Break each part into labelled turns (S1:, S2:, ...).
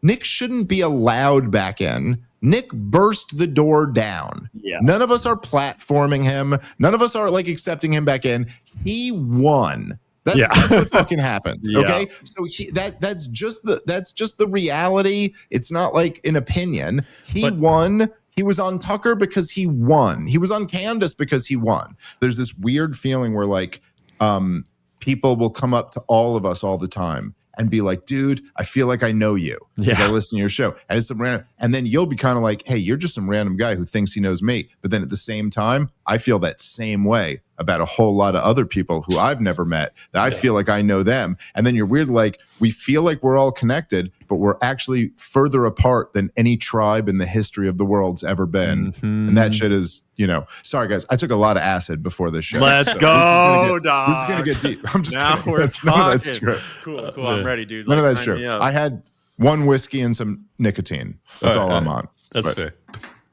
S1: Nick shouldn't be allowed back in. Nick burst the door down.
S2: Yeah.
S1: None of us are platforming him. None of us are like accepting him back in. He won. That's what fucking happened.
S2: Yeah.
S1: Okay. So that's just the reality. It's not like an opinion. He won. He was on Tucker because he won. He was on Candace because he won. There's this weird feeling where like people will come up to all of us all the time and be like, dude, I feel like I know you because I listen to your show. And it's some random, and then you'll be kind of like, hey, you're just some random guy who thinks he knows me. But then at the same time, I feel that same way about a whole lot of other people who I've never met that I feel like I know them. And then you're weird, like we feel like we're all connected, but we're actually further apart than any tribe in the history of the world's ever been. Mm-hmm. And that shit is, sorry guys, I took a lot of acid before this show.
S2: Let's go, dog.
S1: This is going to get deep. I'm just
S2: now
S1: kidding.
S2: We're
S1: None of that's true.
S2: Cool. I'm ready, dude.
S1: None of that's true. I had one whiskey and some nicotine. That's all I'm on.
S3: That's fair.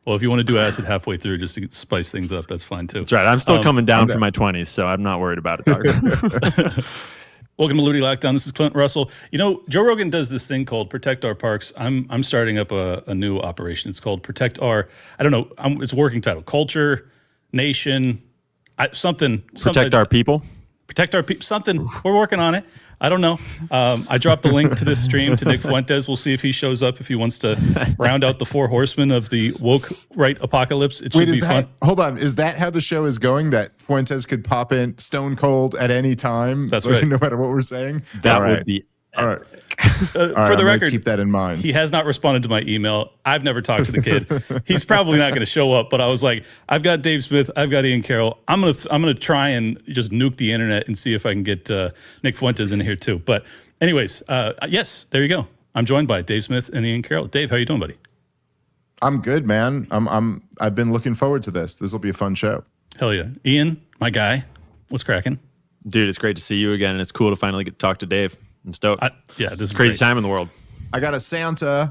S3: Well, if you want to do acid halfway through just to spice things up, that's fine too.
S2: That's right. I'm still coming down from my 20s, so I'm not worried about it, dog.
S3: Welcome to Ludi Lockdown. This is Clint Russell. Joe Rogan does this thing called Protect Our Parks. I'm starting up a new operation. It's called Protect Our, I don't know, it's a working title. Culture, Nation, something.
S2: Protect Our People?
S3: Protect Our People, something. We're working on it. I don't know. I dropped the link to this stream to Nick Fuentes. We'll see if he shows up, if he wants to round out the four horsemen of the woke right apocalypse. It should be fun.
S1: Hold on. Is that how the show is going? That Fuentes could pop in stone cold at any time?
S3: That's right.
S1: No matter what we're saying?
S2: That would be
S1: all right.
S3: For the record,
S1: keep that in mind.
S3: He has not responded to my email. I've never talked to the kid. He's probably not going to show up. But I was like, I've got Dave Smith, I've got Ian Carroll. I'm gonna try and just nuke the internet and see if I can get Nick Fuentes in here too. But anyways, yes, there you go. I'm joined by Dave Smith and Ian Carroll. Dave, how you doing, buddy?
S1: I'm good, man. I've been looking forward to this. This will be a fun show.
S3: Hell yeah, Ian, my guy. What's cracking,
S2: dude? It's great to see you again, and it's cool to finally get to talk to Dave. I'm stoked.
S3: This is
S2: crazy
S3: great.
S2: time in the world.
S1: I got a Santa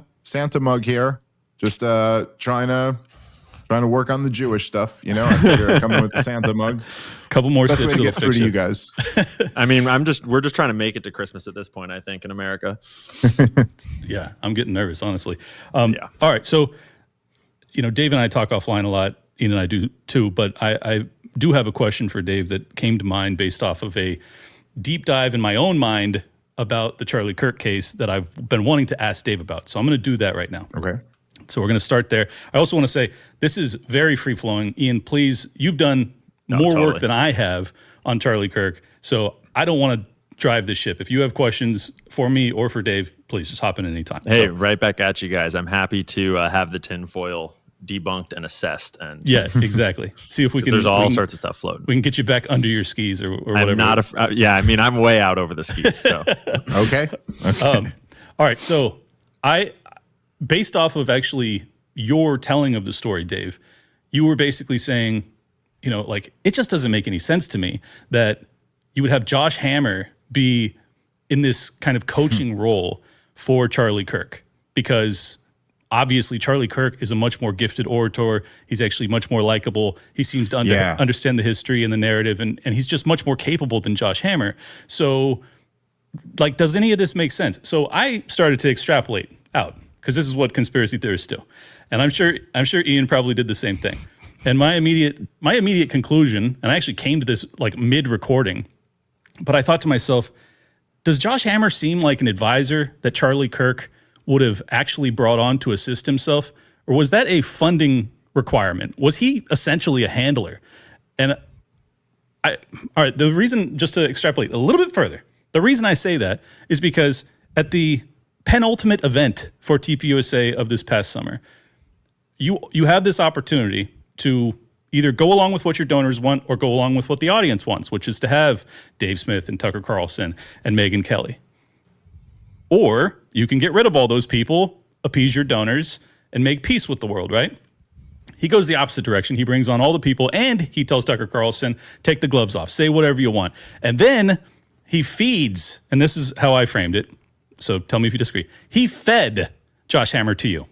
S1: mug here. Just trying to work on the Jewish stuff. I figure I come in with the Santa mug.
S3: Couple more
S1: Best
S3: sips
S1: way to get through to you guys.
S2: I mean, we're just trying to make it to Christmas at this point, I think, in America.
S3: Yeah, I'm getting nervous, honestly. All right, so Dave and I talk offline a lot. Ian and I do too, but I do have a question for Dave that came to mind based off of a deep dive in my own mind about the Charlie Kirk case that I've been wanting to ask Dave about. So I'm going to do that right now.
S1: Okay.
S3: So we're going to start there. I also want to say this is very free-flowing. Ian, please, you've done more work than I have on Charlie Kirk. So I don't want to drive the ship. If you have questions for me or for Dave, please just hop in anytime.
S2: Hey, right back at you guys. I'm happy to have the tinfoil debunked and assessed. And
S3: yeah, exactly. See if we can.
S2: There's all sorts of stuff floating.
S3: We can get you back under your skis or whatever.
S2: I'm not I'm way out over the skis. So
S1: okay.
S3: All right. So based off of actually your telling of the story, Dave, you were basically saying, it just doesn't make any sense to me that you would have Josh Hammer be in this kind of coaching role for Charlie Kirk, because obviously Charlie Kirk is a much more gifted orator. He's actually much more likable. He seems to understand the history and the narrative, and he's just much more capable than Josh Hammer. So, does any of this make sense? So I started to extrapolate out, because this is what conspiracy theorists do. And I'm sure Ian probably did the same thing. And my immediate conclusion, and I actually came to this mid-recording, but I thought to myself, does Josh Hammer seem like an advisor that Charlie Kirk would have actually brought on to assist himself? Or was that a funding requirement? Was he essentially a handler? And all right, the reason, just to extrapolate a little bit further, the reason I say that is because at the penultimate event for TPUSA of this past summer, you have this opportunity to either go along with what your donors want or go along with what the audience wants, which is to have Dave Smith and Tucker Carlson and Megyn Kelly. Or you can get rid of all those people, appease your donors, and make peace with the world, right? He goes the opposite direction. He brings on all the people, and he tells Tucker Carlson, take the gloves off, say whatever you want. And then he feeds, and this is how I framed it, so tell me if you disagree. He fed Josh Hammer to you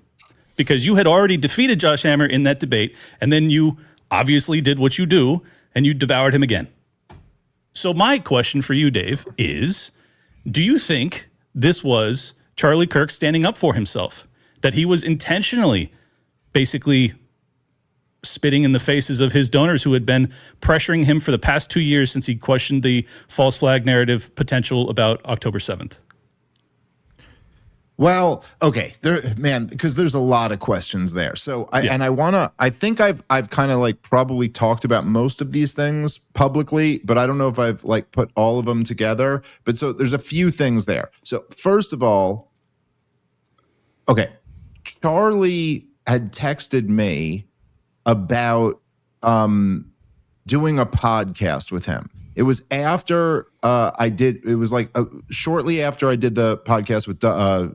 S3: because you had already defeated Josh Hammer in that debate, and then you obviously did what you do, and you devoured him again. So my question for you, Dave, is do you think this was Charlie Kirk standing up for himself, that he was intentionally basically spitting in the faces of his donors who had been pressuring him for the past 2 years since he questioned the false flag narrative potential about October 7th?
S1: Well, okay, because there's a lot of questions there. So I think I've kind of like probably talked about most of these things publicly, but I don't know if I've like put all of them together. But so there's a few things there. So first of all, okay, Charlie had texted me about doing a podcast with him. It was after shortly after I did the podcast with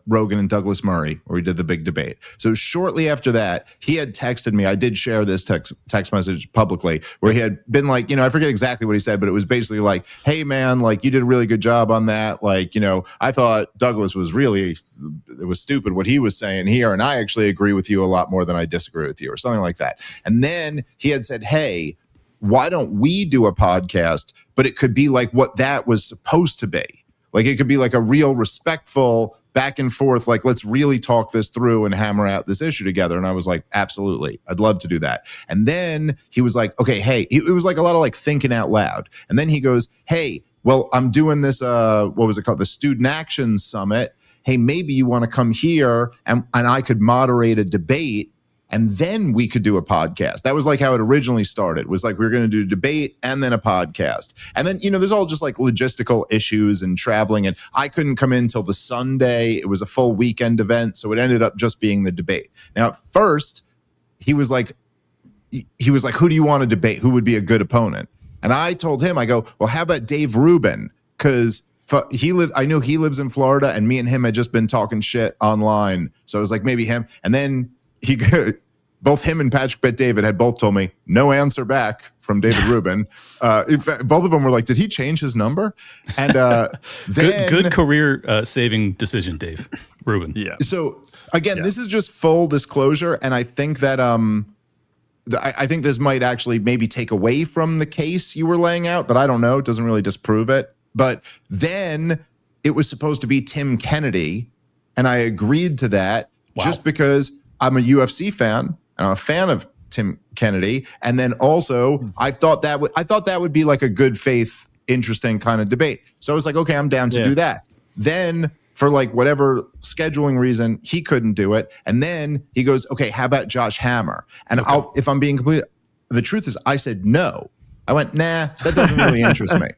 S1: Rogan and Douglas Murray, where we did the big debate. So shortly after that, he had texted me. I did share this text message publicly where he had been like, I forget exactly what he said, but it was basically like, hey man, like you did a really good job on that. Like, I thought Douglas was it was stupid what he was saying here. And I actually agree with you a lot more than I disagree with you, or something like that. And then he had said, hey, why don't we do a podcast? But it could be like what that was supposed to be. Like it could be like a real respectful back and forth, like let's really talk this through and hammer out this issue together. And I was like, absolutely, I'd love to do that. And then he was like, okay, hey, it was like a lot of like thinking out loud. And then he goes, hey, well, I'm doing this, what was it called? The Student Action Summit. Hey, maybe you want to come here and I could moderate a debate. And then we could do a podcast. That was like how it originally started. It was like we were going to do a debate and then a podcast. And then, there's all just like logistical issues and traveling. And I couldn't come in till the Sunday. It was a full weekend event. So it ended up just being the debate. Now, at first, he was like, who do you want to debate? Who would be a good opponent? And I told him, I go, well, how about Dave Rubin? Because I knew he lives in Florida and me and him had just been talking shit online. So I was like, maybe him. And then both him and Patrick Bet David had both told me no answer back from David Rubin. In fact, both of them were like, did he change his number? And then,
S3: good career saving decision, Dave Rubin.
S2: Yeah.
S1: So again, this is just full disclosure. And I think that I think this might actually maybe take away from the case you were laying out, but I don't know. It doesn't really disprove it. But then it was supposed to be Tim Kennedy. And I agreed to that just because I'm a UFC fan. And I'm a fan of Tim Kennedy. And then also I thought that would be like a good faith, interesting kind of debate. So I was like, okay, I'm down to do that. Then for like whatever scheduling reason, he couldn't do it. And then he goes, okay, how about Josh Hammer? And if I'm being complete, the truth is I said no. I went, nah, that doesn't really interest me.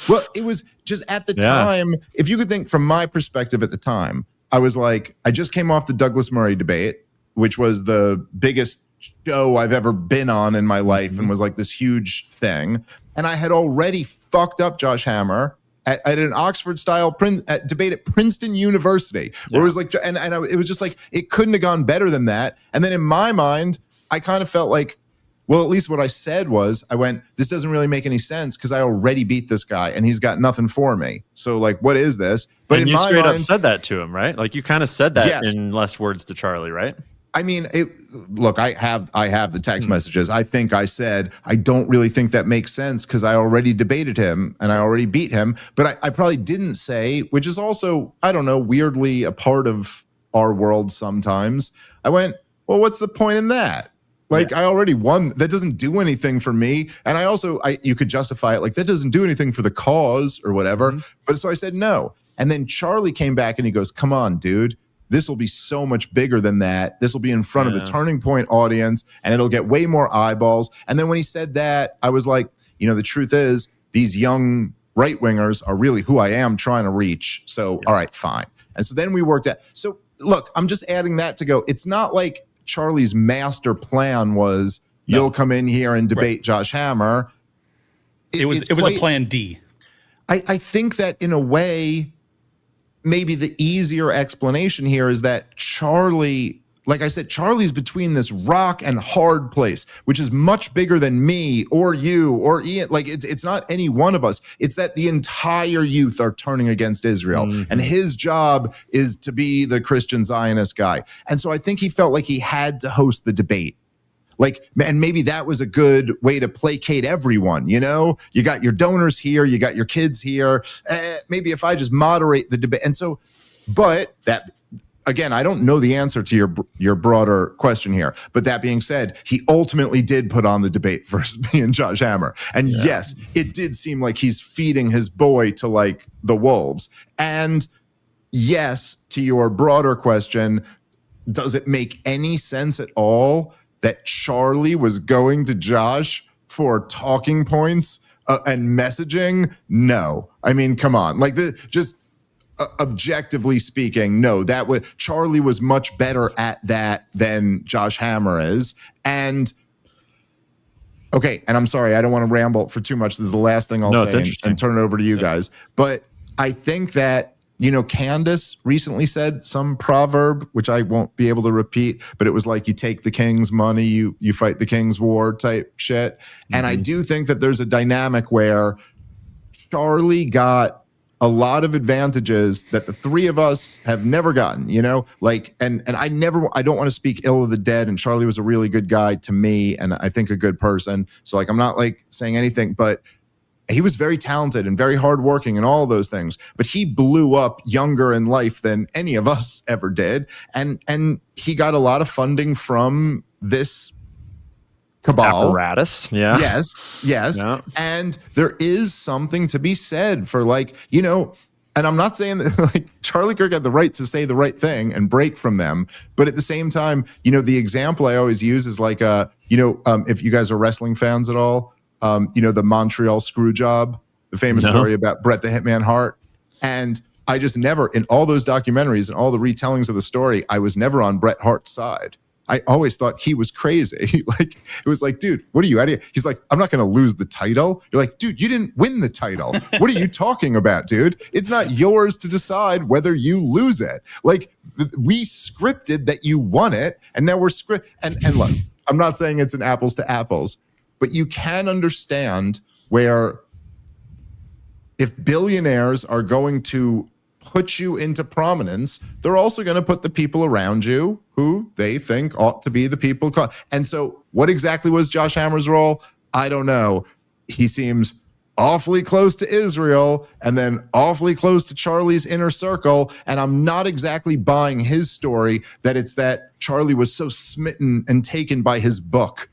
S1: Well, it was just at the time, if you could think from my perspective at the time, I was like, I just came off the Douglas Murray debate, which was the biggest show I've ever been on in my life and was like this huge thing. And I had already fucked up Josh Hammer at an Oxford-style debate at Princeton University. Where it was like, it was just like, it couldn't have gone better than that. And then in my mind, I kind of felt like, well, at least what I said was, I went, this doesn't really make any sense because I already beat this guy and he's got nothing for me. So like, what is this? But
S2: and
S1: in
S2: you
S1: my
S2: straight
S1: mind,
S2: up said that to him, right? Like you kind of said that in less words to Charlie, right?
S1: I mean, look, I have the text messages. I think I said, I don't really think that makes sense because I already debated him and I already beat him. But I probably didn't say, which is also, I don't know, weirdly a part of our world sometimes. I went, well, what's the point in that? Like, I already won. That doesn't do anything for me. And you could justify it like, that doesn't do anything for the cause or whatever. But so I said no. And then Charlie came back and he goes, come on, dude. This will be so much bigger than that. This will be in front of the Turning Point audience and it'll get way more eyeballs. And then when he said that, I was like, the truth is these young right-wingers are really who I am trying to reach. So, all right, fine. And so then we worked out. So look, I'm just adding that to go. It's not like Charlie's master plan was you'll come in here and debate Josh Hammer.
S3: It was a plan D.
S1: I think that in a way, maybe the easier explanation here is that Charlie, like I said, Charlie's between this rock and hard place, which is much bigger than me or you or Ian. Like it's not any one of us. It's that the entire youth are turning against Israel. And his job is to be the Christian Zionist guy. And so I think he felt like he had to host the debate. Like, and maybe that was a good way to placate everyone. You got your donors here, you got your kids here. Maybe if I just moderate the debate. And so But that, again, I don't know the answer to your broader question here. But that being said, he ultimately did put on the debate versus me and Josh Hammer. And yes, it did seem like he's feeding his boy to like the wolves. And yes, to your broader question, does it make any sense at all that Charlie was going to Josh for talking points and messaging? No. I mean, come on. Like, objectively speaking, no. Charlie was much better at that than Josh Hammer is. And okay, and I'm sorry, I don't want to ramble for too much. This is the last thing I'll say and turn it over to you guys. But I think that, Candace recently said some proverb, which I won't be able to repeat, but it was like, you take the king's money, you fight the king's war type shit. Mm-hmm. And I do think that there's a dynamic where Charlie got a lot of advantages that the three of us have never gotten, like, and I don't want to speak ill of the dead. And Charlie was a really good guy to me, and I think a good person. So like, I'm not like saying anything, but he was very talented and very hardworking and all of those things, but he blew up younger in life than any of us ever did. And he got a lot of funding from this cabal
S2: apparatus. Yeah.
S1: Yes. Yeah. And there is something to be said for like, and I'm not saying that like Charlie Kirk had the right to say the right thing and break from them, but at the same time, the example I always use is like, if you guys are wrestling fans at all, the Montreal screw job, the famous story about Bret the Hitman Hart. And I just never, in all those documentaries and all the retellings of the story, I was never on Bret Hart's side. I always thought he was crazy. Like, it was like, dude, what are you out of here? He's like, I'm not going to lose the title. You're like, dude, you didn't win the title. What are you talking about, dude? It's not yours to decide whether you lose it. Like, we scripted that you won it, and now we're and look, I'm not saying it's an apples to apples, but you can understand where if billionaires are going to put you into prominence, they're also going to put the people around you who they think ought to be the people. And so what exactly was Josh Hammer's role? I don't know. He seems awfully close to Israel and then awfully close to Charlie's inner circle. And I'm not exactly buying his story that it's that Charlie was so smitten and taken by his book.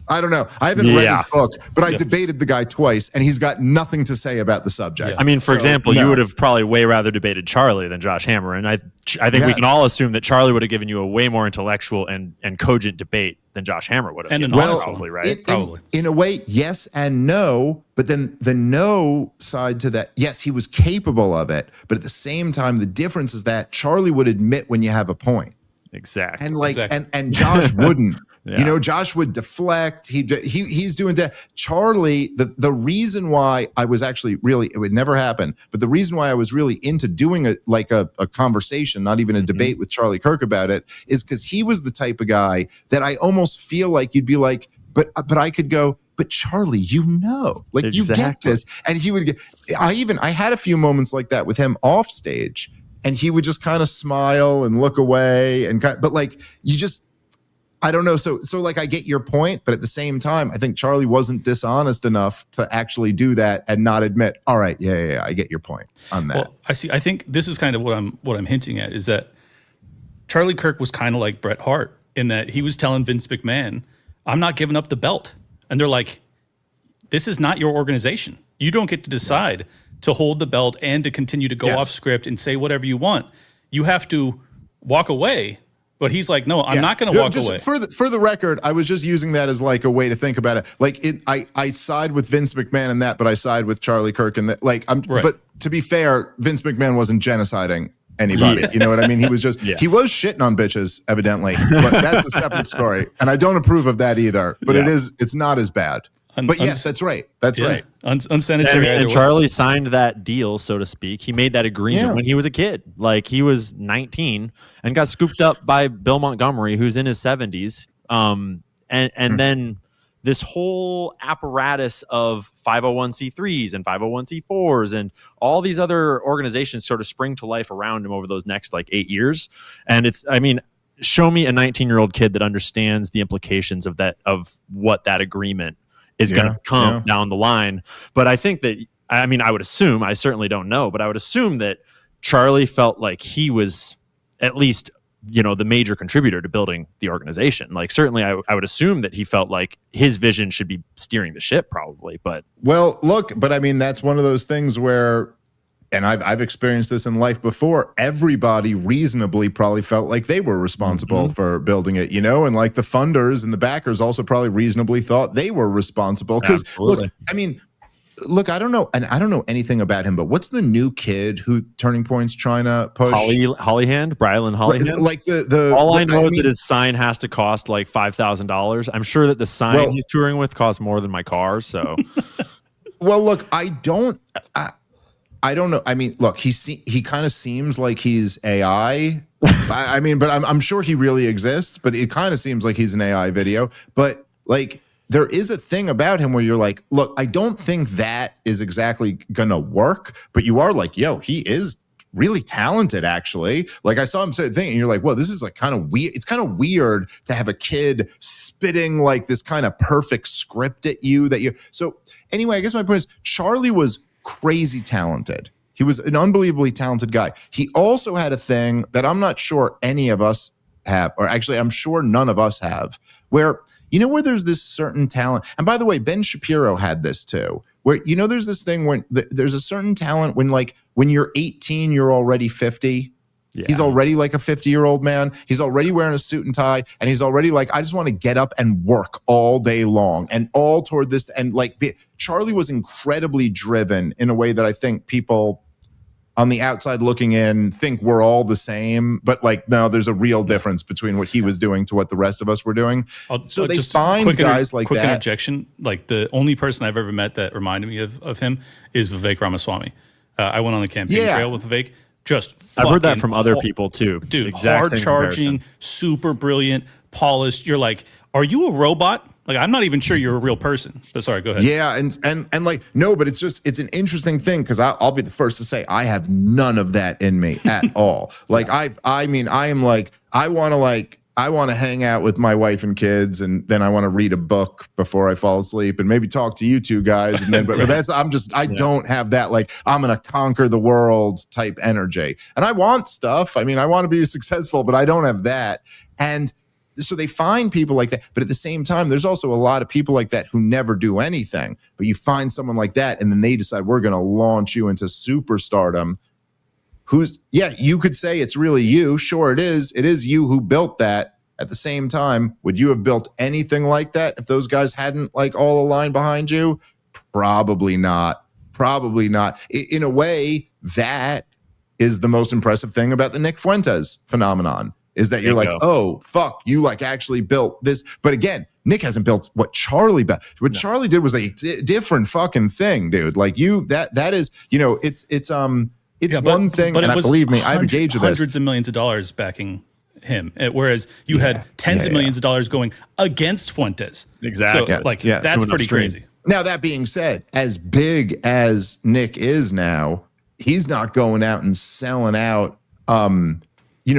S1: I don't know. I haven't read his book, but I debated the guy twice, and he's got nothing to say about the subject.
S2: Yeah. I mean, for example, you would have probably way rather debated Charlie than Josh Hammer, and I think we can all assume that Charlie would have given you a way more intellectual and cogent debate than Josh Hammer would have.
S3: And
S2: probably, right?
S1: Probably. In a way, yes and no, but then the no side to that, yes, he was capable of it, but at the same time, the difference is that Charlie would admit when you have a point.
S2: Exactly.
S1: And and Josh wouldn't. Yeah. Josh would deflect. He's doing that. Charlie, the reason why I was actually really, it would never happen, but the reason why I was really into doing a conversation, not even a debate with Charlie Kirk about it, is because he was the type of guy that I almost feel like you'd be like, but I could go, but Charlie, like you get this. And he would get, I had a few moments like that with him off stage, and he would just kind of smile and look away but like, you just, I don't know. So like, I get your point, but at the same time, I think Charlie wasn't dishonest enough to actually do that and not admit, all right, yeah, I get your point on that.
S3: Well, I see. I think this is kind of what I'm hinting at is that Charlie Kirk was kind of like Bret Hart in that he was telling Vince McMahon, I'm not giving up the belt. And they're like, this is not your organization. You don't get to decide to hold the belt and to continue to go off script and say whatever you want. You have to walk away. But he's like, no, I'm not going to walk away.
S1: For the record, I was just using that as like a way to think about it. Like I side with Vince McMahon in that, but I side with Charlie Kirk in that. Like But to be fair, Vince McMahon wasn't genociding anybody. Yeah. You know what I mean? He was just he was shitting on bitches, evidently. But that's a separate story, and I don't approve of that either. But it's not as bad. But yes, that's right. That's right.
S3: Unsanitary.
S2: And Charlie signed that deal, so to speak. He made that agreement when he was a kid. Like, he was 19 and got scooped up by Bill Montgomery, who's in his 70s. And then this whole apparatus of 501c3s and 501c4s and all these other organizations sort of spring to life around him over those next like 8 years. And show me a 19-year-old kid that understands the implications of what that agreement is going to come down the line. But I think that, I would assume, I certainly don't know, but I would assume that Charlie felt like he was at least, the major contributor to building the organization. Like, certainly I would assume that he felt like his vision should be steering the ship probably, but.
S1: Well, look, but I mean, that's one of those things where, and I've experienced this in life before, everybody reasonably probably felt like they were responsible for building it, and like the funders and the backers also probably reasonably thought they were responsible. Because look, I mean, I don't know, and I don't know anything about him, but what's the new kid who Turning Point's trying to push?
S2: Hollyhand, Brylan Hollyhand.
S1: Like the
S2: all I know is that his sign has to cost like $5,000. I'm sure that the sign he's touring with costs more than my car. So,
S1: well, look, I don't know. I mean, look, he kind of seems like he's AI. I mean, but I'm sure he really exists. But it kind of seems like he's an AI video. But like, there is a thing about him where you're like, look, I don't think that is exactly gonna work. But you are like, yo, he is really talented, actually. Like, I saw him say the thing, and you're like, well, this is like kind of weird. It's kind of weird to have a kid spitting like this kind of perfect script at you So anyway, I guess my point is, Charlie was crazy talented. He was an unbelievably talented guy. He also had a thing that I'm not sure any of us have, or actually I'm sure none of us have, where there's this certain talent. And by the way, Ben Shapiro had this too, where, there's this thing when there's a certain talent when you're 18, you're already 50. Yeah. He's already like a 50-year-old man. He's already wearing a suit and tie. And he's already like, I just want to get up and work all day long and all toward this. And like, Charlie was incredibly driven in a way that I think people on the outside looking in think we're all the same. But like, no, there's a real difference between what he was doing to what the rest of us were doing. So they find guys like that.
S3: Quick interjection. Like, the only person I've ever met that reminded me of him is Vivek Ramaswamy. I went on the campaign trail with Vivek.
S2: I've heard that from other people too.
S3: Dude, hard charging, super brilliant, polished. You're like, are you a robot? Like, I'm not even sure you're a real person. But sorry, go ahead.
S1: Yeah, and like, no, but it's an interesting thing, because I'll be the first to say I have none of that in me at all. Like, I mean, I am like, I want to hang out with my wife and kids, and then I want to read a book before I fall asleep, and maybe talk to you two guys. And then, but that's, I don't have that, like, I'm going to conquer the world type energy. And I want stuff. I mean, I want to be successful, but I don't have that. And so they find people like that. But at the same time, there's also a lot of people like that who never do anything. But you find someone like that, and then they decide, we're going to launch you into superstardom. You could say it's really you. Sure, it is. It is you who built that. At the same time, would you have built anything like that if those guys hadn't like all aligned behind you? Probably not. Probably not. In a way, that is the most impressive thing about the Nick Fuentes phenomenon, is that you're like, oh, fuck, you like actually built this. But again, Nick hasn't built what Charlie built. What Charlie did was a different fucking thing, dude. Like, that is, it's one thing, and believe me, I have a gauge of this.
S3: Hundreds of millions of dollars backing him, whereas you had tens of millions of dollars going against Fuentes.
S2: Exactly.
S3: So, that's pretty crazy.
S1: Now, that being said, as big as Nick is now, he's not going out and selling out.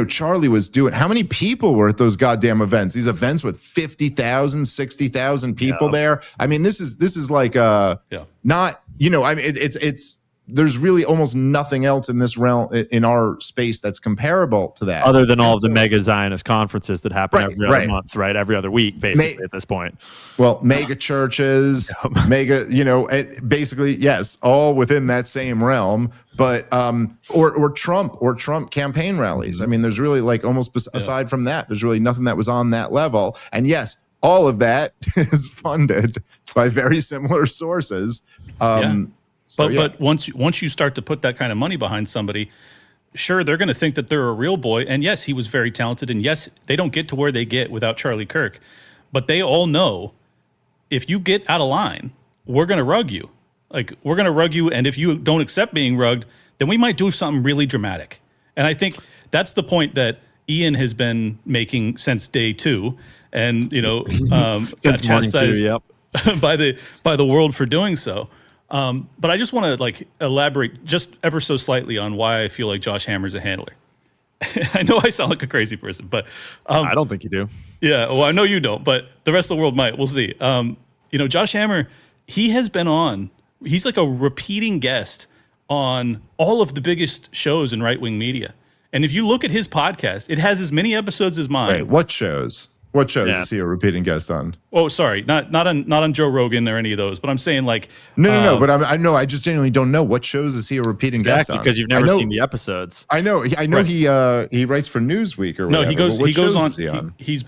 S1: Charlie was doing, how many people were at those goddamn events? These events with 50,000, 60,000 people there. I mean, this is like not, I mean, it's there's really almost nothing else in this realm, in our space, that's comparable to that.
S2: Other than all of the mega Zionist conferences that happen every other month, right? Every other week, basically, at this point.
S1: Well, mega churches, basically, yes, all within that same realm. But or Trump campaign rallies. I mean, there's really like almost aside from that, there's really nothing that was on that level. And yes, all of that is funded by very similar sources.
S3: But once you start to put that kind of money behind somebody, sure, they're going to think that they're a real boy. And yes, he was very talented. And yes, they don't get to where they get without Charlie Kirk. But they all know, if you get out of line, we're going to rug you. Like, we're going to rug you. And if you don't accept being rugged, then we might do something really dramatic. And I think that's the point that Ian has been making since day 2. And,
S2: since morning 2, yep.
S3: by the world for doing so. But I just want to elaborate just ever so slightly on why I feel like Josh Hammer's a handler. I know I sound like a crazy person, but
S2: I don't think you do.
S3: Yeah, well, I know you don't, but the rest of the world might. We'll see. Josh Hammer, he has been on. He's like a repeating guest on all of the biggest shows in right-wing media. And if you look at his podcast, it has as many episodes as mine.
S1: Wait, what shows? What shows
S2: Yeah.
S1: is he a repeating guest on?
S3: Oh, sorry, not on Joe Rogan or any of those, but I'm saying like
S1: No. But I know. I just genuinely don't know what shows is he a repeating guest on
S2: because you've never seen the episodes.
S1: I know.
S3: Right.
S1: He writes for Newsweek or whatever.
S3: No, he goes on.
S1: Is he on?
S3: He's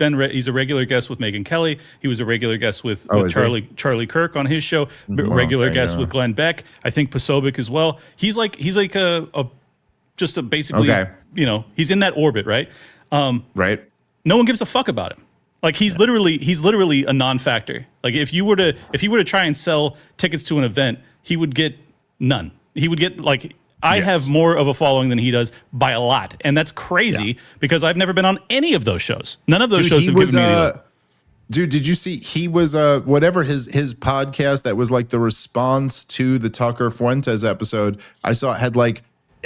S3: a regular guest with Megyn Kelly. He was a regular guest with
S1: is
S3: Charlie Kirk on his show. Regular guest with Glenn Beck. I think Posobiec as well. He's like a basically
S1: Okay.
S3: He's in that orbit, right?
S1: Right.
S3: No one gives a fuck about him. Like he's literally a non-factor. Like if he were to try and sell tickets to an event, he would get none. He would get I have more of a following than he does by a lot, and that's crazy because I've never been on any of those shows. None of those shows have given me any.
S1: Dude, did you see he was whatever his podcast that was like the response to the Tucker Fuentes episode? I saw it had like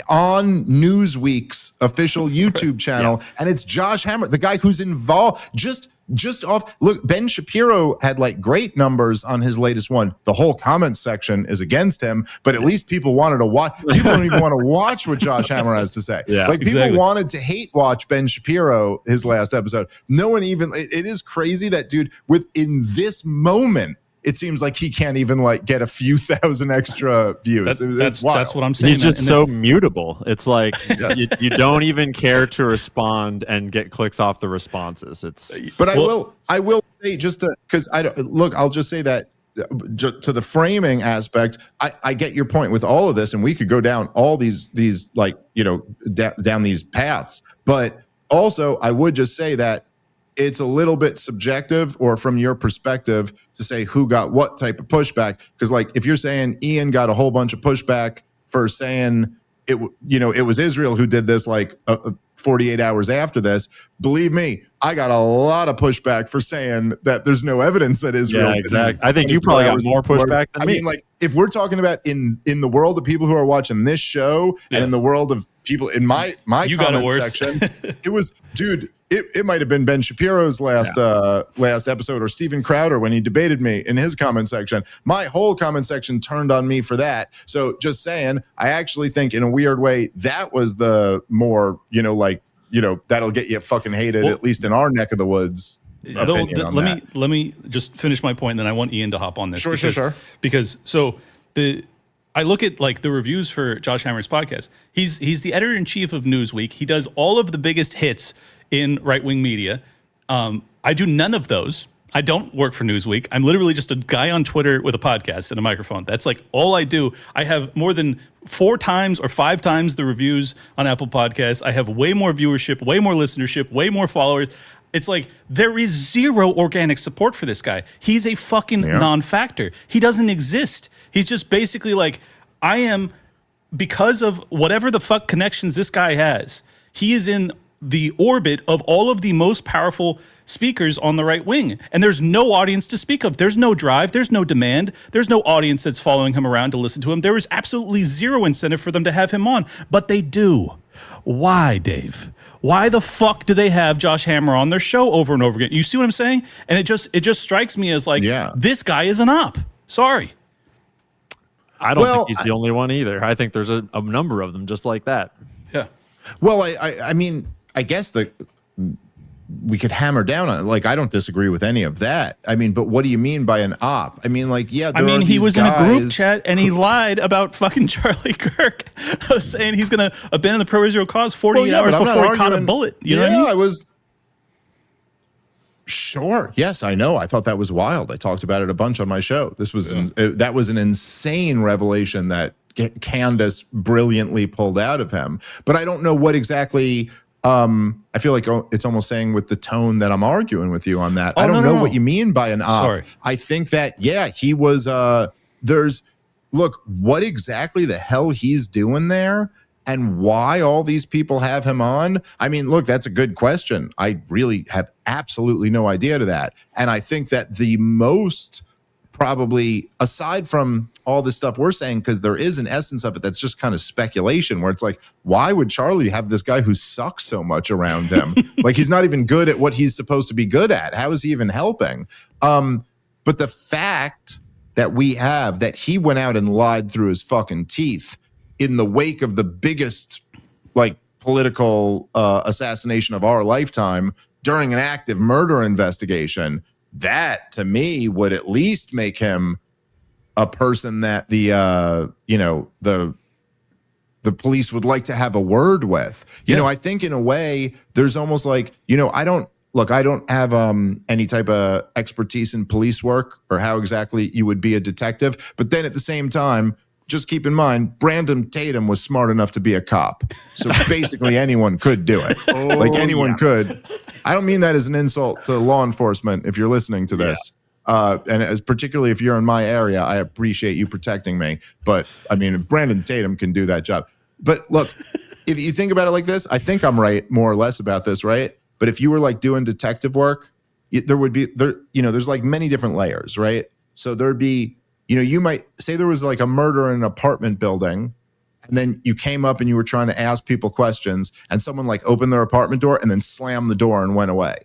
S1: on Newsweek's official YouTube channel, and it's Josh Hammer, the guy who's involved. Just off. Look, Ben Shapiro had like great numbers on his latest one. The whole comment section is against him, but at least people wanted to watch. People don't even want to watch what Josh Hammer has to say.
S2: Yeah,
S1: people wanted to hate watch Ben Shapiro his last episode. No one even. It is crazy that dude within this moment. It seems like he can't even like get a few thousand extra views.
S3: That's what I'm saying.
S2: He's just so mutable. It's like you don't even care to respond and get clicks off the responses.
S1: But I will say just because I'll just say that to the framing aspect, I get your point with all of this, and we could go down all these down these paths. But also, I would just say that it's a little bit subjective, or from your perspective, to say who got what type of pushback. Because like if you're saying Ian got a whole bunch of pushback for saying it was Israel who did this 48 hours after this, believe me, I got a lot of pushback for saying that there's no evidence that Israel.
S2: Yeah, exactly. I think you probably got more pushback than me.
S1: I mean, like if we're talking about in the world of people who are watching this show and in the world of people in my comment section, it was, dude. It might have been Ben Shapiro's last episode, or Steven Crowder when he debated me in his comment section. My whole comment section turned on me for that. So just saying, I actually think in a weird way that was the more that'll get you fucking hated, at least in our neck of the woods.
S3: Let me just finish my point, and then I want Ian to hop on this.
S1: Sure.
S3: Because I look at like the reviews for Josh Hammer's podcast. He's the editor-in-chief of Newsweek. He does all of the biggest hits in right-wing media. I do none of those. I don't work for Newsweek. I'm literally just a guy on Twitter with a podcast and a microphone. That's like all I do. I have more than 4 times or 5 times the reviews on Apple Podcasts. I have way more viewership, way more listenership, way more followers. It's like there is zero organic support for this guy. He's a fucking non-factor. He doesn't exist. He's just basically like, I am, because of whatever the fuck connections this guy has, he is in the orbit of all of the most powerful speakers on the right wing. And there's no audience to speak of. There's no drive. There's no demand. There's no audience that's following him around to listen to him. There is absolutely zero incentive for them to have him on. But they do. Why, Dave? Why the fuck do they have Josh Hammer on their show over and over again? You see what I'm saying? And it just strikes me as like, this guy is an op. Sorry.
S2: I don't think he's the only one either. I think there's a number of them just like that.
S3: Yeah.
S1: Well, I mean, I guess that we could hammer down on it. Like, I don't disagree with any of that. I mean, but what do you mean by an op? I mean, like, he
S3: was in a group chat and he lied about fucking Charlie Kirk. I was saying he's going to abandon the pro-Israel cause 48 hours before he caught a bullet. You know what I mean?
S1: I was... Sure. Yes, I know. I thought that was wild. I talked about it a bunch on my show. This was that was an insane revelation that Candace brilliantly pulled out of him. But I don't know what exactly... I feel like it's almost saying with the tone that I'm arguing with you on that. I don't know what you mean by an op.
S3: Sorry.
S1: I think that, he was, look, what exactly the hell he's doing there and why all these people have him on. I mean, look, that's a good question. I really have absolutely no idea to that. And I think that the most probably, aside from all this stuff we're saying, because there is an essence of it that's just kind of speculation, where it's like, why would Charlie have this guy who sucks so much around him? Like, he's not even good at what he's supposed to be good at. How is he even helping? But the fact that we have that he went out and lied through his fucking teeth in the wake of the biggest like political assassination of our lifetime during an active murder investigation, that to me would at least make him a person that the police would like to have a word with. You know, I think in a way there's almost like, I don't have any type of expertise in police work or how exactly you would be a detective. But then at the same time, just keep in mind, Brandon Tatum was smart enough to be a cop. So basically anyone could do it. Anyone could. I don't mean that as an insult to law enforcement if you're listening to this. And as particularly if you're in my area, I appreciate you protecting me. But I mean, if Brandon Tatum can do that job. But look, if you think about it like this, I think I'm right more or less about this, right? But if you were like doing detective work, there's like many different layers, right? So there'd be, you might say there was like a murder in an apartment building, and then you came up and you were trying to ask people questions, and someone like opened their apartment door and then slammed the door and went away.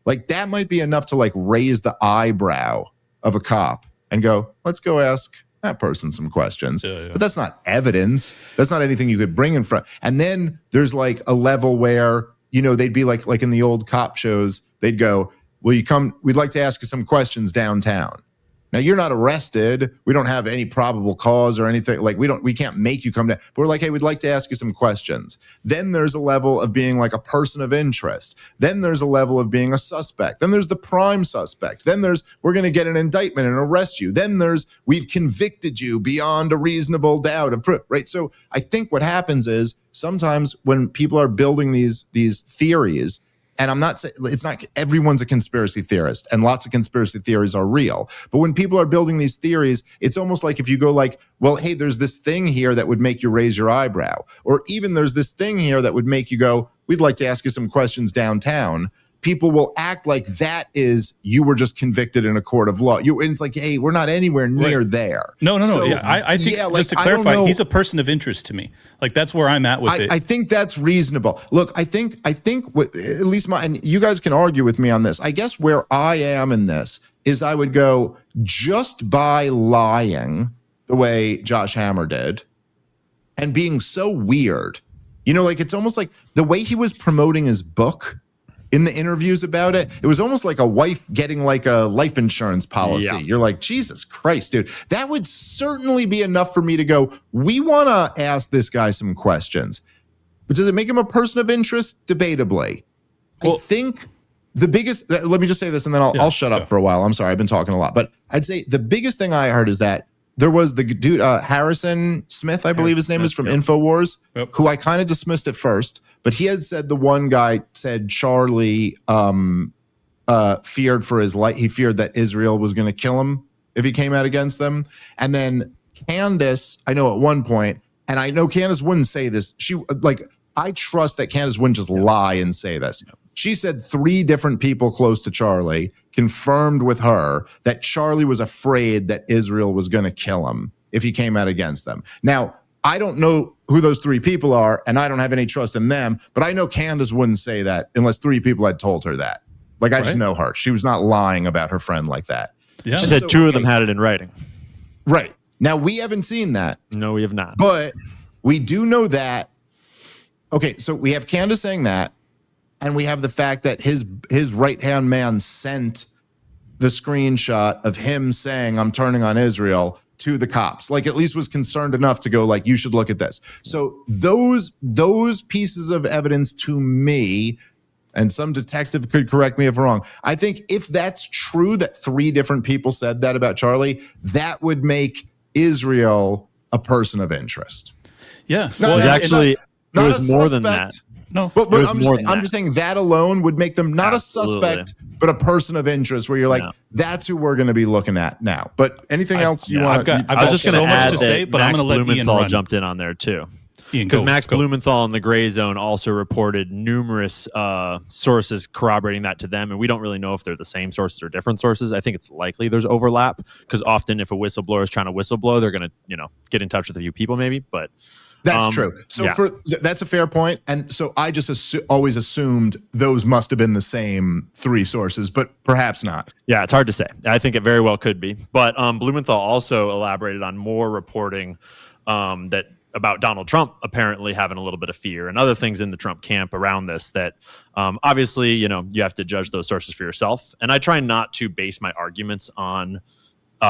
S1: Like that might be enough to like raise the eyebrow of a cop and go, let's go ask that person some questions. But that's not evidence. That's not anything you could bring in front. And then there's like a level where, they'd be like in the old cop shows, they'd go, will you come? We'd like to ask you some questions downtown. Now you're not arrested. We don't have any probable cause or anything. Like we can't make you come down. But we're like, hey, we'd like to ask you some questions. Then there's a level of being like a person of interest. Then there's a level of being a suspect. Then there's the prime suspect. Then we're going to get an indictment and arrest you. Then we've convicted you beyond a reasonable doubt of proof, right? So I think what happens is sometimes when people are building these theories, and I'm not saying it's not everyone's a conspiracy theorist, and lots of conspiracy theories are real. But when people are building these theories, it's almost like if you go like, well, hey, there's this thing here that would make you raise your eyebrow, or even there's this thing here that would make you go, we'd like to ask you some questions downtown. People will act like that is you were just convicted in a court of law. And it's like, hey, we're not anywhere near there.
S3: No. So, yeah, I think just to clarify, he's a person of interest to me. Like that's where I'm at with it.
S1: I think that's reasonable. Look, I think at least and you guys can argue with me on this. I guess where I am in this is I would go just by lying the way Josh Hammer did and being so weird. Like it's almost like the way he was promoting his book in the interviews about it, it was almost like a wife getting like a life insurance policy. Yeah. You're like, Jesus Christ, dude. That would certainly be enough for me to go, we want to ask this guy some questions. But does it make him a person of interest? Debatably. Well, I think the biggest, let me just say this and then I'll shut up for a while. I'm sorry, I've been talking a lot. But I'd say the biggest thing I heard is that there was the dude, Harrison Smith, I believe his name is, from InfoWars, who I kind of dismissed at first. But he had said the one guy said Charlie feared for his life. He feared that Israel was going to kill him if he came out against them. And then Candace, I know at one point, and I know Candace wouldn't say this. I trust that Candace wouldn't just lie and say this. She said 3 different people close to Charlie confirmed with her that Charlie was afraid that Israel was going to kill him if he came out against them. Now, I don't know who those 3 people are, and I don't have any trust in them, but I know Candace wouldn't say that unless 3 people had told her that. Like, I just know her. She was not lying about her friend like that.
S2: Yeah. She said 2 of them had it in writing.
S1: Right. Now, we haven't seen that.
S2: No, we have not.
S1: But we do know that. Okay, so we have Candace saying that, and we have the fact that his right-hand man sent the screenshot of him saying, I'm turning on Israel, to the cops, like at least was concerned enough to go like, you should look at this. So those pieces of evidence to me, and some detective could correct me if I'm wrong, I think if that's true that 3 different people said that about Charlie, that would make Israel a person of interest.
S3: Yeah.
S2: Well, it was actually, it was more than that.
S3: No,
S1: but I'm just saying that alone would make them not Absolutely. A suspect, but a person of interest where you're like, that's who we're going to be looking at now. But anything else you want?
S2: I was just going to add to say, but I'm going to let Blumenthal jumped in on there too. Because Max Blumenthal in the Gray Zone also reported numerous sources corroborating that to them, and we don't really know if they're the same sources or different sources. I think it's likely there's overlap because often if a whistleblower is trying to whistleblow, they're going to get in touch with a few people maybe, but.
S1: That's true. So that's a fair point. And so I just always assumed those must have been the same 3 sources, but perhaps not.
S2: Yeah, it's hard to say. I think it very well could be. But Blumenthal also elaborated on more reporting that about Donald Trump apparently having a little bit of fear and other things in the Trump camp around this that obviously, you have to judge those sources for yourself. And I try not to base my arguments on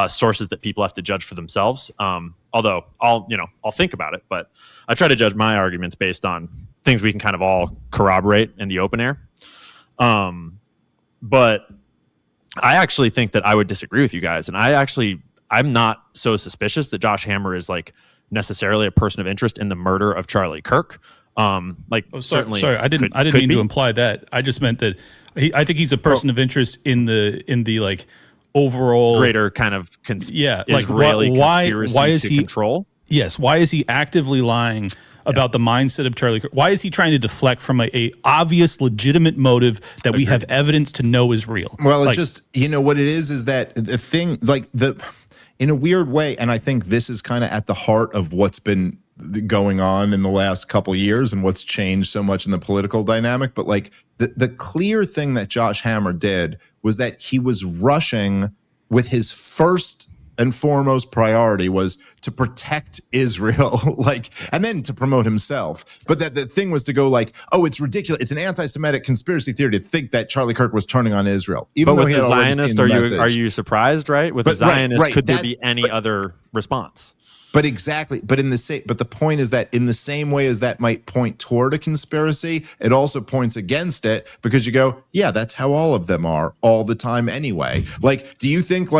S2: sources that people have to judge for themselves. Although I'll think about it, but I try to judge my arguments based on things we can kind of all corroborate in the open air. But I actually think that I would disagree with you guys. And I'm not so suspicious that Josh Hammer is like necessarily a person of interest in the murder of Charlie Kirk. Certainly.
S3: Sorry, I didn't mean to imply that. I just meant that I think he's a person of interest in the like overall
S2: greater kind of
S3: Israeli
S2: conspiracy
S3: why is
S2: to
S3: he
S2: control.
S3: Yes, why is he actively lying about the mindset of Charlie Kirk? Why is he trying to deflect from a obvious, legitimate motive that we have evidence to know is real?
S1: Well, it just, what it is that the thing, in a weird way, and I think this is kind of at the heart of what's been going on in the last couple of years and what's changed so much in the political dynamic. But like the clear thing that Josh Hammer did was that he was rushing with his first and foremost priority was to protect Israel, and then to promote himself. But that the thing was to go it's ridiculous. It's an anti-Semitic conspiracy theory to think that Charlie Kirk was turning on Israel.
S2: Even but with the Zionist, are you surprised? Right, with the Zionist, could there be any other response?
S1: But exactly. But but the point is that in the same way as that might point toward a conspiracy, it also points against it because you go, yeah, that's how all of them are all the time anyway. Do you think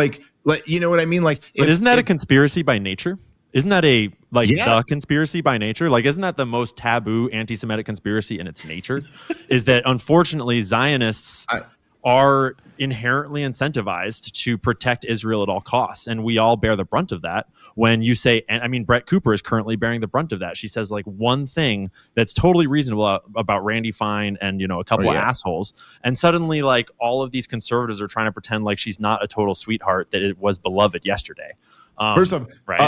S1: you know what I mean?
S2: But isn't that a conspiracy by nature? Isn't that the conspiracy by nature? Isn't that the most taboo anti-Semitic conspiracy in its nature? Is that unfortunately Zionists are inherently incentivized to protect Israel at all costs. And we all bear the brunt of that. When you say, and I mean, Brett Cooper is currently bearing the brunt of that. She says one thing that's totally reasonable about Randy Fine and, a couple of assholes. And suddenly all of these conservatives are trying to pretend like she's not a total sweetheart, that it was beloved yesterday.
S1: First off, right?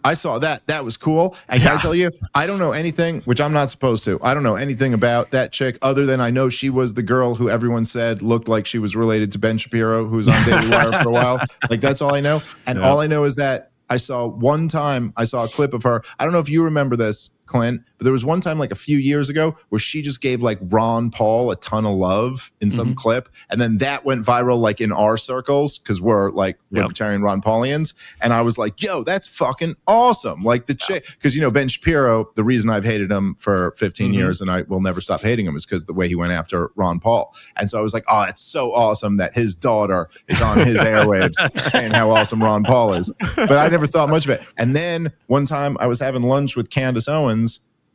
S1: I saw that. That was cool. And can I tell you, I don't know anything, which I'm not supposed to. I don't know anything about that chick other than I know she was the girl who everyone said looked like she was related to Ben Shapiro, who was on Daily Wire for a while. That's all I know. And all I know is that I saw a clip of her. I don't know if you remember this, Clint, but there was one time a few years ago where she just gave Ron Paul a ton of love in some clip. And then that went viral in our circles because we're libertarian Ron Paulians. And I was like, yo, that's fucking awesome. The chick, because Ben Shapiro, the reason I've hated him for 15 years and I will never stop hating him is because the way he went after Ron Paul. And so I was like, oh, it's so awesome that his daughter is on his airwaves saying how awesome Ron Paul is. But I never thought much of it. And then one time I was having lunch with Candace Owens,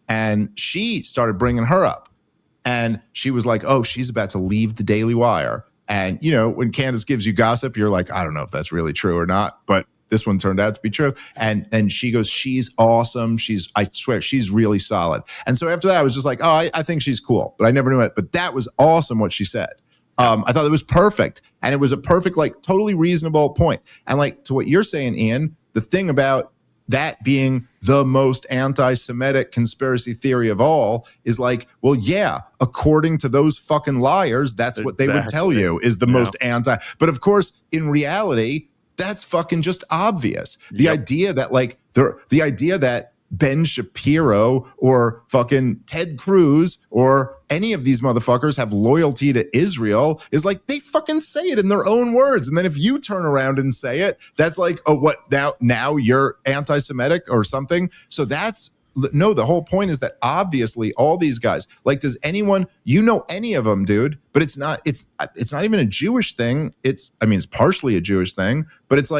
S1: and she started bringing her up. And she was like, oh, she's about to leave the Daily Wire. And, when Candace gives you gossip, you're like, I don't know if that's really true or not. But this one turned out to be true. And she goes, she's awesome. I swear, she's really solid. And so after that, I was just like, oh, I think she's cool. But I never knew it. But that was awesome what she said. I thought it was perfect. And it was a perfect, totally reasonable point. And to what you're saying, Ian, the thing about that being the most anti-Semitic conspiracy theory of all is well, yeah, according to those fucking liars, that's what they would tell you is the most anti. But of course, in reality, that's fucking just obvious. The idea that the idea that Ben Shapiro or fucking Ted Cruz or any of these motherfuckers have loyalty to Israel is they fucking say it in their own words. And then if you turn around and say it, that's oh, what now you're anti-Semitic or something. So no, the whole point is that obviously all these guys, does anyone, any of them, dude, but it's not even a Jewish thing. It's partially a Jewish thing, but it's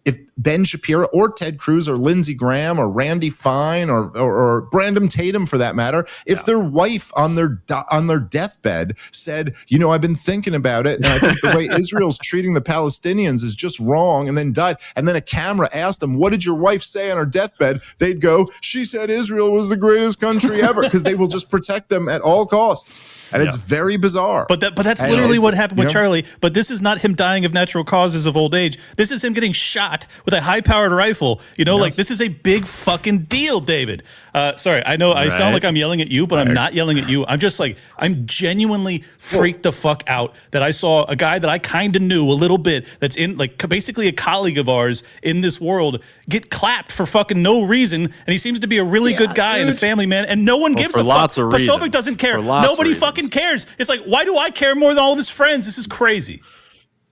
S1: if Ben Shapiro or Ted Cruz or Lindsey Graham or Randy Fine or Brandon Tatum, for that matter, if their wife on their deathbed said, I've been thinking about it, and I think the way Israel's treating the Palestinians is just wrong, and then died, and then a camera asked them, what did your wife say on her deathbed? They'd go, she said Israel was the greatest country ever, because they will just protect them at all costs. And it's very bizarre.
S3: But that's literally what happened with Charlie. But this is not him dying of natural causes of old age. This is him getting shot with a high-powered rifle. You know, like this is a big fucking deal, David. Sorry, I know I sound like I'm yelling at you, but I'm not yelling at you. I'm just like, I'm genuinely freaked the fuck out that I saw a guy that I kind of knew a little bit that's in like basically a colleague of ours in this world get clapped for fucking no reason, and he seems to be a really good guy and a family man, and no one gives a fuck. Posobiec doesn't care. Nobody fucking cares. It's like, why do I care more than all of his friends? This is crazy.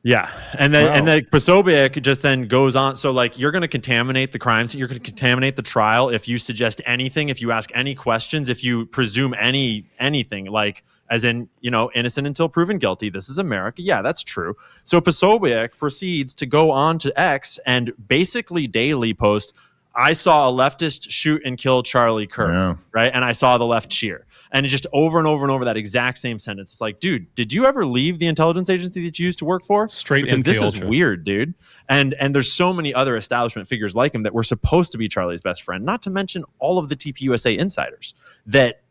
S2: Yeah, and then Posobiec just then goes on. So like, you're going to contaminate the crimes. You're going to contaminate the trial if you suggest anything, if you ask any questions, if you presume anything, like as in, you know, innocent until proven guilty. This is America. Yeah, that's true. So Posobiec proceeds to go on to X and basically daily post, I saw a leftist shoot and kill Charlie Kirk, right? And I saw the left cheer. And it just over and over and over that exact same sentence. It's like, dude, did you ever leave the intelligence agency that you used to work for?
S3: Straight
S2: because
S3: MK
S2: this
S3: Ultra.
S2: is weird, dude. And there's so many other establishment figures like him that were supposed to be Charlie's best friend, not to mention all of the TPUSA insiders that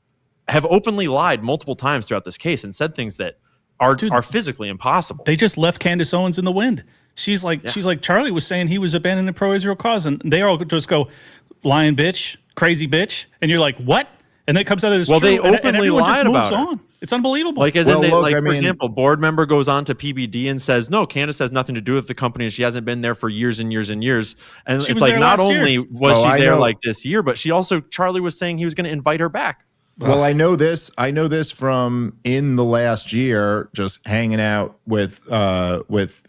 S2: have openly lied multiple times throughout this case and said things that are physically impossible.
S3: They just left Candace Owens in the wind. She's like, Charlie was saying he was abandoning the pro-Israel cause, and they all just go, lying bitch, crazy bitch, and you're like, what? And then it comes out of this.
S2: Well,
S3: true,
S2: they openly
S3: and
S2: lied about it.
S3: on. It's unbelievable.
S2: Like, as in, for example, board member goes on to PBD and says, no, Candace has nothing to do with the company, and she hasn't been there for years and years and years. And it's like, not only was she there like this year, but she also, Charlie was saying he was going to invite her back.
S1: Well, I know this from in the last year, just hanging out with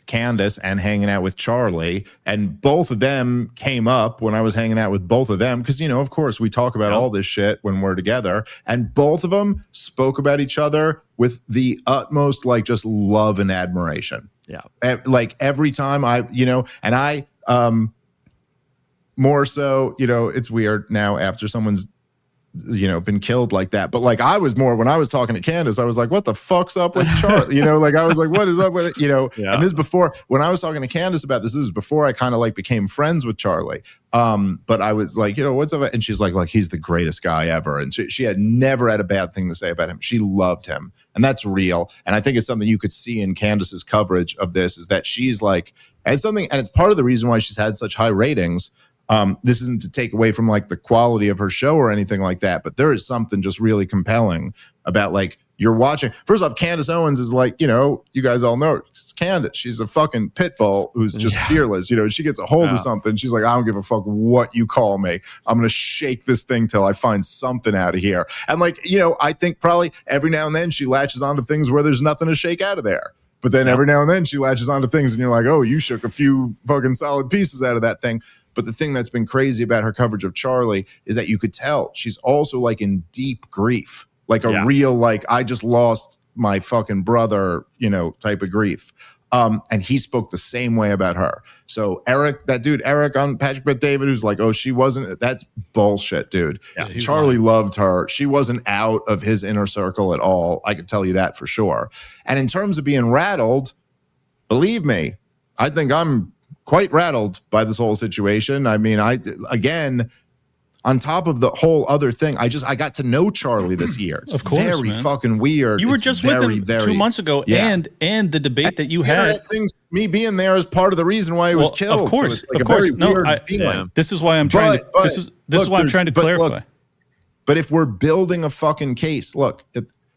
S1: Candace and hanging out with Charlie, and both of them came up when I was hanging out with both of them because, you know, of course, we talk about all this shit when we're together, and both of them spoke about each other with the utmost, like, just love and admiration.
S2: Yeah,
S1: like every time I more so, you know, it's weird now after someone's, you know, been killed like that. But like, I was more, when I was talking to Candace, I was like, what the fuck's up with Charlie? You know, like, I was like, what is up with it? You know, and this is before, when I was talking to Candace about this was before I kind of like became friends with Charlie. But I was like, you know, what's up? And she's like, he's the greatest guy ever. And she had never had a bad thing to say about him. She loved him. And that's real. And I think it's something you could see in Candace's coverage of this, is that she's like, and it's part of the reason why she's had such high ratings. This isn't to take away from like the quality of her show or anything like that, but there is something just really compelling about, like, you're watching. First off, Candace Owens is like, you know, you guys all know it's Candace. She's a fucking pit bull who's just fearless. You know, she gets a hold of something. She's like, I don't give a fuck what you call me. I'm going to shake this thing till I find something out of here. And like, you know, I think probably every now and then she latches onto things where there's nothing to shake out of there. But then every now and then she latches onto things and you're like, oh, you shook a few fucking solid pieces out of that thing. But the thing that's been crazy about her coverage of Charlie is that you could tell she's also like in deep grief, like a real, like, I just lost my fucking brother, you know, type of grief. And he spoke the same way about her. So Eric, that dude, Eric on Patrick Bet David, who's like, oh, she wasn't, that's bullshit, dude. Yeah, Charlie loved her. She wasn't out of his inner circle at all. I could tell you that for sure. And in terms of being rattled, believe me, I think I'm quite rattled by this whole situation. I mean, again, on top of the whole other thing, I got to know Charlie this year. It's very fucking weird.
S3: You were just with him 2 months ago, and the debate that you had.
S1: Me being there is part of the reason why he was killed.
S3: Of course,
S1: so it's like a very weird feeling.
S3: This is why I'm trying. This is why I'm trying to clarify.
S1: But if we're building a fucking case, look,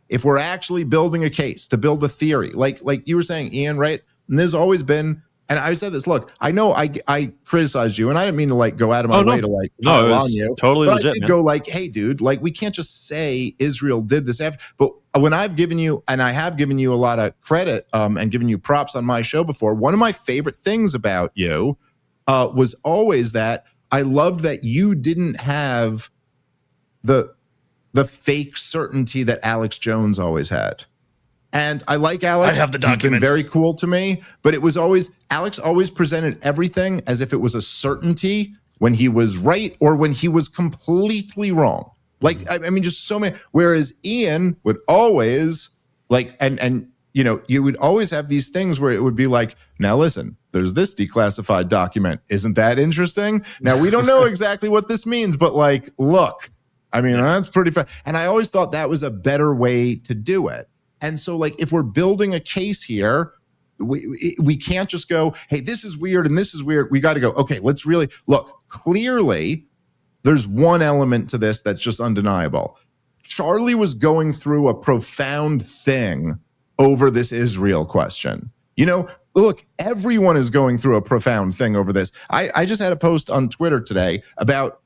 S1: if we're actually building a case to build a theory, like you were saying, Ian, right? And there's always been. And I said this, look, I know I criticized you, and I didn't mean to like go out of my way to like pile on you.
S2: Totally
S1: but
S2: legit.
S1: I did go like, hey, dude, like, we can't just say Israel did this after. But when I've given you, and I have given you a lot of credit and given you props on my show before, one of my favorite things about you was always that I loved that you didn't have the fake certainty that Alex Jones always had. And I like Alex.
S3: I have the documents.
S1: He's been very cool to me, but it was always, Alex always presented everything as if it was a certainty when he was right or when he was completely wrong. Like, I mean, just so many, whereas Ian would always like, and you know, you would always have these things where it would be like, now listen, there's this declassified document. Isn't that interesting? Now, we don't know exactly what this means, but like, look, I mean, that's pretty fun. And I always thought that was a better way to do it. And so, like, if we're building a case here, we can't just go, hey, this is weird and this is weird. We got to go, okay, let's really look. Clearly, there's one element to this that's just undeniable. Charlie was going through a profound thing over this Israel question. Look, everyone is going through a profound thing over this. I just had a post on Twitter today about,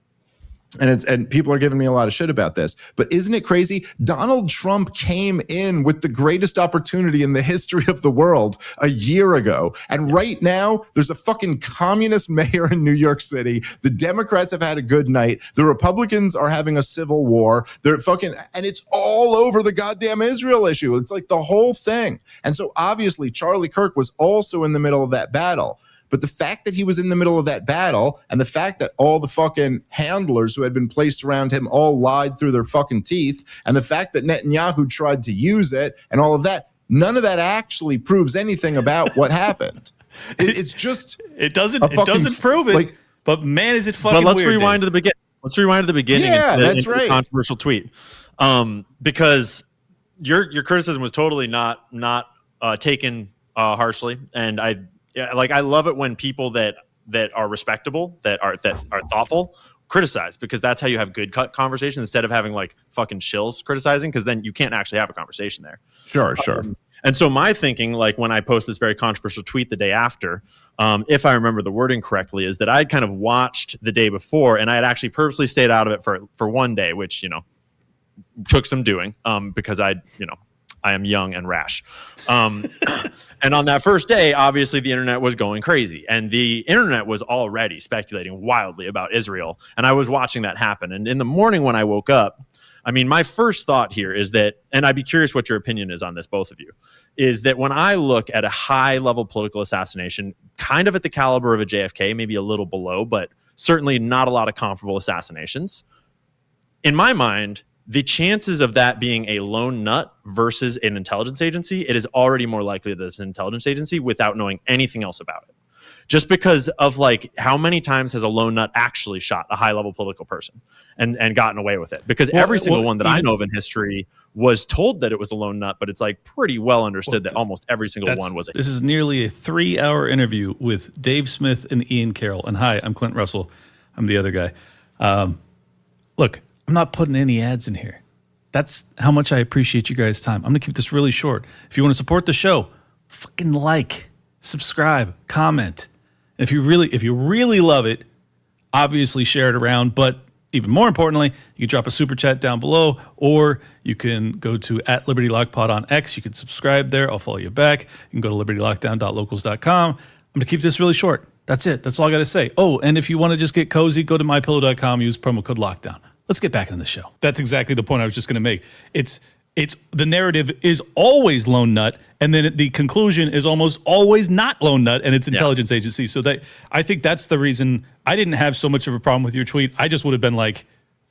S1: and people are giving me a lot of shit about this, but isn't it crazy? Donald Trump came in with the greatest opportunity in the history of the world a year ago. And right now, there's a fucking communist mayor in New York City. The Democrats have had a good night. The Republicans are having a civil war. And it's all over the goddamn Israel issue. It's like the whole thing. And so obviously, Charlie Kirk was also in the middle of that battle. But the fact that he was in the middle of that battle and the fact that all the fucking handlers who had been placed around him all lied through their fucking teeth, and the fact that Netanyahu tried to use it and all of that, none of that actually proves anything about what happened. It's just
S3: it doesn't prove it. Like, but man, is it fucking weird.
S2: But let's rewind to the beginning. Let's rewind to the beginning.
S1: Yeah, that's right.
S2: The controversial tweet, because your criticism was totally not taken harshly, and I love it when people that are respectable, that are thoughtful, criticize, because that's how you have good conversations instead of having like fucking shills criticizing, because then you can't actually have a conversation there.
S1: Sure.
S2: And so my thinking, like when I post this very controversial tweet the day after, if I remember the wording correctly, is that I'd kind of watched the day before and I had actually purposely stayed out of it for one day, which, took some doing, because I am young and rash. And on that first day, obviously the internet was going crazy, and the internet was already speculating wildly about Israel. And I was watching that happen. And in the morning when I woke up, I mean, my first thought here is that, and I'd be curious what your opinion is on this, both of you, is that when I look at a high level political assassination, kind of at the caliber of a JFK, maybe a little below, but certainly not a lot of comparable assassinations, in my mind, the chances of that being a lone nut versus an intelligence agency, it is already more likely that it's an intelligence agency without knowing anything else about it. Just because of like how many times has a lone nut actually shot a high level political person and gotten away with it? Because every single one that I know of in history was told that it was a lone nut, but it's like pretty well understood that almost every single one was.
S3: This is nearly a 3-hour interview with Dave Smith and Ian Carroll. And hi, I'm Clint Russell. I'm the other guy. Look, I'm not putting any ads in here. That's how much I appreciate you guys' time. I'm going to keep this really short. If you want to support the show, fucking like, subscribe, comment. If you really love it, obviously share it around. But even more importantly, you can drop a super chat down below, or you can go to @LibertyLockPod on X. You can subscribe there. I'll follow you back. You can go to libertylockdown.locals.com. I'm going to keep this really short. That's it. That's all I got to say. Oh, and if you want to just get cozy, go to mypillow.com, use promo code LOCKDOWN. Let's get back into the show. That's exactly the point I was just going to make. It's the narrative is always lone nut, and then the conclusion is almost always not lone nut, and it's intelligence agency. So I think that's the reason I didn't have so much of a problem with your tweet. I just would have been like,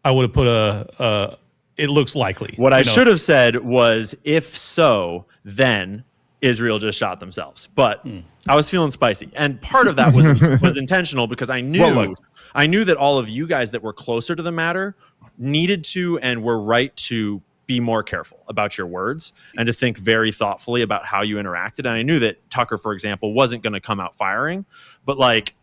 S3: I would have put it looks likely.
S2: What I should have said was, if so, then Israel just shot themselves. But I was feeling spicy, and part of that was intentional, because I knew that all of you guys that were closer to the matter needed to and were right to be more careful about your words and to think very thoughtfully about how you interacted. And I knew that Tucker, for example, wasn't going to come out firing, but like,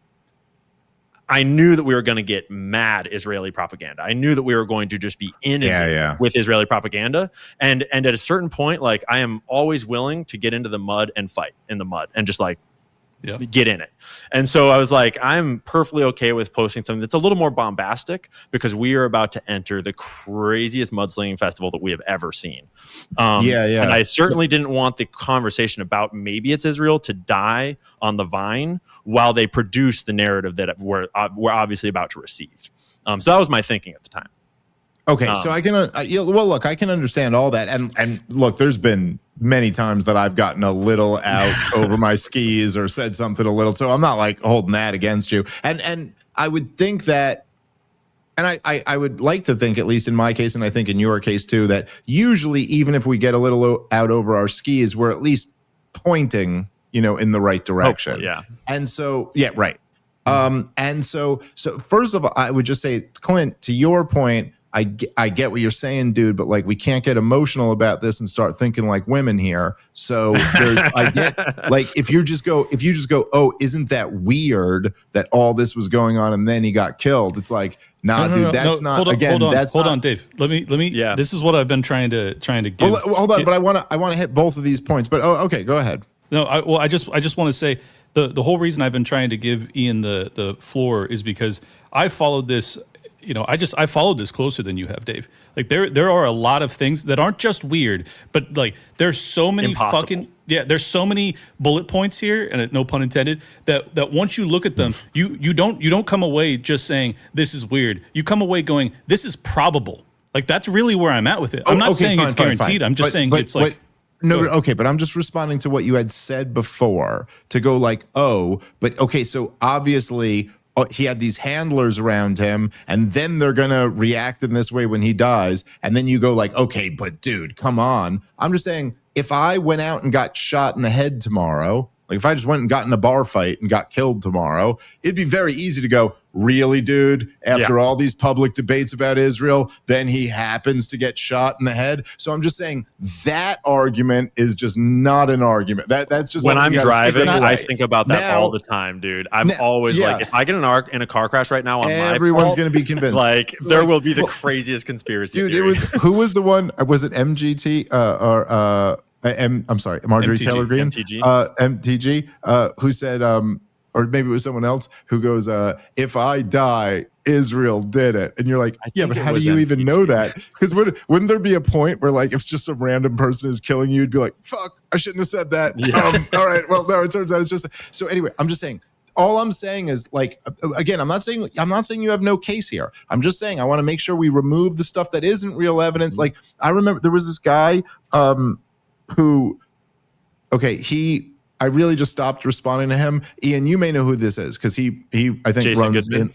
S2: I knew that we were going to get mad Israeli propaganda. I knew that we were going to just be inundated with Israeli propaganda. And at a certain point, like, I am always willing to get into the mud and fight in the mud and just like, get in it. And so I was like, I'm perfectly okay with posting something that's a little more bombastic, because we are about to enter the craziest mudslinging festival that we have ever seen. And I certainly didn't want the conversation about maybe it's Israel to die on the vine while they produce the narrative that we're obviously about to receive. So that was my thinking at the time.
S1: Okay, so I can look, I can understand all that, and look, there's been many times that I've gotten a little out over my skis or said something a little, so I'm not like holding that against you. And I would think that, and I would like to think, at least in my case, and I think in your case too, that usually even if we get a little out over our skis, we're at least pointing, in the right direction.
S2: Hopefully, yeah.
S1: And so, right. And so first of all, I would just say, Clint, to your point, I get what you're saying, dude, but like we can't get emotional about this and start thinking like women here. So I get like if you just go, oh, isn't that weird that all this was going on and then he got killed? It's like, nah, dude, that's not.
S3: Hold on,
S1: again, that's
S3: hold
S1: not,
S3: on, Dave. Let me.
S2: Yeah.
S3: This is what I've been trying to give.
S1: Well, hold on, but I want to hit both of these points. But okay, go ahead.
S3: No, I just want to say the whole reason I've been trying to give Ian the floor is because I followed this. I followed this closer than you have, Dave. Like there are a lot of things that aren't just weird, but like there's so many there's so many bullet points here, and no pun intended, that once you look at them, you don't come away just saying this is weird. You come away going, this is probable. Like that's really where I'm at with it. I'm not saying it's guaranteed. I'm just saying it's like.
S1: No, okay, but I'm just responding to what you had said before to go like, oh, but okay, so obviously he had these handlers around him, and then they're gonna react in this way when he dies, and then you go like, okay, but dude, come on. I'm just saying, if I went out and got shot in the head tomorrow, like if I just went and got in a bar fight and got killed tomorrow, it'd be very easy to go, really, dude? After all these public debates about Israel, then he happens to get shot in the head. So I'm just saying that argument is just not an argument. That's just
S2: when I'm driving, I think about that all the time, dude. I'm always like, if I get in a car crash right now,
S1: everyone's going to be convinced.
S2: Like there will be the craziest conspiracy.
S1: Dude,
S2: theory.
S1: Who was the one? Was it MGT I'm sorry, Marjorie
S3: MTG,
S1: Taylor Greene, MTG, who said, or maybe it was someone else who goes, if I die, Israel did it. And you're like, yeah, but how do you even know that? Because wouldn't there be a point where like, if just some random person is killing you, you'd be like, fuck, I shouldn't have said that. Yeah. All right, well, no, it turns out it's just, so anyway, I'm just saying, all I'm saying is like, again, I'm not saying you have no case here. I'm just saying, I want to make sure we remove the stuff that isn't real evidence. Like I remember there was this guy, who, okay, I really just stopped responding to him. Ian, you may know who this is because he I think
S2: Jason
S1: runs
S2: Goodman?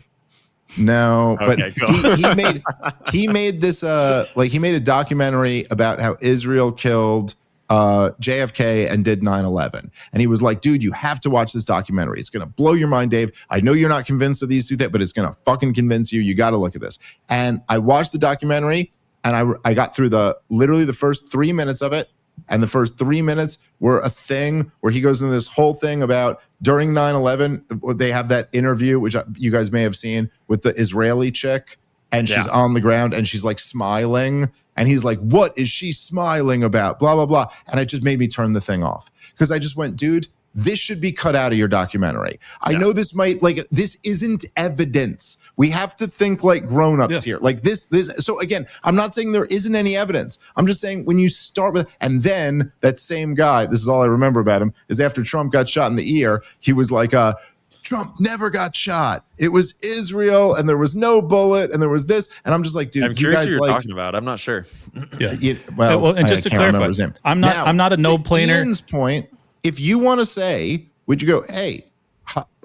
S1: No,
S2: okay,
S1: but he made this he made a documentary about how Israel killed JFK and did 9/11. And he was like, dude, you have to watch this documentary. It's going to blow your mind, Dave. I know you're not convinced of these two things, but it's going to fucking convince you. You got to look at this. And I watched the documentary and I got through literally the first 3 minutes of it. And the first 3 minutes were a thing where he goes into this whole thing about during 9/11, they have that interview, which you guys may have seen, with the Israeli chick. And she's on the ground and she's like smiling. And he's like, what is she smiling about? Blah, blah, blah. And it just made me turn the thing off. Because I just went, dude, this should be cut out of your documentary. I know this isn't evidence. We have to think like grown-ups here. Like this. So again, I'm not saying there isn't any evidence. I'm just saying when you start with, and then that same guy, this is all I remember about him, is after Trump got shot in the ear, he was like, Trump never got shot. It was Israel, and there was no bullet, and there was this. And I'm just like, dude,
S2: I'm curious
S1: you guys
S2: who you're
S1: like
S2: talking about. I'm not sure.
S3: And just to clarify, I'm not a no planer.
S1: Ian's point, if you want to say, would you go, hey,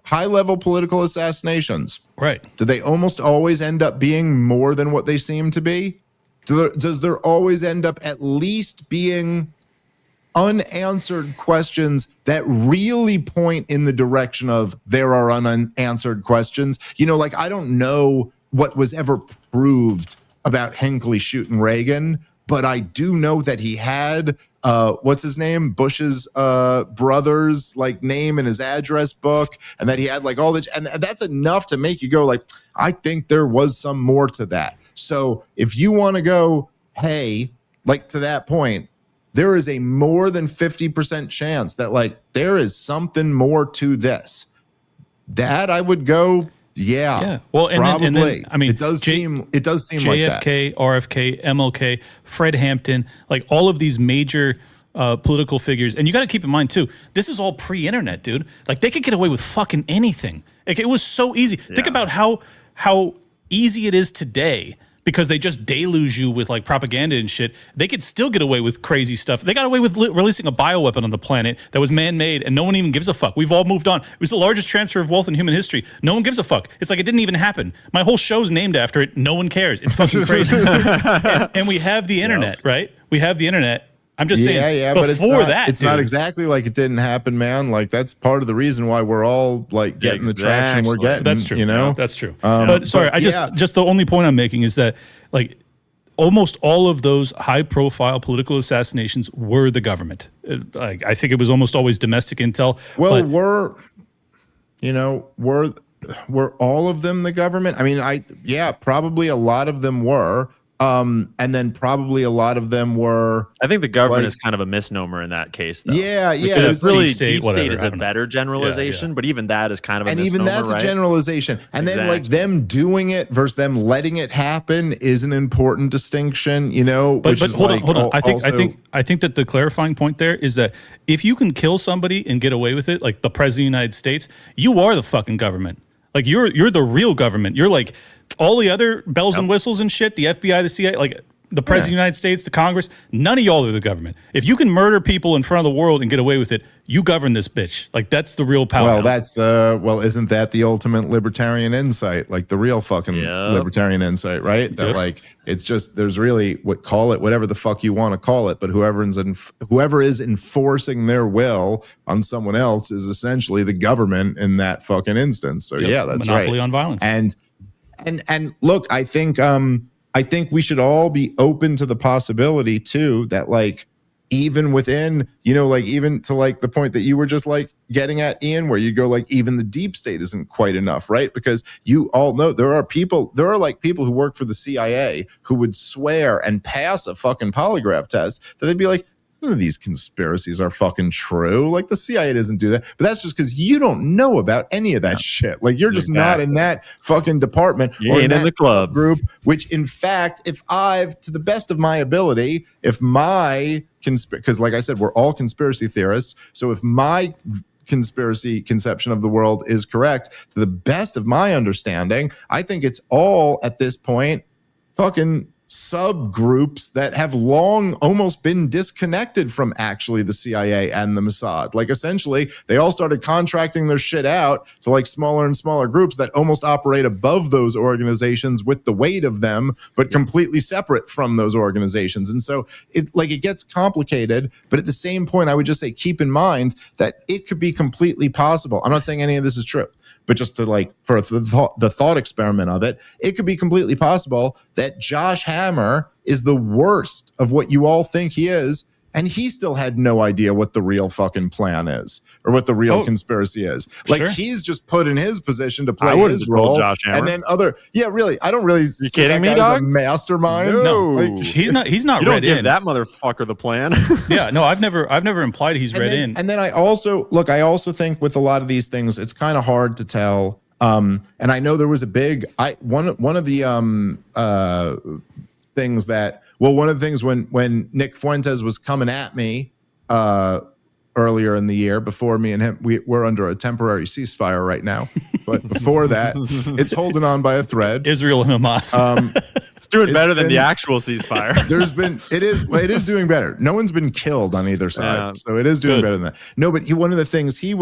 S1: high-level political assassinations,
S3: right?
S1: Do they almost always end up being more than what they seem to be? Does there always end up at least being unanswered questions that really point in the direction of there are unanswered questions? You know, like I don't know what was ever proved about Hinckley shooting Reagan, but I do know that he had what's his name, Bush's brother's like name in his address book, and that he had like all this, and that's enough to make you go like, I think there was some more to that. So if you want to go, hey, like to that point, there is a more than 50% chance that like there is something more to this. That I would go, yeah. Well, probably. And then, I mean, it does seem like that.
S3: JFK, RFK, MLK, Fred Hampton, like all of these major political figures. And you got to keep in mind too, this is all pre-internet, dude. Like they could get away with fucking anything. Like it was so easy. Yeah. Think about how easy it is today. Because they just deluge you with like propaganda and shit, they could still get away with crazy stuff. They got away with releasing a bioweapon on the planet that was man-made, and no one even gives a fuck. We've all moved on. It was the largest transfer of wealth in human history. No one gives a fuck. It's like it didn't even happen. My whole show's named after it. No one cares. It's fucking crazy. and we have the internet, right? We have the internet. I'm just saying.
S1: But it's not exactly like it didn't happen, man. Like that's part of the reason why we're all like getting the traction we're getting.
S3: That's true.
S1: You know,
S3: that's true. But sorry, just the only point I'm making is that like almost all of those high-profile political assassinations were the government. I think it was almost always domestic intel.
S1: Well, were all of them the government? I mean, probably a lot of them were. And then probably a lot of them were.
S2: I think the government is kind of a misnomer in that case, though.
S1: Yeah.
S2: Because really, deep state
S3: whatever,
S2: is a better generalization, but even that is kind of a
S1: and
S2: misnomer,
S1: even that's
S2: right?
S1: a generalization. And then like them doing it versus them letting it happen is an important distinction,
S3: But hold on. I think that the clarifying point there is that if you can kill somebody and get away with it, like the president of the United States, you are the fucking government. Like you're the real government. You're like all the other bells and whistles and shit, the FBI, the CIA, like the president of the United States, the Congress, none of y'all are the government. If you can murder people in front of the world and get away with it, you govern this bitch. Like that's the real power.
S1: Well, isn't that the ultimate libertarian insight? Like the real fucking libertarian insight, right? That like, it's just, there's really call it whatever the fuck you want to call it, but whoever is enforcing their will on someone else is essentially the government in that fucking instance. So that's
S3: Monopoly
S1: right.
S3: on violence.
S1: And look, I think we should all be open to the possibility too that like even within, like even to like the point that you were just like getting at, Ian, where you go like even the deep state isn't quite enough, right? Because you all know there are people who work for the CIA who would swear and pass a fucking polygraph test that they'd be like, none of these conspiracies are fucking true. Like the CIA doesn't do that. But that's just because you don't know about any of that shit. Like you're just not in that fucking department or in the club group, which in fact, to the best of my ability, because like I said, we're all conspiracy theorists. So if my conspiracy conception of the world is correct, to the best of my understanding, I think it's all at this point fucking subgroups that have long almost been disconnected from actually the CIA and the Mossad. Like essentially they all started contracting their shit out to like smaller and smaller groups that almost operate above those organizations with the weight of them, but completely separate from those organizations. And so it gets complicated, but at the same point, I would just say, keep in mind that it could be completely possible. I'm not saying any of this is true, but just to like, for the thought experiment of it, it could be completely possible that Josh Hammer is the worst of what you all think he is, and he still had no idea what the real fucking plan is or what the real conspiracy is. Like he's just put in his position to play his role, Josh Hammer. And then really, I don't really see
S2: kidding
S1: that
S2: me,
S1: guy
S2: dog?
S1: as a mastermind.
S3: No, like, he's not. You
S2: don't give that motherfucker the plan.
S3: No, I've never implied he's read in.
S1: And then I also think with a lot of these things, it's kind of hard to tell. And I know there was one of the things that, one of the things when Nick Fuentes was coming at me earlier in the year, before me and him, we're under a temporary ceasefire right now. But before that, it's holding on by a thread.
S3: Israel and Hamas.
S2: It's doing better than the actual ceasefire.
S1: It is doing better. No one's been killed on either side. So it is doing better than that. No, but one of the things there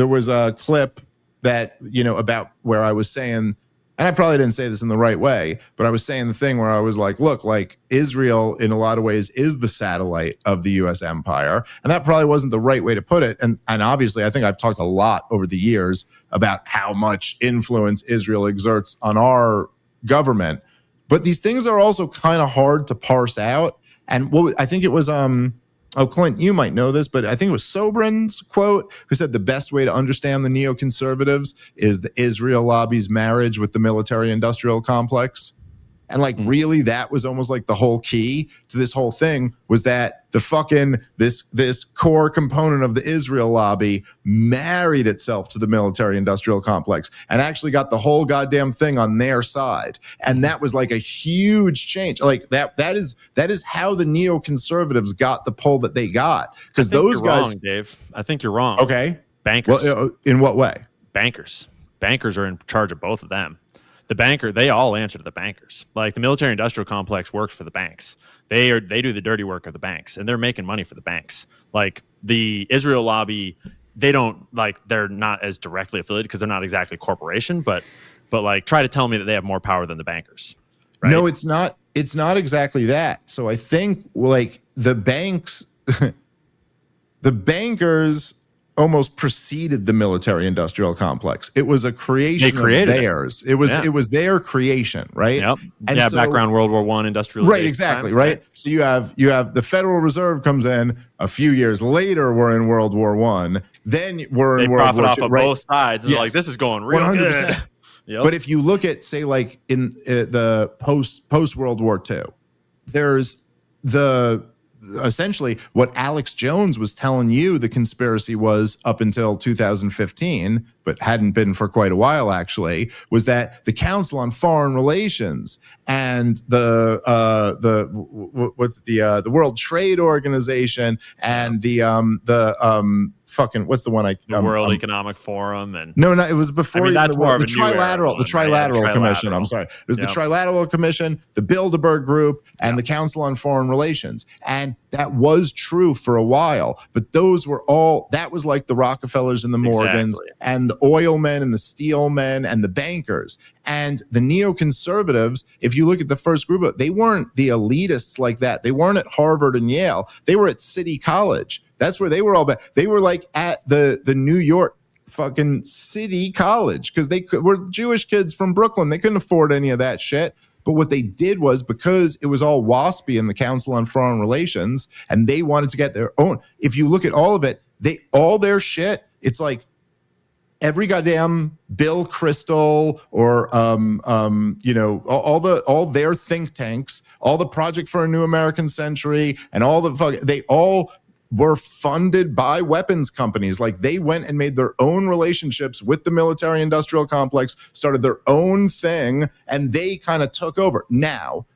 S1: was a clip that, about where I was saying, and I probably didn't say this in the right way, but I was saying the thing where I was like, look, like Israel in a lot of ways is the satellite of the U.S. empire. And that probably wasn't the right way to put it. And obviously, I think I've talked a lot over the years about how much influence Israel exerts on our government. But these things are also kind of hard to parse out. And I think it was, Clint, you might know this, but I think it was Sobrin's quote who said the best way to understand the neoconservatives is the Israel lobby's marriage with the military-industrial complex. And like really that was almost like the whole key to this whole thing was that the fucking this core component of the Israel lobby married itself to the military-industrial complex and actually got the whole goddamn thing on their side. And that was like a huge change. Like that is how the neoconservatives got the pull that they got. Because those guys,
S2: wrong, Dave. I think you're wrong.
S1: Okay.
S2: Bankers.
S1: Well, in what way?
S2: Bankers are in charge of both of them. They all answer to the bankers. Like the military industrial complex works for the banks. They do the dirty work of the banks, and they're making money for the banks. Like the Israel lobby, they're not as directly affiliated because they're not exactly a corporation, but like try to tell me that they have more power than the bankers. Right?
S1: No, it's not exactly that. So I think like the banks, the bankers almost preceded the military-industrial complex. It was a creation of theirs. It was their creation, right?
S2: Yep.
S1: And
S2: so, background World War I industrialization.
S1: Right, exactly, right? So you have the Federal Reserve comes in a few years later. We're in World War I. Then we're in World War II.
S2: They profit off of both sides. And they're like, this is going real 100%. Good. Yep.
S1: But if you look at, say, like in the post World War II, there's essentially what Alex Jones was telling you the conspiracy was up until 2015, but hadn't been for quite a while actually, was that the Council on Foreign Relations and the World Trade Organization and the what's the one
S2: the World Economic Forum and
S1: no, it was before
S2: that's more of
S1: the Trilateral Commission. I'm sorry, it was the Trilateral Commission, the Bilderberg Group, and the Council on Foreign Relations, and that was true for a while. But those were all that was like the Rockefellers and the Morgans and the oil men and the steel men and the bankers and the neoconservatives. If you look at the first group, they weren't the elitists like that. They weren't at Harvard and Yale. They were at City College. That's where they were all. They were like at the New York fucking City College because they were Jewish kids from Brooklyn. They couldn't afford any of that shit. But what they did was, because it was all WASPy in the Council on Foreign Relations, and they wanted to get their own. If you look at all of it, all their shit. It's like every goddamn Bill Kristol or all their think tanks, all the Project for a New American Century, and they all were funded by weapons companies. Like they went and made their own relationships with the military industrial complex, started their own thing, and they kind of took over. Now,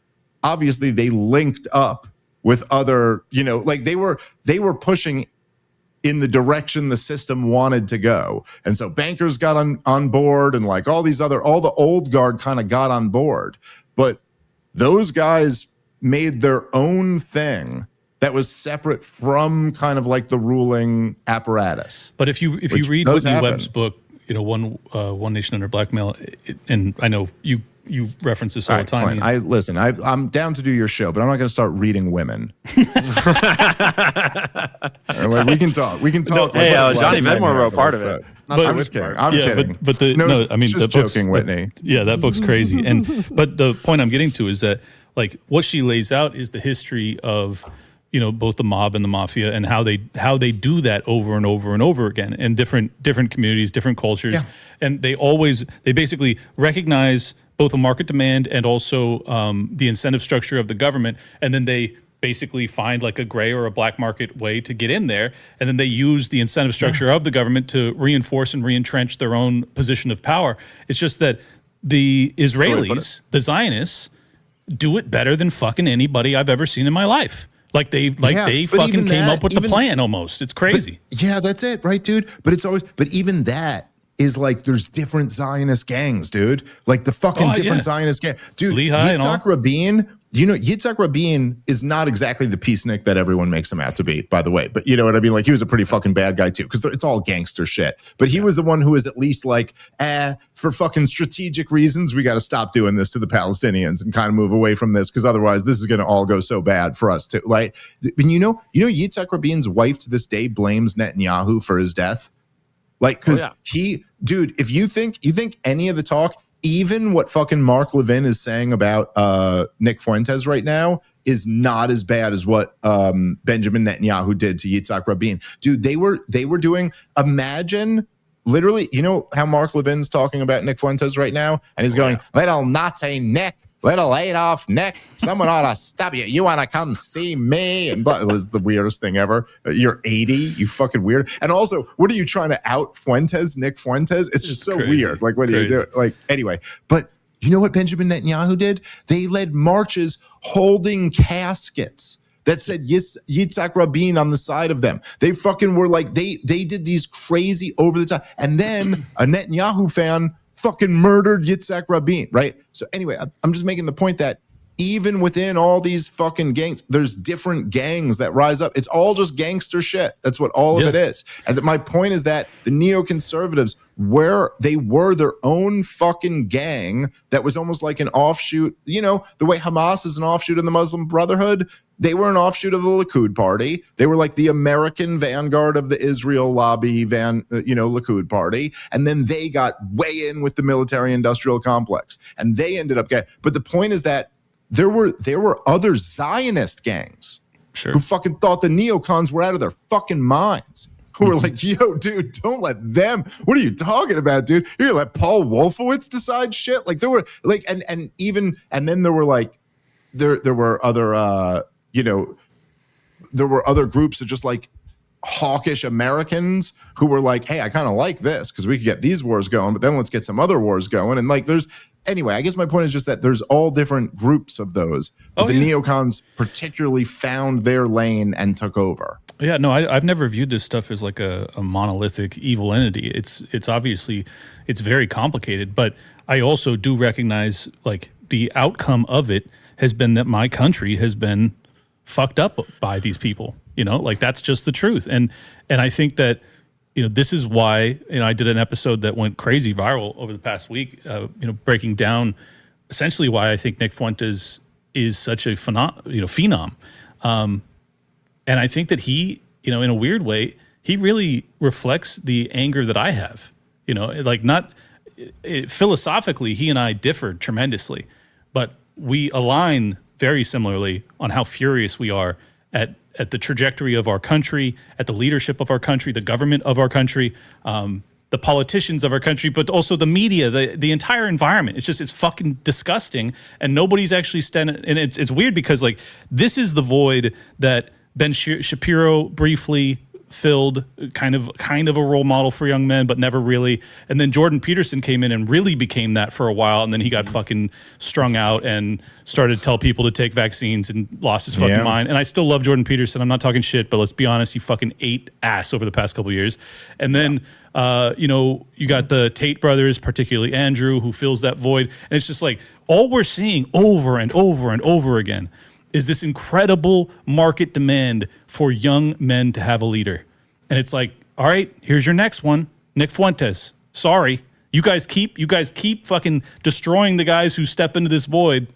S1: obviously they linked up with other, like they were pushing in the direction the system wanted to go. And so bankers got on board, and like all the old guard kind of got on board. But those guys made their own thing that was separate from kind of like the ruling apparatus.
S3: But if you read Whitney Webb's book, One Nation Under Blackmail, and I know you reference this all the time.
S1: Clint, I'm down to do your show, but I'm not going to start reading women. We can talk. No,
S2: hey, Johnny Venmore wrote part of it.
S1: I'm just kidding. I'm kidding.
S3: But just
S1: joking, Whitney.
S3: That book's crazy. But the point I'm getting to is that like what she lays out is the history of both the mob and the mafia, and how they do that over and over and over again in different communities, different cultures, and they basically recognize both a market demand and also the incentive structure of the government, and then they basically find like a gray or a black market way to get in there, and then they use the incentive structure of the government to reinforce and re-entrench their own position of power. It's just that the Israelis, the Zionists, do it better than fucking anybody I've ever seen in my life. Like they fucking came up with the plan almost. It's crazy.
S1: That's it, right, dude? But even that is like there's different Zionist gangs, dude. Like the fucking different Zionist gang. Dude, Yitzhak Rabin, Yitzhak Rabin is not exactly the peacenik that everyone makes him out to be, by the way. But you know what I mean? Like he was a pretty fucking bad guy too, because it's all gangster shit. But he was the one who was at least like, for fucking strategic reasons, we got to stop doing this to the Palestinians and kind of move away from this, because otherwise this is going to all go so bad for us too. Like, and Yitzhak Rabin's wife to this day blames Netanyahu for his death. Like, because if you think any of the talk, even what fucking Mark Levin is saying about Nick Fuentes right now is not as bad as what Benjamin Netanyahu did to Yitzhak Rabin. Dude, they were doing, imagine, literally, how Mark Levin's talking about Nick Fuentes right now? And he's going, little Nazi Nick, little Adolf Nick, someone ought to stop you. You want to come see me? And it was the weirdest thing ever. You're 80, you fucking weird. And also, what are you trying to out Fuentes, Nick Fuentes? It's just so weird. Like, what do you do? Like, anyway. But you know what Benjamin Netanyahu did? They led marches holding caskets that said Yitzhak Rabin on the side of them. They fucking were like, they did these crazy over the top. And then a Netanyahu fan fucking murdered Yitzhak Rabin, right? So anyway, I'm just making the point that even within all these fucking gangs, there's different gangs that rise up. It's all just gangster shit. That's what all of it is. And my point is that the neoconservatives, where they were their own fucking gang that was almost like an offshoot, the way Hamas is an offshoot of the Muslim Brotherhood, they were an offshoot of the Likud party. They were like the American vanguard of the Israel lobby Likud party. And then they got way in with the military industrial complex. And they ended up but the point is that there were other Zionist gangs who fucking thought the neocons were out of their fucking minds. Who were like, yo, dude, don't let them. What are you talking about, dude? You're gonna let Paul Wolfowitz decide shit? Like there were like, and then there were like, there were other, there were other groups of just like hawkish Americans who were like, hey, I kind of like this because we could get these wars going, but then let's get some other wars going. And like anyway, I guess my point is just that there's all different groups of those. But the neocons particularly found their lane and took over.
S3: Yeah, no, I've never viewed this stuff as like a monolithic evil entity. It's obviously, it's very complicated, but I also do recognize like the outcome of it has been that my country has been fucked up by these people, like that's just the truth. And I think that, this is why, I did an episode that went crazy viral over the past week, breaking down essentially why I think Nick Fuentes is such a phenom. And I think that he, in a weird way, he really reflects the anger that I have, philosophically, he and I differ tremendously, but we align very similarly on how furious we are at the trajectory of our country, at the leadership of our country, the government of our country, the politicians of our country, but also the media, the entire environment. It's fucking disgusting. And nobody's actually standing. And it's weird because like, this is the void that Ben Shapiro briefly filled, kind of a role model for young men, but never really. And then Jordan Peterson came in and really became that for a while. And then he got fucking strung out and started to tell people to take vaccines and lost his fucking mind. And I still love Jordan Peterson. I'm not talking shit, but let's be honest, he fucking ate ass over the past couple of years. And then, you got the Tate brothers, particularly Andrew, who fills that void. And it's just like, all we're seeing over and over and over again is this incredible market demand for young men to have a leader. And it's like, all right, here's your next one, Nick Fuentes. Sorry, you guys keep fucking destroying the guys who step into this void.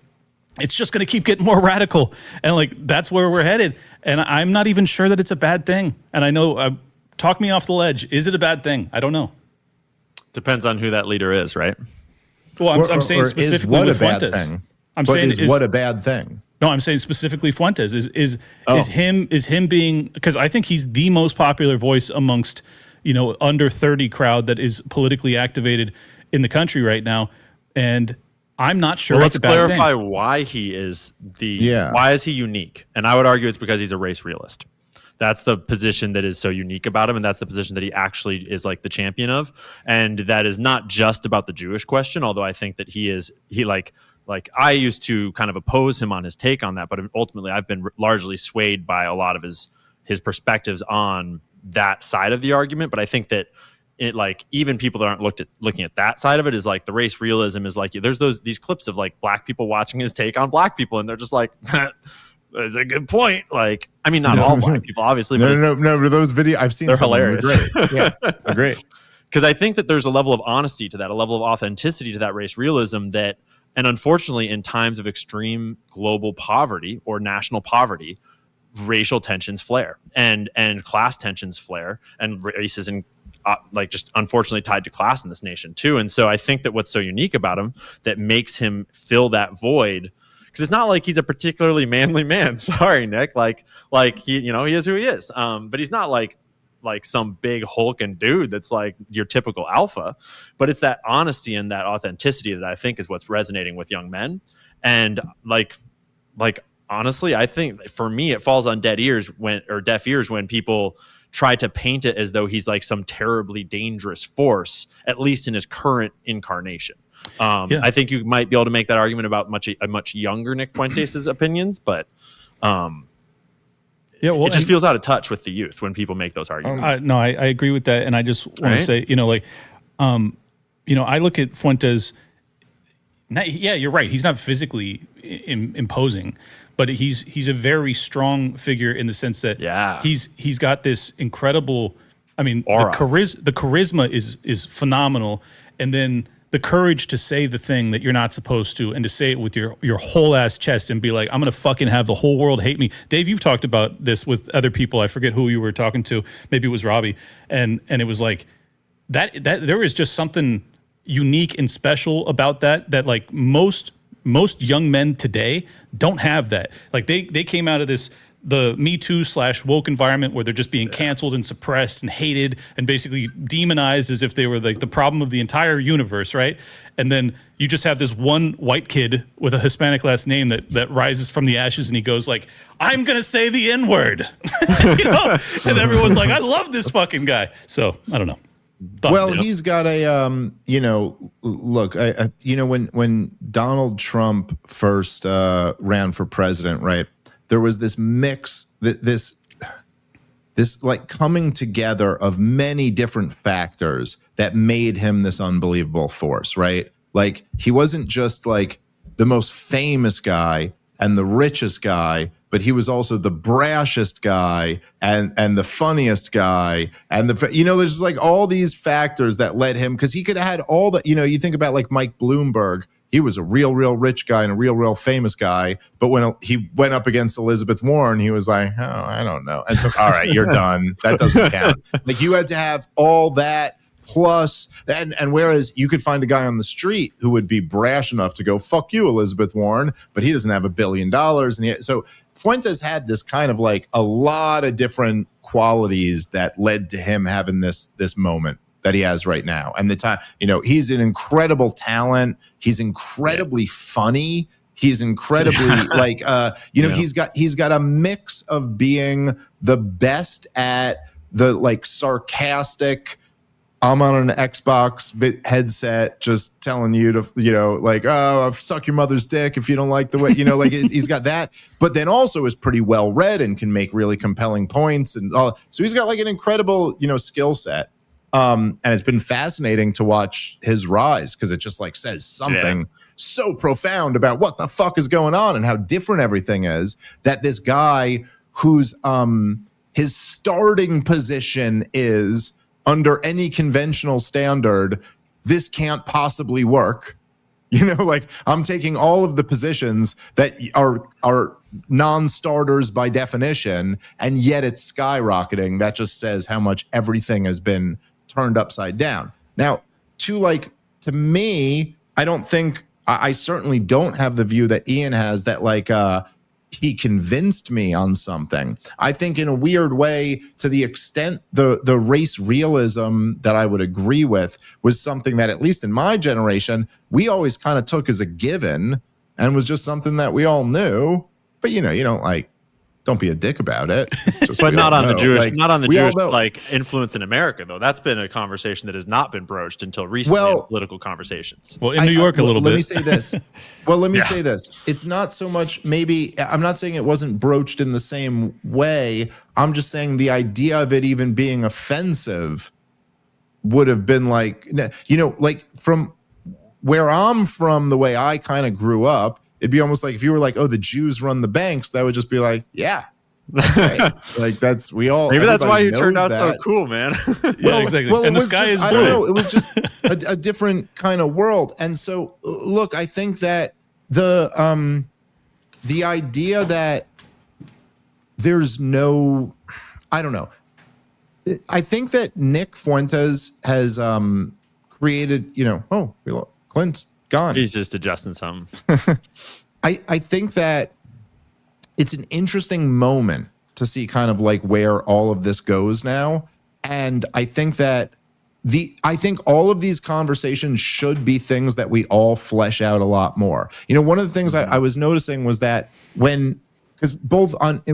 S3: It's just going to keep getting more radical. And like, that's where we're headed. And I'm not even sure that it's a bad thing. And I know, talk me off the ledge. Is it a bad thing? I don't know.
S2: Depends on who that leader is, right?
S3: Well, I'm saying specifically with Fuentes. I'm saying
S1: what a bad thing.
S3: No, I'm saying specifically Fuentes is him being, because I think he's the most popular voice amongst, under 30 crowd that is politically activated in the country right now. And I'm not sure.
S2: Well, let's clarify why he is why is he unique? And I would argue it's because he's a race realist. That's the position that is so unique about him. And that's the position that he actually is like the champion of. And that is not just about the Jewish question, although I think that like I used to kind of oppose him on his take on that, but ultimately I've been largely swayed by a lot of his perspectives on that side of the argument. But I think that it, like, even people that aren't looking at that side of it, is like the race realism is like, there's these clips of like black people watching his take on black people, and they're just like, that's a good point. Like, I mean, not all black people, obviously.
S1: No. Those videos I've seen,
S2: they're hilarious.
S1: They're great. Yeah, they're great.
S2: Because I think that there's a level of honesty to that, a level of authenticity to that race realism that. And unfortunately, in times of extreme global poverty or national poverty, racial tensions flare and class tensions flare, and race is just unfortunately tied to class in this nation too. And so I think that what's so unique about him that makes him fill that void, because it's not like he's a particularly manly man. Sorry, Nick. Like he is who he is. But he's not like some big hulking dude that's like your typical alpha, but it's that honesty and that authenticity that I think is what's resonating with young men. And like honestly, I think for me, it falls on deaf ears when people try to paint it as though he's like some terribly dangerous force, at least in his current incarnation. I think you might be able to make that argument about a much younger Nick Fuentes' opinions, but it just feels out of touch with the youth when people make those arguments.
S3: No, I agree with that. And I just want to say, I look at Fuentes, Yeah, you're right. He's not physically imposing, but he's a very strong figure in the sense that he's got this incredible. I mean, the charisma is phenomenal, and then the courage to say the thing that you're not supposed to, and to say it with your whole ass chest, and be like, I'm gonna fucking have the whole world hate me. Dave, you've talked about this with other people. I forget who you were talking to. Maybe it was Robbie, and it was like that there is just something unique and special about that like most young men today don't have that. Like they came out of the Me Too / woke environment where they're just being canceled and suppressed and hated and basically demonized as if they were like the problem of the entire universe, right? And then you just have this one white kid with a Hispanic last name that rises from the ashes, and he goes like, I'm gonna say the N-word. You know? And everyone's like, I love this fucking guy. So I don't know. Thoughts,
S1: he's got a look, when Donald Trump first ran for president, right? There was this mix, this like coming together of many different factors that made him this unbelievable force, right? Like he wasn't just like the most famous guy and the richest guy, but he was also the brashest guy and the funniest guy. And there's just like all these factors that led him, because he could have had all the, you think about like Mike Bloomberg. He was a real rich guy and a real famous guy. But when he went up against Elizabeth Warren, he was like, oh, I don't know. And so, all right, you're done. That doesn't count. Like you had to have all that plus, and whereas you could find a guy on the street who would be brash enough to go, fuck you, Elizabeth Warren, but he doesn't have $1 billion. And so Fuentes had this kind of like a lot of different qualities that led to him having this moment that he has right now. And the time, he's an incredible talent. He's incredibly funny. He's incredibly he's got a mix of being the best at the like sarcastic, I'm on an Xbox headset just telling you to, suck your mother's dick if you don't like the way, like he's got that, but then also is pretty well read and can make really compelling points. And all. So he's got like an incredible, skill set. And it's been fascinating to watch his rise, because it just like says something so profound about what the fuck is going on and how different everything is, that this guy whose his starting position is, under any conventional standard, this can't possibly work. Like I'm taking all of the positions that are non-starters by definition, and yet it's skyrocketing. That just says how much everything has been turned upside down. Now, to me, I certainly don't have the view that Ian has, that like he convinced me on something. I think in a weird way, to the extent the race realism that I would agree with was something that, at least in my generation, we always kind of took as a given and was just something that we all knew. But you don't be a dick about it. It's just,
S2: but not on the Jewish, like influence in America, though. That's been a conversation that has not been broached until recently in political conversations.
S3: Well, in New York, a little bit.
S1: Let me say this. Say this. It's not so much, maybe, I'm not saying it wasn't broached in the same way. I'm just saying the idea of it even being offensive would have been like, like from where I'm from, the way I kind of grew up, it'd be almost like if you were like, oh, the Jews run the banks, that would just be like, yeah, that's right. Like
S2: maybe that's why you turned out so cool, man.
S3: Exactly.
S1: Well,
S3: and the sky is blue.
S1: I don't know. It was just a different kind of world. And so, look, I think that the idea that there's no, I don't know. I think that Nick Fuentes has created, Clint's gone.
S2: He's just adjusting something.
S1: I think that it's an interesting moment to see kind of like where all of this goes now. And I think that all of these conversations should be things that we all flesh out a lot more. One of the things I was noticing was that because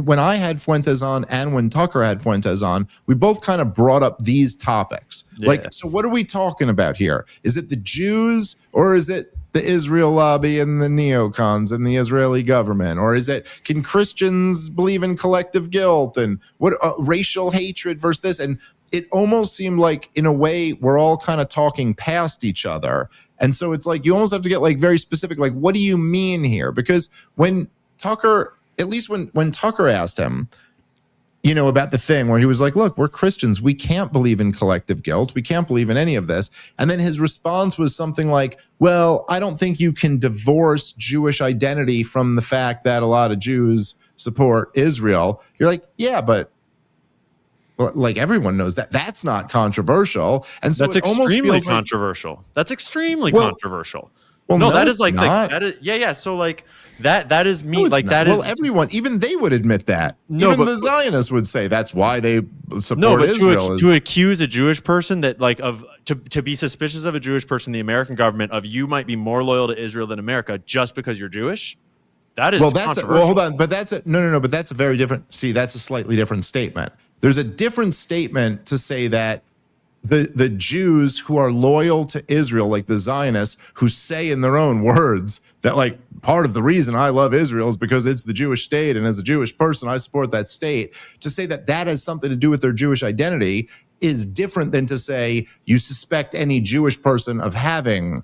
S1: when I had Fuentes on and when Tucker had Fuentes on, we both kind of brought up these topics. Yeah. Like, so what are we talking about here? Is it the Jews, or is it the Israel lobby and the neocons and the Israeli government? Or can Christians believe in collective guilt and what racial hatred versus this? And it almost seemed like, in a way, we're all kind of talking past each other. And so it's like you almost have to get like very specific, like, what do you mean here? Because when Tucker, at least when Tucker asked him, you know, about the thing where he was like, look, we're Christians. We can't believe in collective guilt. We can't believe in any of this. And then his response was something like, well, I don't think you can divorce Jewish identity from the fact that a lot of Jews support Israel. You're like, yeah, but like everyone knows that that's not controversial. And so
S2: that's
S1: it almost
S2: extremely
S1: feels
S2: controversial. That's extremely controversial.
S1: Well,
S2: no,
S1: no,
S2: that is like
S1: not.
S2: that is, yeah. So like that is me.
S1: No,
S2: like
S1: not.
S2: that
S1: well,
S2: is
S1: everyone, even they would admit that.
S2: No,
S1: even
S2: but,
S1: the Zionists would say that's why they support
S2: no, but
S1: Israel.
S2: to accuse a Jewish person that like of to be suspicious of a Jewish person, the American government of you might be more loyal to Israel than America just because you're Jewish. That is
S1: well, hold on, but that's no, but that's a very different. See, that's a slightly different statement. There's a different statement to say that the Jews who are loyal to Israel, like the Zionists, who say in their own words that like part of the reason I love Israel is because it's the Jewish state, and as a Jewish person, I support that state. To say that that has something to do with their Jewish identity is different than to say you suspect any Jewish person of having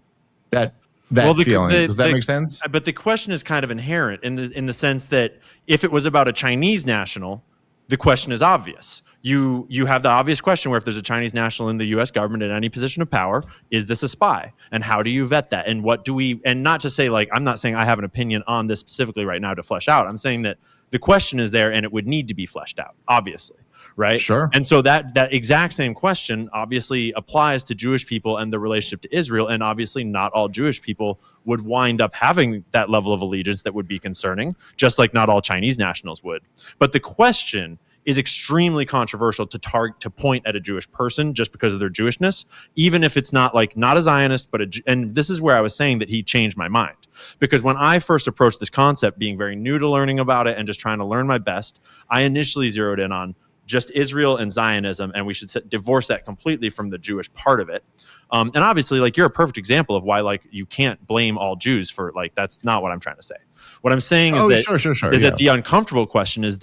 S1: that feeling. Does that make sense?
S2: But the question is kind of inherent in the sense that if it was about a Chinese national, the question is obvious. You have the obvious question where if there's a Chinese national in the U.S. government in any position of power, is this a spy? And how do you vet that? And what do we? And not to say like I'm not saying I have an opinion on this specifically right now to flesh out. I'm saying that the question is there and it would need to be fleshed out, obviously. Right.
S1: Sure.
S2: And so that exact same question obviously applies to Jewish people and the relationship to Israel. And obviously not all Jewish people would wind up having that level of allegiance that would be concerning, just like not all Chinese nationals would. But the question is extremely controversial to point at a Jewish person just because of their Jewishness, even if it's not a Zionist, but and this is where I was saying that he changed my mind. Because when I first approached this concept, being very new to learning about it and just trying to learn my best, I initially zeroed in on just Israel and Zionism, and we should divorce that completely from the Jewish part of it. And obviously, like, you're a perfect example of why, like, you can't blame all Jews for, like, that's not what I'm trying to say. What I'm saying is that the uncomfortable question is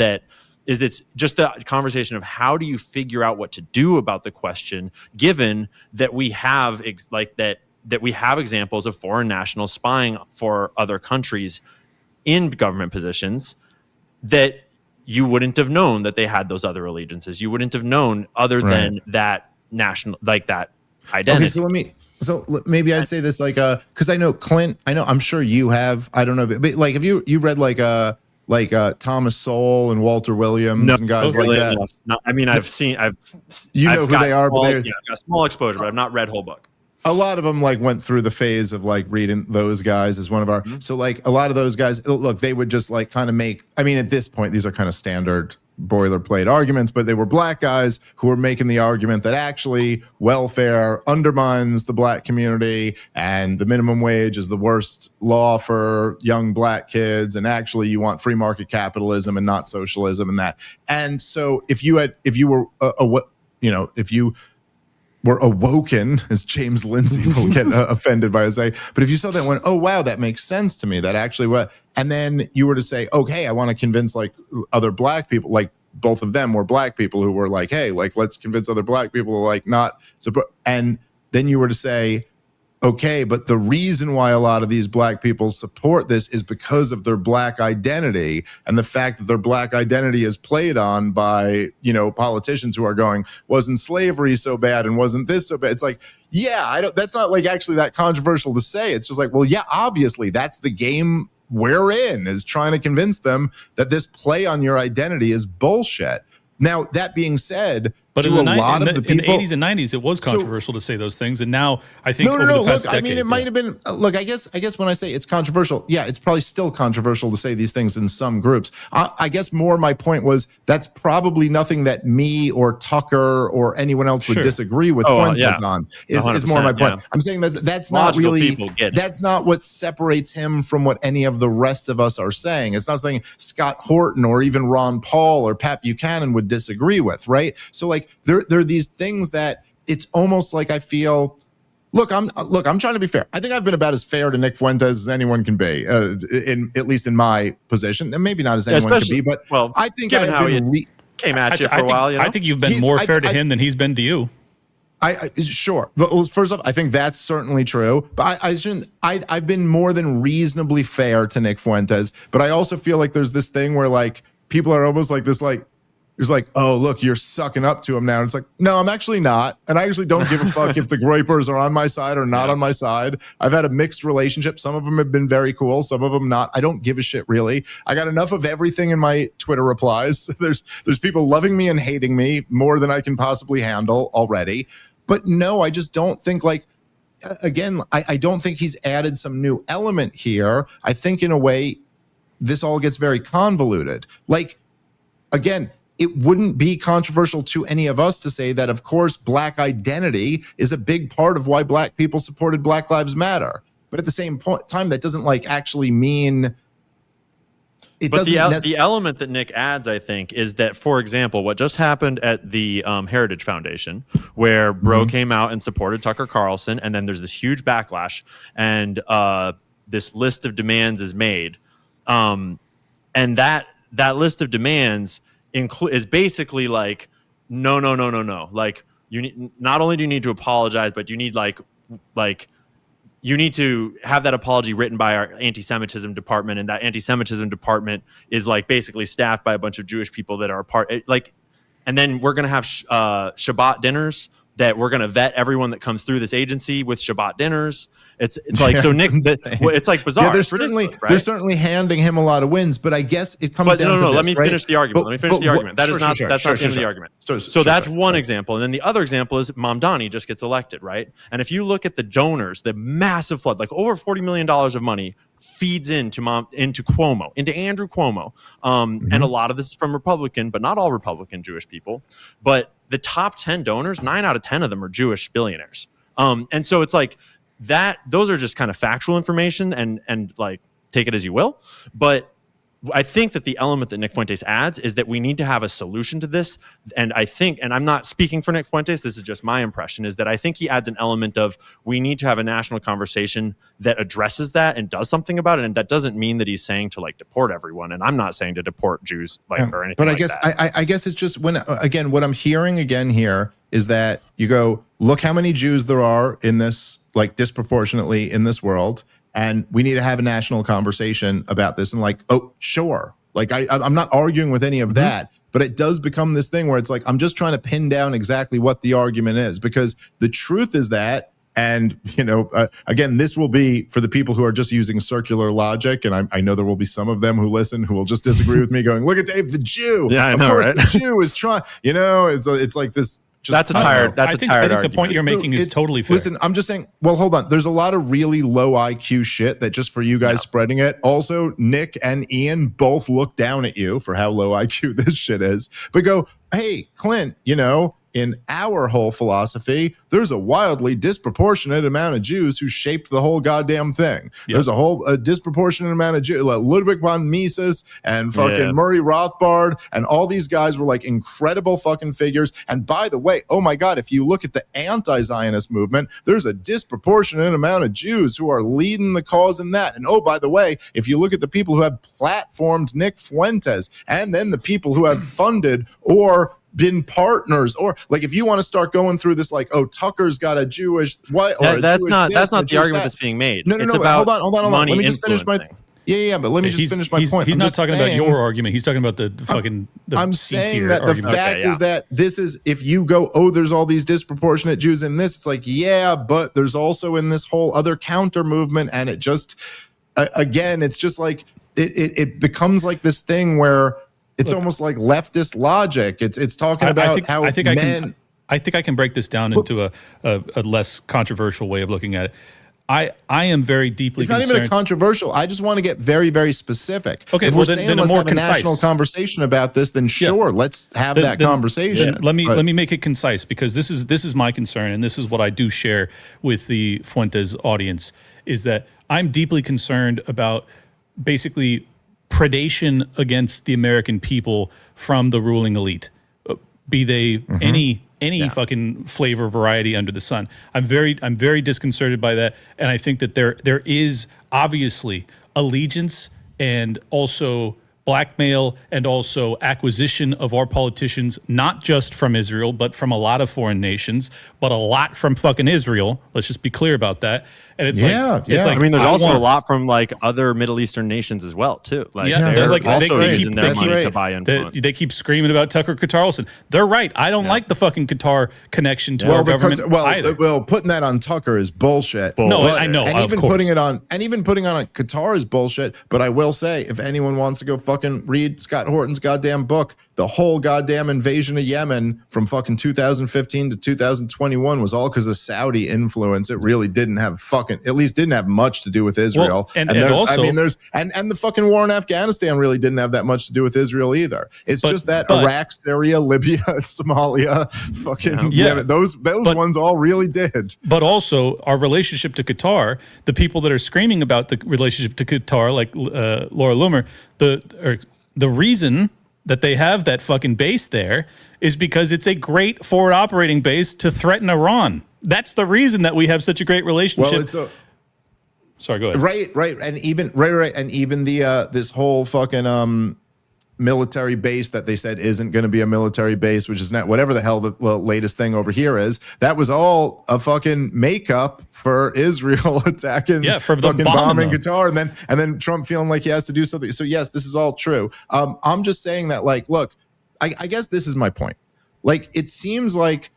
S2: it's just the conversation of how do you figure out what to do about the question, given that we have that we have examples of foreign nationals spying for other countries in government positions that you wouldn't have known that they had those other allegiances. You wouldn't have known other than that national, like that identity.
S1: Okay, so maybe I'd say this like because I know Clint, I'm sure you have, I don't know, but like have you read like Thomas Sowell and Walter Williams and guys like that?
S2: No, I mean I've
S1: who they are, but
S2: I've got small exposure, but I've not read whole book.
S1: A lot of them like went through the phase of like reading those guys as one of our. So like a lot of those guys, look, they would just like kind of make. I mean, at this point, these are kind of standard boilerplate arguments, but they were black guys who were making the argument that actually welfare undermines the black community and the minimum wage is the worst law for young black kids, and actually you want free market capitalism and not socialism and that. And so if you were awoken, as James Lindsay will get offended by saying, but if you saw that and went, oh, wow, that makes sense to me, that actually what, and then you were to say, okay, I want to convince like other black people, like both of them were black people who were like, hey, like, let's convince other black people to like not support. And then you were to say, okay, but the reason why a lot of these black people support this is because of their black identity and the fact that their black identity is played on by, politicians who are going, wasn't slavery so bad and wasn't this so bad? It's like, yeah, that's not like actually that controversial to say. It's just like, well, yeah, obviously that's the game we're in, is trying to convince them that this play on your identity is bullshit. Now, that being said,
S3: but
S1: in the
S3: 80s and 90s, it was controversial to say those things. And now I think over the past decade,
S1: I mean, it might have been, look, I guess when I say it's controversial, yeah, it's probably still controversial to say these things in some groups. I guess more my point was that's probably nothing that me or Tucker or anyone else would disagree with Fuentes on, is more my point. Yeah. I'm saying that's not really, that's not what separates him from what any of the rest of us are saying. It's not something Scott Horton or even Ron Paul or Pat Buchanan would disagree with, right? So like, there are these things that it's almost like I feel. Look, I'm trying to be fair. I think I've been about as fair to Nick Fuentes as anyone can be, at least in my position, and maybe not as anyone can be. But I think
S2: given how he came at you for a while,
S3: I think you've been more fair to him than he's been to you.
S1: Sure. But first off, I think that's certainly true. But I've been more than reasonably fair to Nick Fuentes. But I also feel like there's this thing where like people are almost like this, like it's like, oh look, you're sucking up to him now. And it's like, no, I'm actually not, and I actually don't give a fuck if the Groypers are on my side or not on my side. I've had a mixed relationship. Some of them have been very cool, some of them not. I don't give a shit really. I got enough of everything in my Twitter replies. There's people loving me and hating me more than I can possibly handle already. But no, I just don't think like, again, I don't think he's added some new element here. I think in a way, this all gets very convoluted. Like, again, it wouldn't be controversial to any of us to say that, of course, Black identity is a big part of why Black people supported Black Lives Matter. But at the same time, that doesn't like actually mean it
S2: but
S1: doesn't.
S2: The element that Nick adds, I think, is that, for example, what just happened at the Heritage Foundation, where Bro came out and supported Tucker Carlson, and then there's this huge backlash, and this list of demands is made, and that list of demands is basically like, no. Like, you need, not only do you need to apologize, but you need like you need to have that apology written by our anti-Semitism department, and that anti-Semitism department is like basically staffed by a bunch of Jewish people that are a part. Like, and then we're gonna have Shabbat dinners that we're gonna vet everyone that comes through this agency with Shabbat dinners. It's like, so Nick, it's like bizarre.
S1: Yeah, they're certainly handing him a lot of wins, but I guess it comes down to this,
S2: let me
S1: right?
S2: finish the argument. Let me finish the argument. That's not the end of the argument. So that's one example. And then the other example is Mamdani just gets elected, right? And if you look at the donors, the massive flood, like over $40 million of money feeds into Cuomo, into Andrew Cuomo. And a lot of this is from Republican, but not all Republican Jewish people. But the top 10 donors, 9 out of 10 of them are Jewish billionaires. And so it's like, those are just kind of factual information, and like, take it as you will. But I think that the element that Nick Fuentes adds is that we need to have a solution to this. And I think, and I'm not speaking for Nick Fuentes, this is just my impression, is that I think he adds an element of, we need to have a national conversation that addresses that and does something about it. And that doesn't mean that he's saying to like deport everyone. And I'm not saying to deport Jews or anything.
S1: But I
S2: like
S1: guess
S2: that.
S1: I guess it's just what I'm hearing again here is that you go, look how many Jews there are in this, like disproportionately in this world. And we need to have a national conversation about this. And like, oh, sure. Like, I'm not arguing with any of that, but it does become this thing where it's like, I'm just trying to pin down exactly what the argument is, because the truth is that, and, you know, again, this will be for the people who are just using circular logic. And I know there will be some of them who listen who will just disagree with me going, look at Dave, the Jew.
S2: Yeah, I know,
S1: of course,
S2: right?
S1: The Jew is trying, you know, it's like this.
S2: That's a tired
S3: I think
S2: argument.
S3: the point you're making is totally fair.
S1: Listen, I'm just saying, well, hold on. There's a lot of really low IQ shit that just for you guys spreading it. Also, Nick and Ian both look down at you for how low IQ this shit is. But go, hey, Clint, you know, in our whole philosophy, there's a wildly disproportionate amount of Jews who shaped the whole goddamn thing. Yep. There's a disproportionate amount of Jews, like Ludwig von Mises and fucking Murray Rothbard, and all these guys were like incredible fucking figures. And by the way, oh my God, if you look at the anti-Zionist movement, there's a disproportionate amount of Jews who are leading the cause in that. And oh, by the way, if you look at the people who have platformed Nick Fuentes, and then the people who have funded or been partners, or like if you want to start going through this, like, oh, Tucker's got a Jewish what, or
S2: that's not the argument that's being made.
S1: No,
S2: it's about
S1: hold on. Let me just finish my but let me just finish my point.
S3: He's not talking about your argument. He's talking about the fucking.
S1: I'm saying that the fact is that this is, if you go, oh, there's all these disproportionate Jews in this, it's like, yeah, but there's also in this whole other counter movement, and it just again, it's just like it becomes like this thing where it's almost like leftist logic. It's talking about how I think
S3: I can break this down into a less controversial way of looking at it. I am very deeply concerned.
S1: It's not even a controversial. I just want to get very, very specific.
S3: Okay,
S1: if
S3: well,
S1: we're saying let's have a national conversation about this, then sure, let's have that conversation.
S3: Let me make it concise, because this is my concern, and this is what I do share with the Fuentes audience, is that I'm deeply concerned about basically predation against the American people from the ruling elite, be they any fucking flavor variety under the sun. I'm very disconcerted by that, and I think that there is obviously allegiance and also blackmail and also acquisition of our politicians, not just from Israel, but from a lot of foreign nations, but a lot from fucking Israel. Let's just be clear about that. And it's like,
S2: I mean, there's also a lot from like other Middle Eastern nations as well, too. Like, they're also using their money to buy influence.
S3: They keep screaming about Tucker Carlson. They're right. I don't like the fucking Qatar connection to our government either.
S1: Well, putting that on Tucker is bullshit.
S3: No, I know.
S1: And even putting it on Qatar is bullshit. But I will say, if anyone wants to go fucking read Scott Horton's goddamn book, the whole goddamn invasion of Yemen from fucking 2015 to 2021 was all because of Saudi influence. It really didn't have much to do with Israel.
S3: Well, and also,
S1: I mean, the fucking war in Afghanistan really didn't have that much to do with Israel either. It's just that Iraq, Syria, Libya, Somalia, fucking Yemen, those ones all really did.
S3: But also our relationship to Qatar, the people that are screaming about the relationship to Qatar, like Laura Loomer, the reason that they have that fucking base there is because it's a great forward operating base to threaten Iran. That's the reason that we have such a great relationship. Sorry, go ahead.
S1: Right, and even the this whole fucking military base that they said isn't going to be a military base, which is not whatever the hell the latest thing over here is. That was all a fucking makeup for Israel attacking,
S3: for the
S1: fucking bombing Qatar, and then Trump feeling like he has to do something. So yes, this is all true. I'm just saying that, like, look, I guess this is my point. Like, it seems like,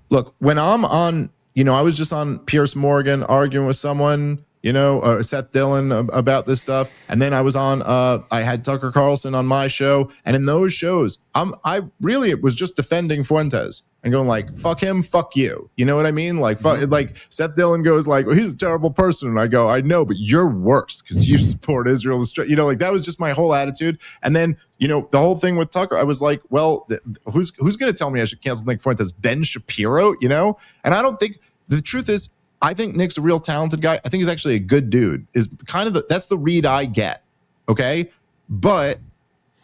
S1: look, when I'm on, I was just on Piers Morgan arguing with someone, or Seth Dillon about this stuff. And then I was on, I had Tucker Carlson on my show. And in those shows, I really was just defending Fuentes and going like, fuck him, fuck you. You know what I mean? Like, like Seth Dillon goes like, well, he's a terrible person. And I go, I know, but you're worse because you support Israel. Like that was just my whole attitude. And then, the whole thing with Tucker, I was like, well, who's going to tell me I should cancel Nick Fuentes? Ben Shapiro, And I don't think, the truth is, I think Nick's a real talented guy. I think he's actually a good dude. Is kind of that's the read I get. Okay. But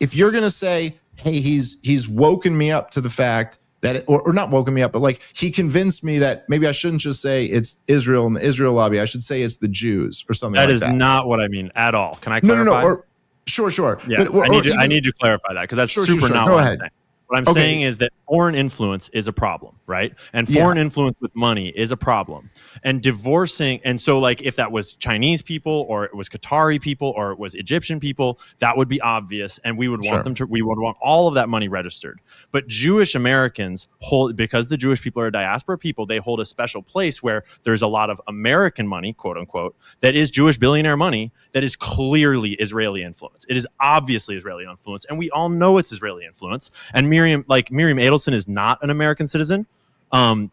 S1: if you're going to say, hey, he's woken me up to the fact that, or not woken me up, but like he convinced me that maybe I shouldn't just say it's Israel and the Israel lobby. I should say it's the Jews or something like that.
S2: That is not what I mean at all. Can I clarify?
S1: No. Sure.
S2: Yeah, but, I need to clarify that because that's super not what I'm saying. What I'm saying is that foreign influence is a problem, right? And foreign influence with money is a problem. And divorcing, and so like if that was Chinese people or it was Qatari people or it was Egyptian people, that would be obvious, and we would want we would want all of that money registered. But Jewish Americans hold, because the Jewish people are diaspora people, they hold a special place where there's a lot of American money, quote unquote, that is Jewish billionaire money that is clearly Israeli influence. It is obviously Israeli influence, and we all know it's Israeli influence. And Miriam Adelson is not an American citizen. And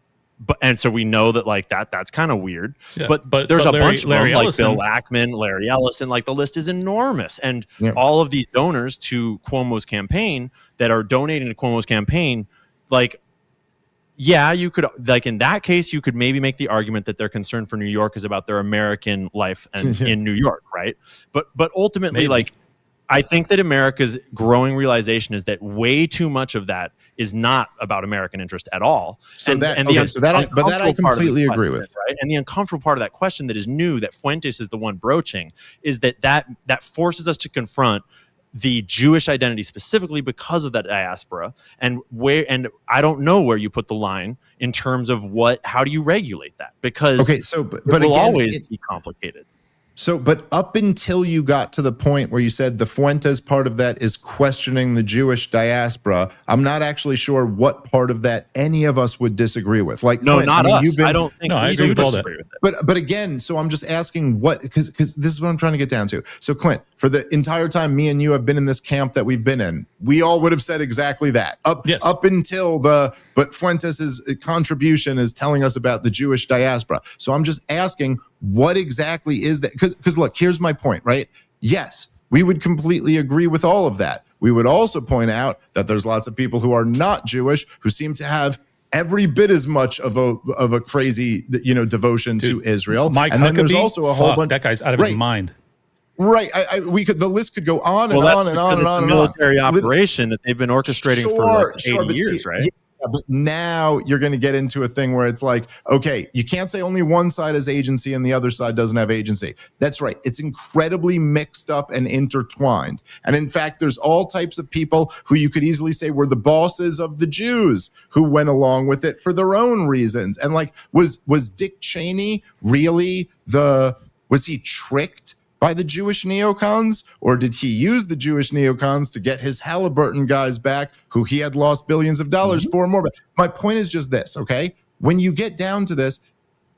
S2: so we know that like that's kind of weird. Yeah, but there's a bunch of them, like Bill Ackman, Larry Ellison, like the list is enormous. And all of these donors to Cuomo's campaign that are donating to Cuomo's campaign, like, yeah, you could, like in that case, you could maybe make the argument that their concern for New York is about their American life and in New York, right? But ultimately, like, I think that America's growing realization is that way too much of that is not about American interest at all.
S1: But that I completely agree with.
S2: Right? And the uncomfortable part of that question that is new, that Fuentes is the one broaching, is that forces us to confront the Jewish identity specifically because of that diaspora, and I don't know where you put the line in terms of how do you regulate that, because it will always be complicated.
S1: So, but up until you got to the point where you said the Fuentes part of that is questioning the Jewish diaspora, I'm not actually sure what part of that any of us would disagree with. Like,
S2: no, Clint, not us. I don't think
S3: I agree with all that.
S1: But again, so I'm just asking because this is what I'm trying to get down to. So, Clint, for the entire time me and you have been in this camp that we've been in, we all would have said exactly that. Up until but Fuentes' contribution is telling us about the Jewish diaspora. So I'm just asking, what exactly is that? Because look, here's my point, right? Yes, we would completely agree with all of that. We would also point out that there's lots of people who are not Jewish who seem to have every bit as much of a crazy, devotion to Israel.
S3: Mike
S1: and
S3: Huckabee,
S1: then there's also a whole bunch.
S3: That guy's out of his mind.
S1: Right, the list could go on and on and on and on.
S2: It's a military operation that they've been orchestrating for 80 years, right?
S1: But now you're going to get into a thing where it's like, okay, you can't say only one side has agency and the other side doesn't have agency. That's right. It's incredibly mixed up and intertwined. And in fact, there's all types of people who you could easily say were the bosses of the Jews who went along with it for their own reasons. And like, was Dick Cheney really was he tricked by the Jewish neocons, or did he use the Jewish neocons to get his Halliburton guys back who he had lost billions of dollars for more? But my point is just this, okay? When you get down to this,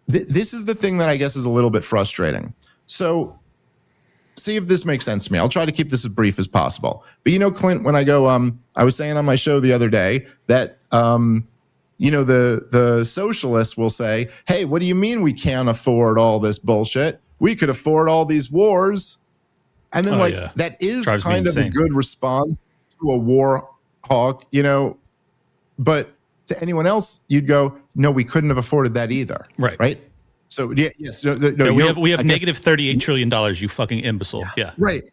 S1: this is the thing that I guess is a little bit frustrating. So see if this makes sense to me. I'll try to keep this as brief as possible. But you know, Clint, when I go, I was saying on my show the other day that, you know, the socialists will say, hey, what do you mean we can't afford all this bullshit? We could afford all these wars. And then that is
S3: Drives
S1: kind of a good response to a war hawk, you know, but to anyone else, you'd go, no, we couldn't have afforded that either.
S3: Right.
S1: So yes. No,
S3: we have negative $38 trillion, you fucking imbecile. Yeah.
S1: Right.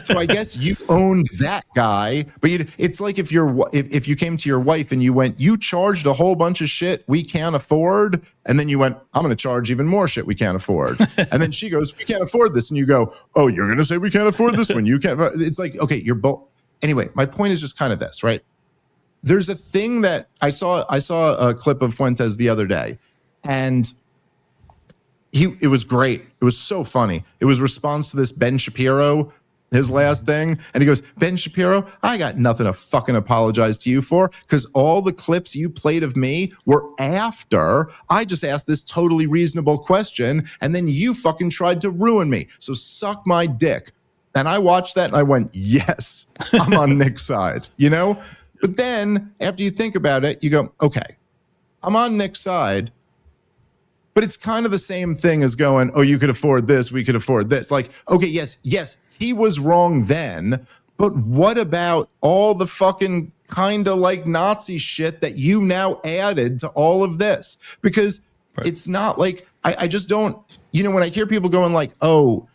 S1: So I guess you owned that guy, but it's like if you came to your wife and you went, you charged a whole bunch of shit we can't afford, and then you went, I'm going to charge even more shit we can't afford, and then she goes, we can't afford this, and you go, oh, you're going to say we can't afford this when you can't? It's like, okay, you're both. Anyway, my point is just kind of this, right? There's a thing that I saw a clip of Fuentes the other day, and it was great. It was so funny. It was response to this Ben Shapiro, his last thing, and he goes, Ben Shapiro, I got nothing to fucking apologize to you for, because all the clips you played of me were after I just asked this totally reasonable question, and then you fucking tried to ruin me. So suck my dick. And I watched that and I went, yes, I'm on Nick's side, you know? But then after you think about it, you go, okay, I'm on Nick's side, but it's kind of the same thing as going, oh, you could afford this, we could afford this. Like, okay, yes, he was wrong then, but what about all the fucking kind of like Nazi shit that you now added to all of this? Because it's not like, I just don't, you know, when I hear people going like, oh,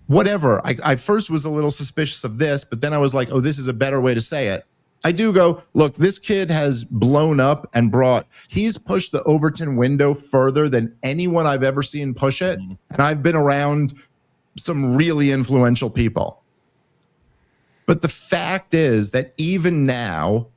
S1: whatever, I first was a little suspicious of this, but then I was like, oh, this is a better way to say it. I do go, look, this kid has blown up and he's pushed the Overton window further than anyone I've ever seen push it. And I've been around some really influential people. But the fact is that even now,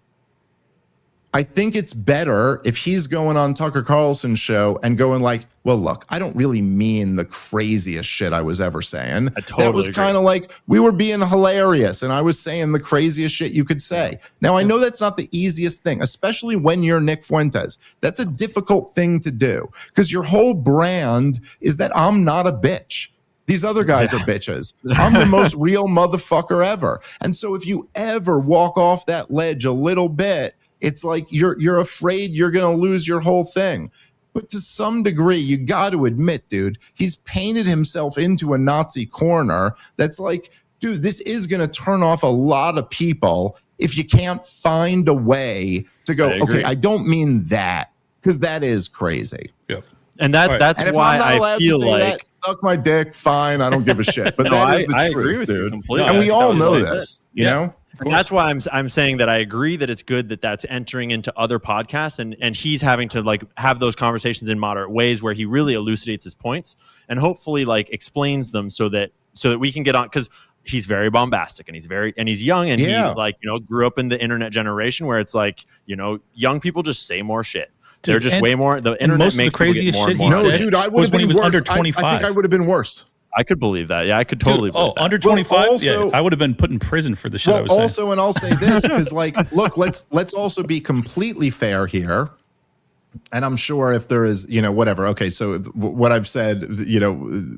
S1: I think it's better if he's going on Tucker Carlson's show and going like, well, look, I don't really mean the craziest shit I was ever saying. That was kind of like, we were being hilarious and I was saying the craziest shit you could say. Now, I know that's not the easiest thing, especially when you're Nick Fuentes. That's a difficult thing to do because your whole brand is that I'm not a bitch. These other guys are bitches. I'm the most real motherfucker ever. And so if you ever walk off that ledge a little bit, it's like you're afraid you're going to lose your whole thing. But to some degree, you got to admit, dude, he's painted himself into a Nazi corner that's like, dude, this is going to turn off a lot of people if you can't find a way to go, okay, I don't mean that, because that is crazy.
S3: Yep.
S2: And that's
S1: and
S2: why
S1: I
S2: feel like
S1: that, suck my dick, fine, I don't give a shit. But that is the truth,
S2: agree with
S1: dude.
S2: You completely.
S1: And we all know this, you know?
S2: And that's why I'm saying that I agree that it's good that that's entering into other podcasts and he's having to like have those conversations in moderate ways where he really elucidates his points and hopefully like explains them so that we can get on, because he's very bombastic and he's young and he like, you know, grew up in the internet generation where it's like, you know, young people just say more shit. They're just way more. The internet
S3: most
S2: makes
S3: of the craziest
S2: more
S3: shit
S2: and more.
S3: he
S1: No,
S3: said
S1: dude, I would have
S3: when he
S1: been
S3: was
S1: worse.
S3: under 25.
S1: I think I would have been worse.
S2: I could believe that. Yeah, I could totally believe that.
S3: Under 25?
S1: Well, also,
S3: I would have been put in prison for the shit I was saying.
S1: Also, and I'll say this, because like, look, let's also be completely fair here. And I'm sure if there is, you know, whatever. Okay, so what I've said, you know,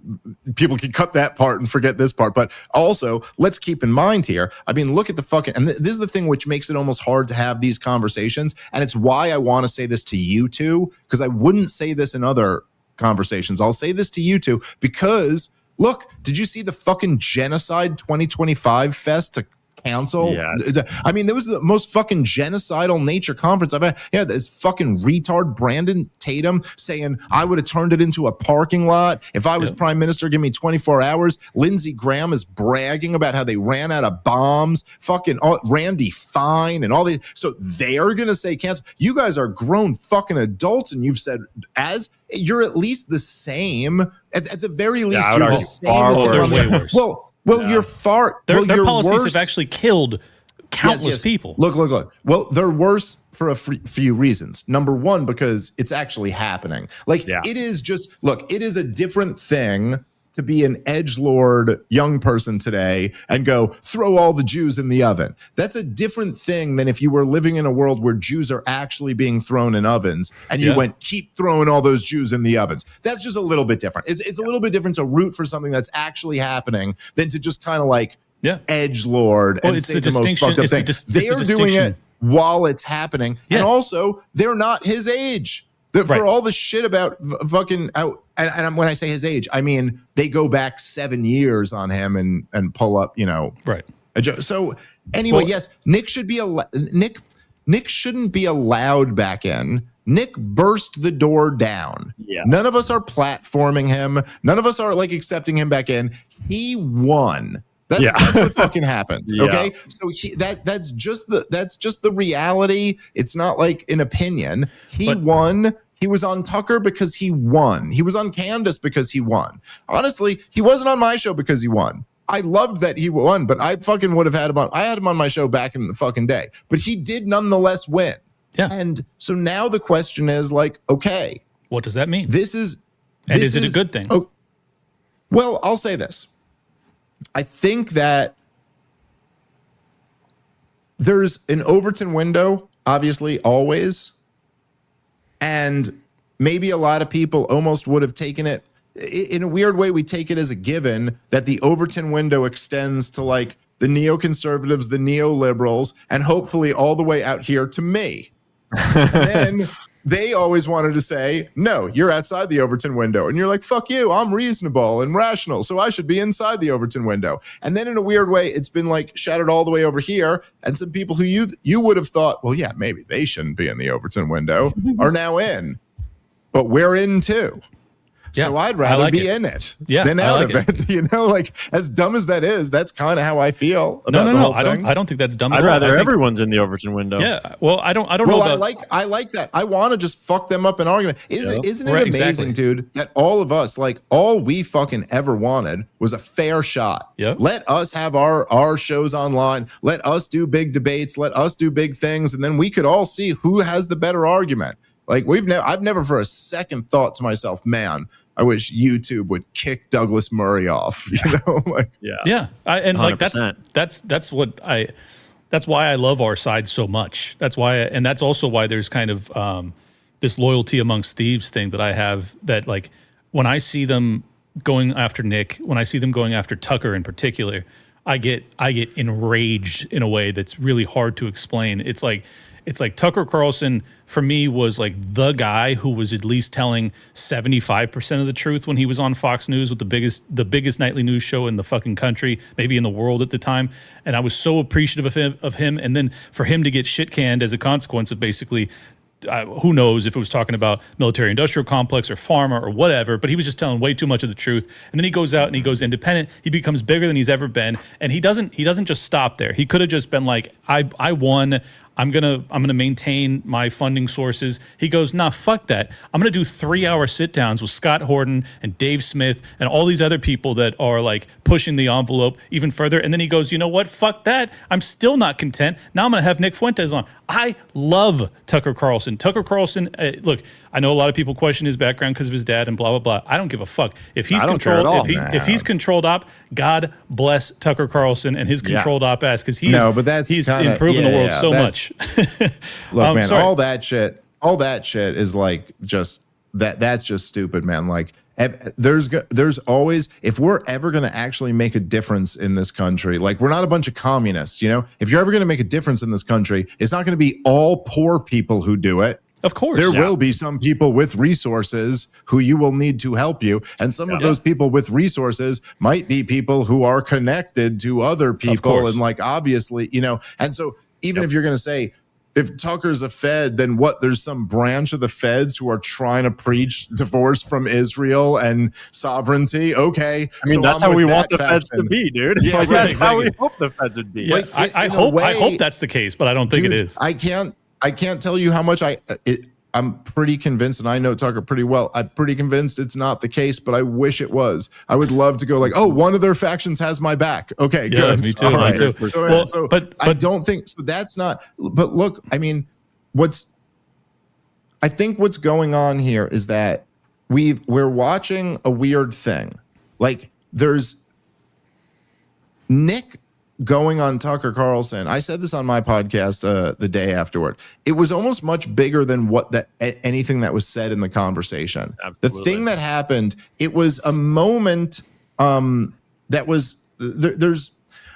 S1: people can cut that part and forget this part. But also, let's keep in mind here. I mean, look at the fucking, and this is the thing which makes it almost hard to have these conversations. And it's why I want to say this to you two, because I wouldn't say this in other conversations. I'll say this to you two because, look, did you see the fucking Genocide 2025 fest to cancel.
S2: Yeah.
S1: I mean, there was the most fucking genocidal nature conference I've had. Yeah, this fucking retard Brandon Tatum saying I would have turned it into a parking lot if I was prime minister. Give me 24 hours. Lindsey Graham is bragging about how they ran out of bombs. Fucking Randy Fine and all these. So they're gonna say cancel. You guys are grown fucking adults, and you've said as you're at least the same. At the very least, you're the same.
S3: They're way worse.
S1: Well, you're far.
S3: Their
S1: your
S3: policies
S1: worst,
S3: have actually killed countless people.
S1: Look. Well, they're worse for a few reasons. Number one, because it's actually happening. It is just, look, it is a different thing to be an edgelord young person today and go throw all the Jews in the oven. That's a different thing than if you were living in a world where Jews are actually being thrown in ovens and you went, keep throwing all those Jews in the ovens. That's just a little bit different. It's a little bit different to root for something that's actually happening than to just kind of edgelord and say the most fucked up thing. They are doing it while it's happening. And also, they're not his age. For all the shit about fucking out, and when I say his age, I mean they go back 7 years on him and pull up, a joke. So anyway, yes, Nick should be Nick shouldn't be allowed back in. Nick burst the door down. Yeah. None of us are platforming him. None of us are accepting him back in. He won. That's what fucking happened. Okay, so that's just the reality. It's not like an opinion. He won. He was on Tucker because he won. He was on Candace because he won. Honestly, he wasn't on my show because he won. I loved that he won, but I fucking would have had him on. I had him on my show back in the fucking day, but he did nonetheless win. Yeah. And so now the question is okay,
S3: what does that mean?
S1: Is
S3: it a good thing?
S1: Oh, well, I'll say this. I think that there's an Overton window, obviously, always. And maybe a lot of people almost would have taken it in a weird way. We take it as a given that the Overton window extends to the neoconservatives, the neoliberals, and hopefully all the way out here to me. And then they always wanted to say, no, you're outside the Overton window. And you're like, fuck you, I'm reasonable and rational, so I should be inside the Overton window. And then in a weird way, it's been shattered all the way over here. And some people who you would have thought, well, yeah, maybe they shouldn't be in the Overton window are now in. But we're in too. Yeah, so I'd rather be in it than out of it. As dumb as that is, that's kind of how I feel about the whole thing.
S3: I don't think that's dumb
S2: at
S3: all.
S2: I'd rather everyone's in the Overton window.
S3: Yeah. Well, I don't know about...
S1: I like that. I want to just fuck them up in argument. Isn't it amazing, dude, that all of us, all we fucking ever wanted was a fair shot. Yep. Let us have our shows online. Let us do big debates. Let us do big things. And then we could all see who has the better argument. I've never for a second thought to myself, man, I wish YouTube would kick Douglas Murray off.
S3: That's why I love our side so much. That's why, and that's also why there's kind of this loyalty amongst thieves thing that I have. That when I see them going after Nick, when I see them going after Tucker in particular, I get enraged in a way that's really hard to explain. It's like Tucker Carlson for me was the guy who was at least telling 75% of the truth when he was on Fox News with the biggest nightly news show in the fucking country, maybe in the world at the time. And I was so appreciative of him. And then for him to get shit canned as a consequence of basically, who knows if it was talking about military industrial complex or pharma or whatever, but he was just telling way too much of the truth. And then he goes out and he goes independent. He becomes bigger than he's ever been. And he doesn't just stop there. He could have just been I won. I'm gonna maintain my funding sources. He goes, nah, fuck that. I'm gonna do 3-hour sit downs with Scott Horton and Dave Smith and all these other people that are pushing the envelope even further. And then he goes, you know what? Fuck that. I'm still not content. Now I'm gonna have Nick Fuentes on. I love Tucker Carlson. Tucker Carlson, look, I know a lot of people question his background because of his dad and blah blah blah. I don't give a fuck. If he's controlled, if he's controlled op, God bless Tucker Carlson and his controlled op ass because he's improving the world so much.
S1: Look, man, all that shit is that's just stupid, man. There's always, if we're ever going to actually make a difference in this country, we're not a bunch of communists, if you're ever going to make a difference in this country, it's not going to be all poor people who do it.
S3: Of course.
S1: There will be some people with resources who you will need to help you. And some of those people with resources might be people who are connected to other people. And like, obviously, and so even if you're going to say, if Tucker's a Fed, then what? There's some branch of the Feds who are trying to preach divorce from Israel and sovereignty. Okay,
S2: I mean, that's how we want the Feds to be, dude.
S1: Yeah,
S2: like, that's how we hope the Feds would be.
S3: Yeah, I hope that's the case, but I don't think it is.
S1: I can't tell you how much I'm pretty convinced, and I know Tucker pretty well. I'm pretty convinced it's not the case, but I wish it was. I would love to go like, oh, one of their factions has my back. Okay, good.
S3: Me too.
S1: All right.
S3: Me too.
S1: But I don't think so. That's not. But look, I mean, I think what's going on here is that we're watching a weird thing. Like, there's Nick going on Tucker Carlson. I said this on my podcast the day afterward. It was almost much bigger than anything that was said in the conversation. Absolutely. The thing that happened, it was a moment that was there's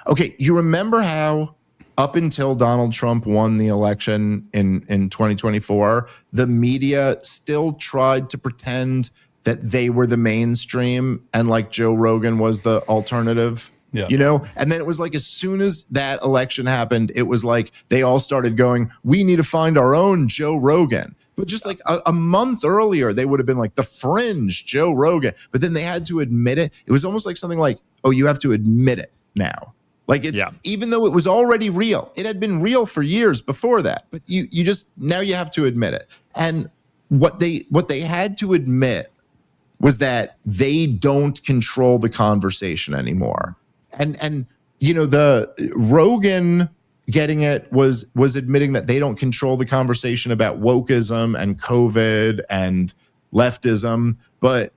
S1: okay. You remember how up until Donald Trump won the election in 2024, the media still tried to pretend that they were the mainstream and like Joe Rogan was the alternative.
S3: Yeah.
S1: And then it was like, as soon as that election happened, it was like they all started going, we need to find our own Joe Rogan. But just like a month earlier, they would have been like the fringe Joe Rogan. But then they had to admit it. It was almost like something like, oh, you have to admit it now. Like even though it was already real, it had been real for years before that. But you just, now you have to admit it. And what they had to admit was that they don't control the conversation anymore. And the Rogan getting it was admitting that they don't control the conversation about wokeism and COVID and leftism, but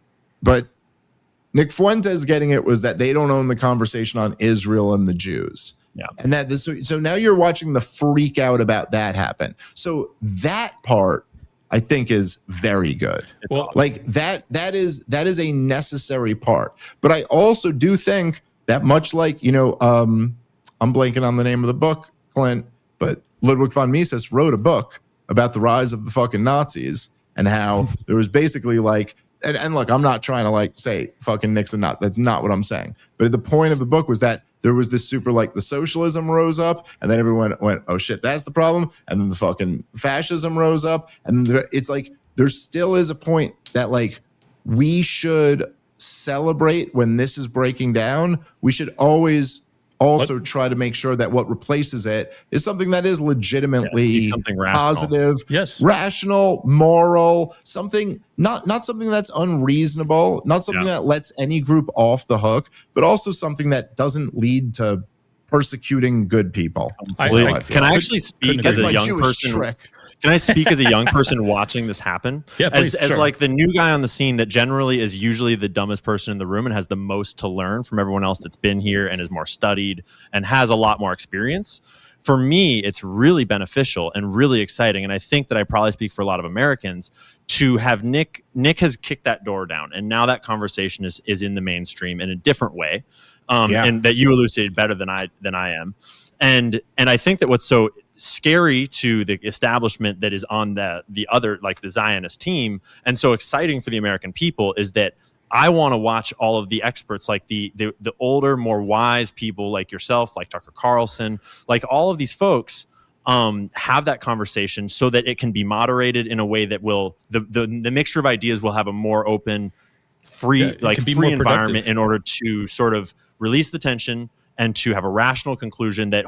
S1: Nick Fuentes getting it was that they don't own the conversation on Israel and the Jews. Yeah. And so now you're watching the freak out about that happen. So that part I think is very good. Well, like that is a necessary part. But I also do think that much like, I'm blanking on the name of the book, Clint, but Ludwig von Mises wrote a book about the rise of the fucking Nazis and how there was basically like, and look, I'm not trying to like say fucking Nixon, that's not what I'm saying. But the point of the book was that there was this super like the socialism rose up and then everyone went, oh shit, that's the problem. And then the fucking fascism rose up. And it's like, there still is a point that like we should celebrate when this is breaking down. We should always also try to make sure that what replaces it is something that is legitimately something positive, rational, moral, something not something that's unreasonable, not something that lets any group off the hook, but also something that doesn't lead to persecuting good people.
S2: Can I actually speak as a young person? Can I speak as a young person watching this happen?
S3: Yeah, please,
S2: as like the new guy on the scene that generally is usually the dumbest person in the room and has the most to learn from everyone else that's been here and is more studied and has a lot more experience. For me, it's really beneficial and really exciting. And I think that I probably speak for a lot of Americans to have Nick has kicked that door down. And now that conversation is in the mainstream in a different way. And that you elucidated better than I am. And I think that what's so scary to the establishment that is on the other, like the Zionist team, and so exciting for the American people is that I want to watch all of the experts, like the older, more wise people like yourself, like Tucker Carlson, like all of these folks have that conversation so that it can be moderated in a way that will the mixture of ideas will have a more open, free environment in order to sort of release the tension and to have a rational conclusion that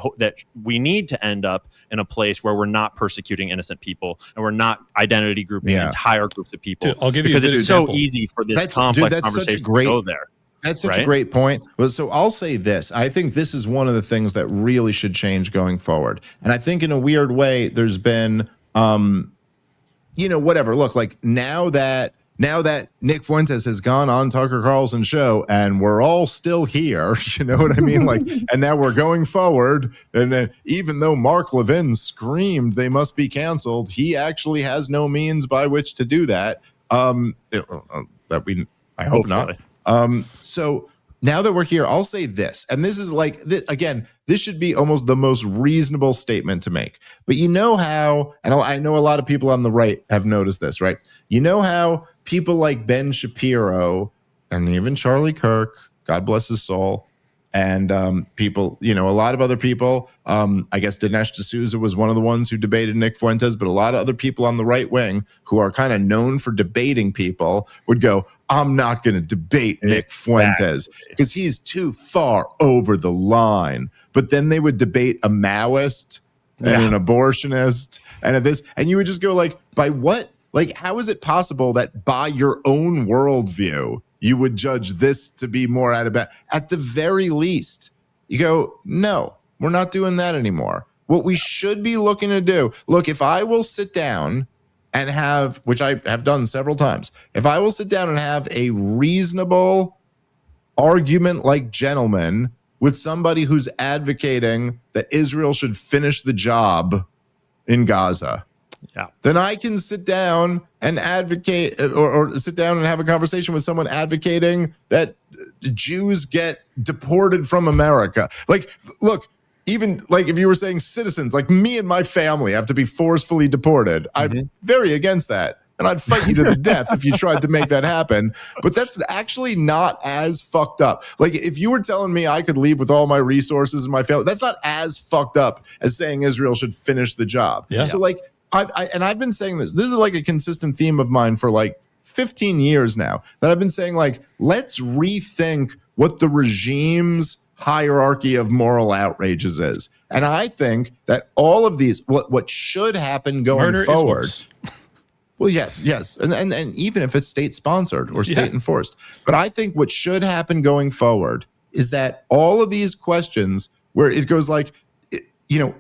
S2: we need to end up in a place where we're not persecuting innocent people and we're not identity grouping entire groups of people.
S3: Dude, I'll give you
S2: because it's
S3: example.
S2: So easy for this complex conversation to go there.
S1: That's such a great point. Well, so I'll say this. I think this is one of the things that really should change going forward. And I think in a weird way, there's been, whatever. Look, like now that Nick Fuentes has gone on Tucker Carlson's show and we're all still here, you know what I mean? Like, and now we're going forward. And then even though Mark Levin screamed they must be canceled, he actually has no means by which to do that. I hope not. So now that we're here, I'll say this, and this is like, again, this should be almost the most reasonable statement to make. But you know how, and I know a lot of people on the right have noticed this, right? You know how people like Ben Shapiro and even Charlie Kirk, God bless his soul, and people, a lot of other people, I guess Dinesh D'Souza was one of the ones who debated Nick Fuentes, but a lot of other people on the right wing who are kind of known for debating people would go, I'm not going to debate Nick Fuentes because he's too far over the line. But then they would debate a Maoist and an abortionist and this, and you would just go like, by what? Like, how is it possible that by your own worldview, you would judge this to be more at the very least? You go, no, we're not doing that anymore. What we should be looking to do, look, if I will sit down and have, which I have done several times, if I will sit down and have a reasonable argument like gentleman with somebody who's advocating that Israel should finish the job in Gaza, then I can sit down and advocate or sit down and have a conversation with someone advocating that Jews get deported from America. Like, look, even like if you were saying citizens, like me and my family have to be forcefully deported. I'm very against that. And I'd fight you to the death if you tried to make that happen. But that's actually not as fucked up. Like, if you were telling me I could leave with all my resources and my family, that's not as fucked up as saying Israel should finish the job. Yeah. So like, I've been saying this is like a consistent theme of mine for like 15 years now, that I've been saying like, let's rethink what the regime's hierarchy of moral outrages is. And I think that all of these, what should happen going forward. Well, yes. And even if it's state sponsored or state enforced. But I think what should happen going forward is that all of these questions where it goes like,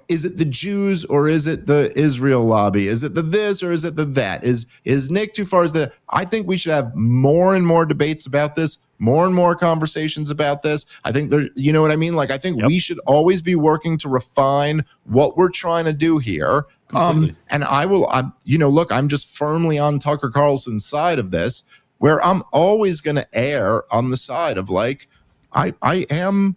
S1: is it the Jews or is it the Israel lobby? Is it the this or is it the that? Is Nick too far? I think we should have more and more debates about this, more and more conversations about this. I think you know what I mean? Like, I think we should always be working to refine what we're trying to do here. And look, I'm just firmly on Tucker Carlson's side of this, where I'm always going to err on the side of like, I am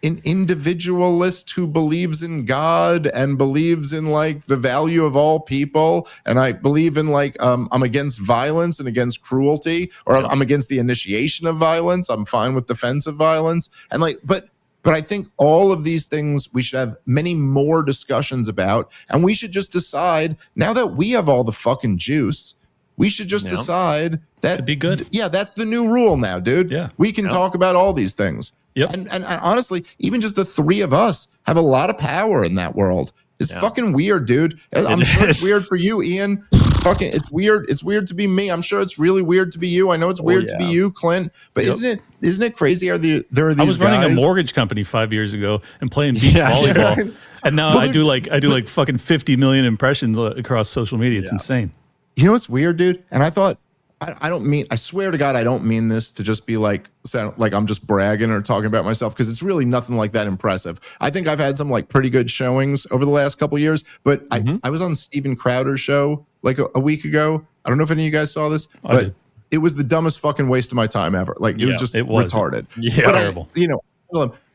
S1: an individualist who believes in God and believes in like the value of all people. And I believe in like, I'm against violence and against cruelty, or I'm against the initiation of violence. I'm fine with defensive violence. And like, but I think all of these things we should have many more discussions about. And we should just decide, now that we have all the fucking juice, we should just decide that
S3: to be good.
S1: That's the new rule now, dude. Yeah. We can talk about all these things. Yep. And honestly, even just the three of us have a lot of power in that world. It's fucking weird, dude. I'm sure it's weird for you, Ian. Fucking, it's weird. It's weird to be me. I'm sure it's really weird to be you. I know it's weird to be you, Clint. But isn't it crazy? There are these guys.
S3: I was running a mortgage company 5 years ago and playing beach volleyball, and now I do like fucking 50 million impressions across social media. It's insane.
S1: You know what's weird, dude? And I thought, I swear to God, I don't mean this to just be like, sound like I'm just bragging or talking about myself, because it's really nothing like that impressive. I think I've had some like pretty good showings over the last couple of years, but I was on Steven Crowder's show like a week ago. I don't know if any of you guys saw this, but it was the dumbest fucking waste of my time ever. Like it was just retarded. Yeah, terrible.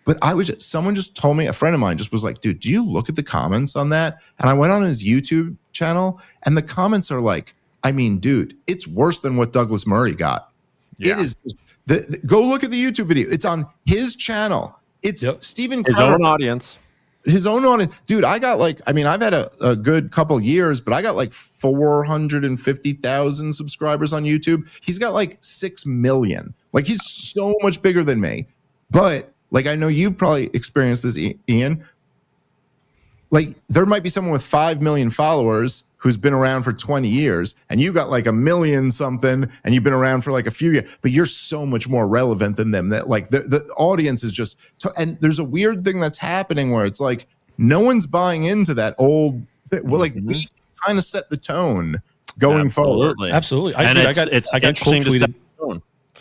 S1: But someone just told me, a friend of mine just was like, dude, do you look at the comments on that? And I went on his YouTube channel and the comments are like, I mean, dude, it's worse than what Douglas Murray got. Yeah. It is. Go look at the YouTube video. It's on his channel. It's Steven Crowder.
S2: His own audience.
S1: His own audience. Dude, I got like, I mean, I've had a good couple years, but I got like 450,000 subscribers on YouTube. He's got like 6 million. Like, he's so much bigger than me. But like, I know you've probably experienced this, Ian. Like, there might be someone with 5 million followers who's been around for 20 years, and you got like 1 million something, and you've been around for like a few years, but you're so much more relevant than them. That like the audience is just, and there's a weird thing that's happening where it's like no one's buying into that old. Well, like we kind of set the tone going forward.
S3: Absolutely,
S2: I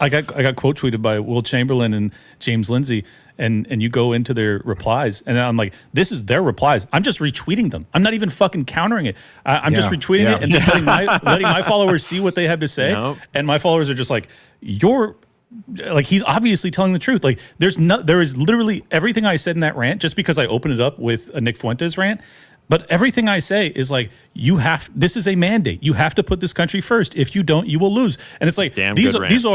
S2: got quote
S3: tweeted by Will Chamberlain and James Lindsay. And you go into their replies, and I'm like, this is their replies. I'm just retweeting them. I'm not even fucking countering it. I'm just retweeting it and just letting my followers see what they have to say. And my followers are just like, you're like he's obviously telling the truth. Like there is literally everything I said in that rant, just because I opened it up with a Nick Fuentes rant. But everything I say is like, this is a mandate. You have to put this country first. If you don't, you will lose. And it's like, these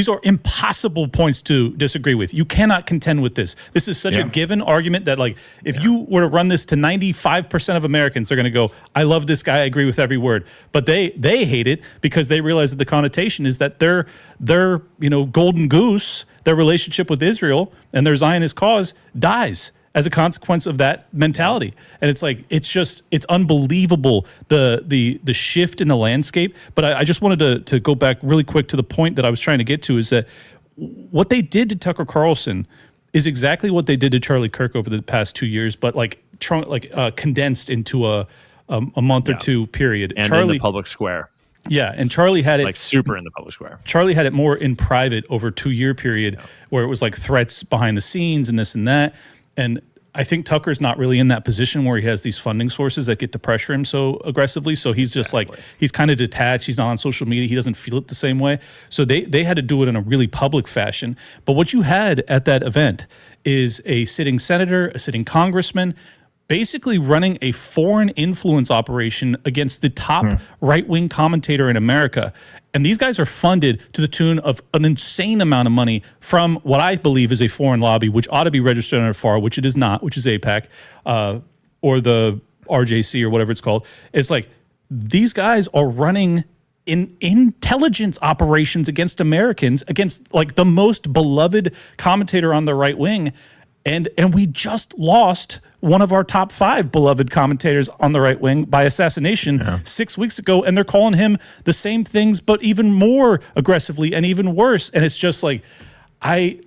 S3: are impossible points to disagree with. You cannot contend with this. This is such a given argument that, like, if you were to run this to 95% of Americans, they're going to go, I love this guy. I agree with every word. But they hate it because they realize that the connotation is that their golden goose, their relationship with Israel and their Zionist cause dies as a consequence of that mentality. And it's like, it's unbelievable, the shift in the landscape. But I just wanted to go back really quick to the point that I was trying to get to, is that what they did to Tucker Carlson is exactly what they did to Charlie Kirk over the past 2 years, but condensed into a month or two period.
S2: And Charlie, in the public square.
S3: Yeah, and Charlie had it
S2: like super in the public square.
S3: Charlie had it more in private over a 2-year period, where it was like threats behind the scenes and this and that. And I think Tucker's not really in that position where he has these funding sources that get to pressure him so aggressively. So he's just like, he's kind of detached. He's not on social media. He doesn't feel it the same way. So they had to do it in a really public fashion. But what you had at that event is a sitting senator, a sitting congressman, basically running a foreign influence operation against the top right-wing commentator in America. And these guys are funded to the tune of an insane amount of money from what I believe is a foreign lobby, which ought to be registered under FAR, which it is not, which is AIPAC, or the RJC or whatever it's called. It's like, these guys are running intelligence operations against Americans, against like the most beloved commentator on the right wing. And we just lost one of our top 5 beloved commentators on the right wing by assassination 6 weeks ago. And they're calling him the same things, but even more aggressively and even worse. And it's just like, I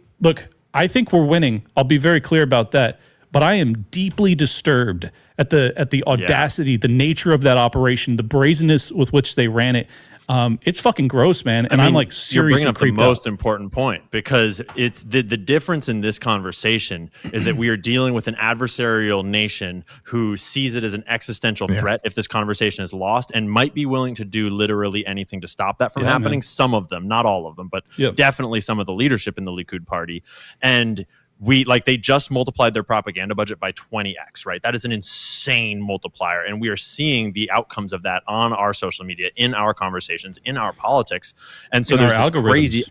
S3: think we're winning. I'll be very clear about that. But I am deeply disturbed at the audacity, the nature of that operation, the brazenness with which they ran it. It's fucking gross, man. And I'm like seriously
S2: you're bringing up the
S3: out.
S2: most important point, because it's the difference in this conversation is that we are dealing with an adversarial nation who sees it as an existential threat if this conversation is lost, and might be willing to do literally anything to stop that from happening. Man. Some of them, not all of them, but definitely some of the leadership in the Likud party. And they just multiplied their propaganda budget by 20x, right? That is an insane multiplier. And we are seeing the outcomes of that on our social media, in our conversations, in our politics. And so there's this crazy,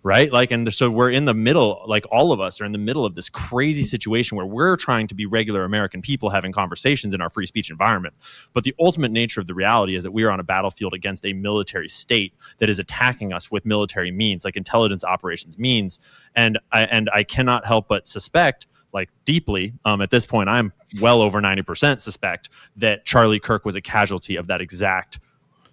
S2: right? So we're in the middle, like all of us are in the middle of this crazy situation where we're trying to be regular American people having conversations in our free speech environment. But the ultimate nature of the reality is that we are on a battlefield against a military state that is attacking us with military means, like intelligence operations means. And I cannot help but suspect, like deeply, at this point, I'm well over 90% suspect that Charlie Kirk was a casualty of that exact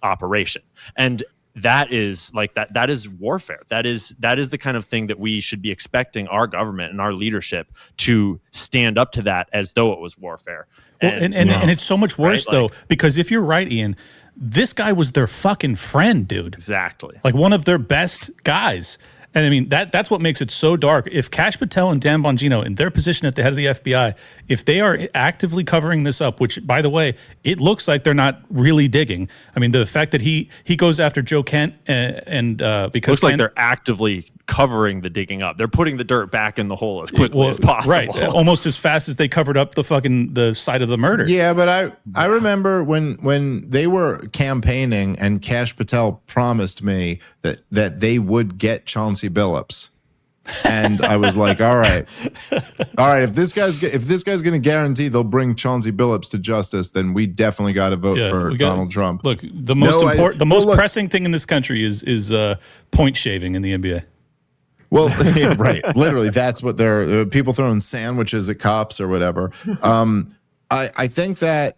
S2: operation. And that is that is warfare. That is the kind of thing that we should be expecting our government and our leadership to stand up to, that as though it was warfare.
S3: And it's so much worse, right? Though, because if you're right, Ian, this guy was their fucking friend, dude.
S2: Exactly.
S3: Like one of their best guys. And I mean, that's what makes it so dark. If Kash Patel and Dan Bongino, in their position at the head of the FBI, if they are actively covering this up, which, by the way, it looks like they're not really digging. I mean, the fact that he goes after Joe Kent and because
S2: looks like they're actively covering the digging up. They're putting the dirt back in the hole as quickly as possible.
S3: Right, almost as fast as they covered up the site of the murder.
S1: Yeah, but I remember when they were campaigning and Kash Patel promised me that they would get Chauncey Billups. And I was like, all right, if this guy's going to guarantee they'll bring Chauncey Billups to justice, then we definitely got to vote for Donald Trump.
S3: Look, the most pressing thing in this country is point shaving in the NBA.
S1: Well, yeah, right. Literally, that's what they're people throwing sandwiches at cops or whatever. I think that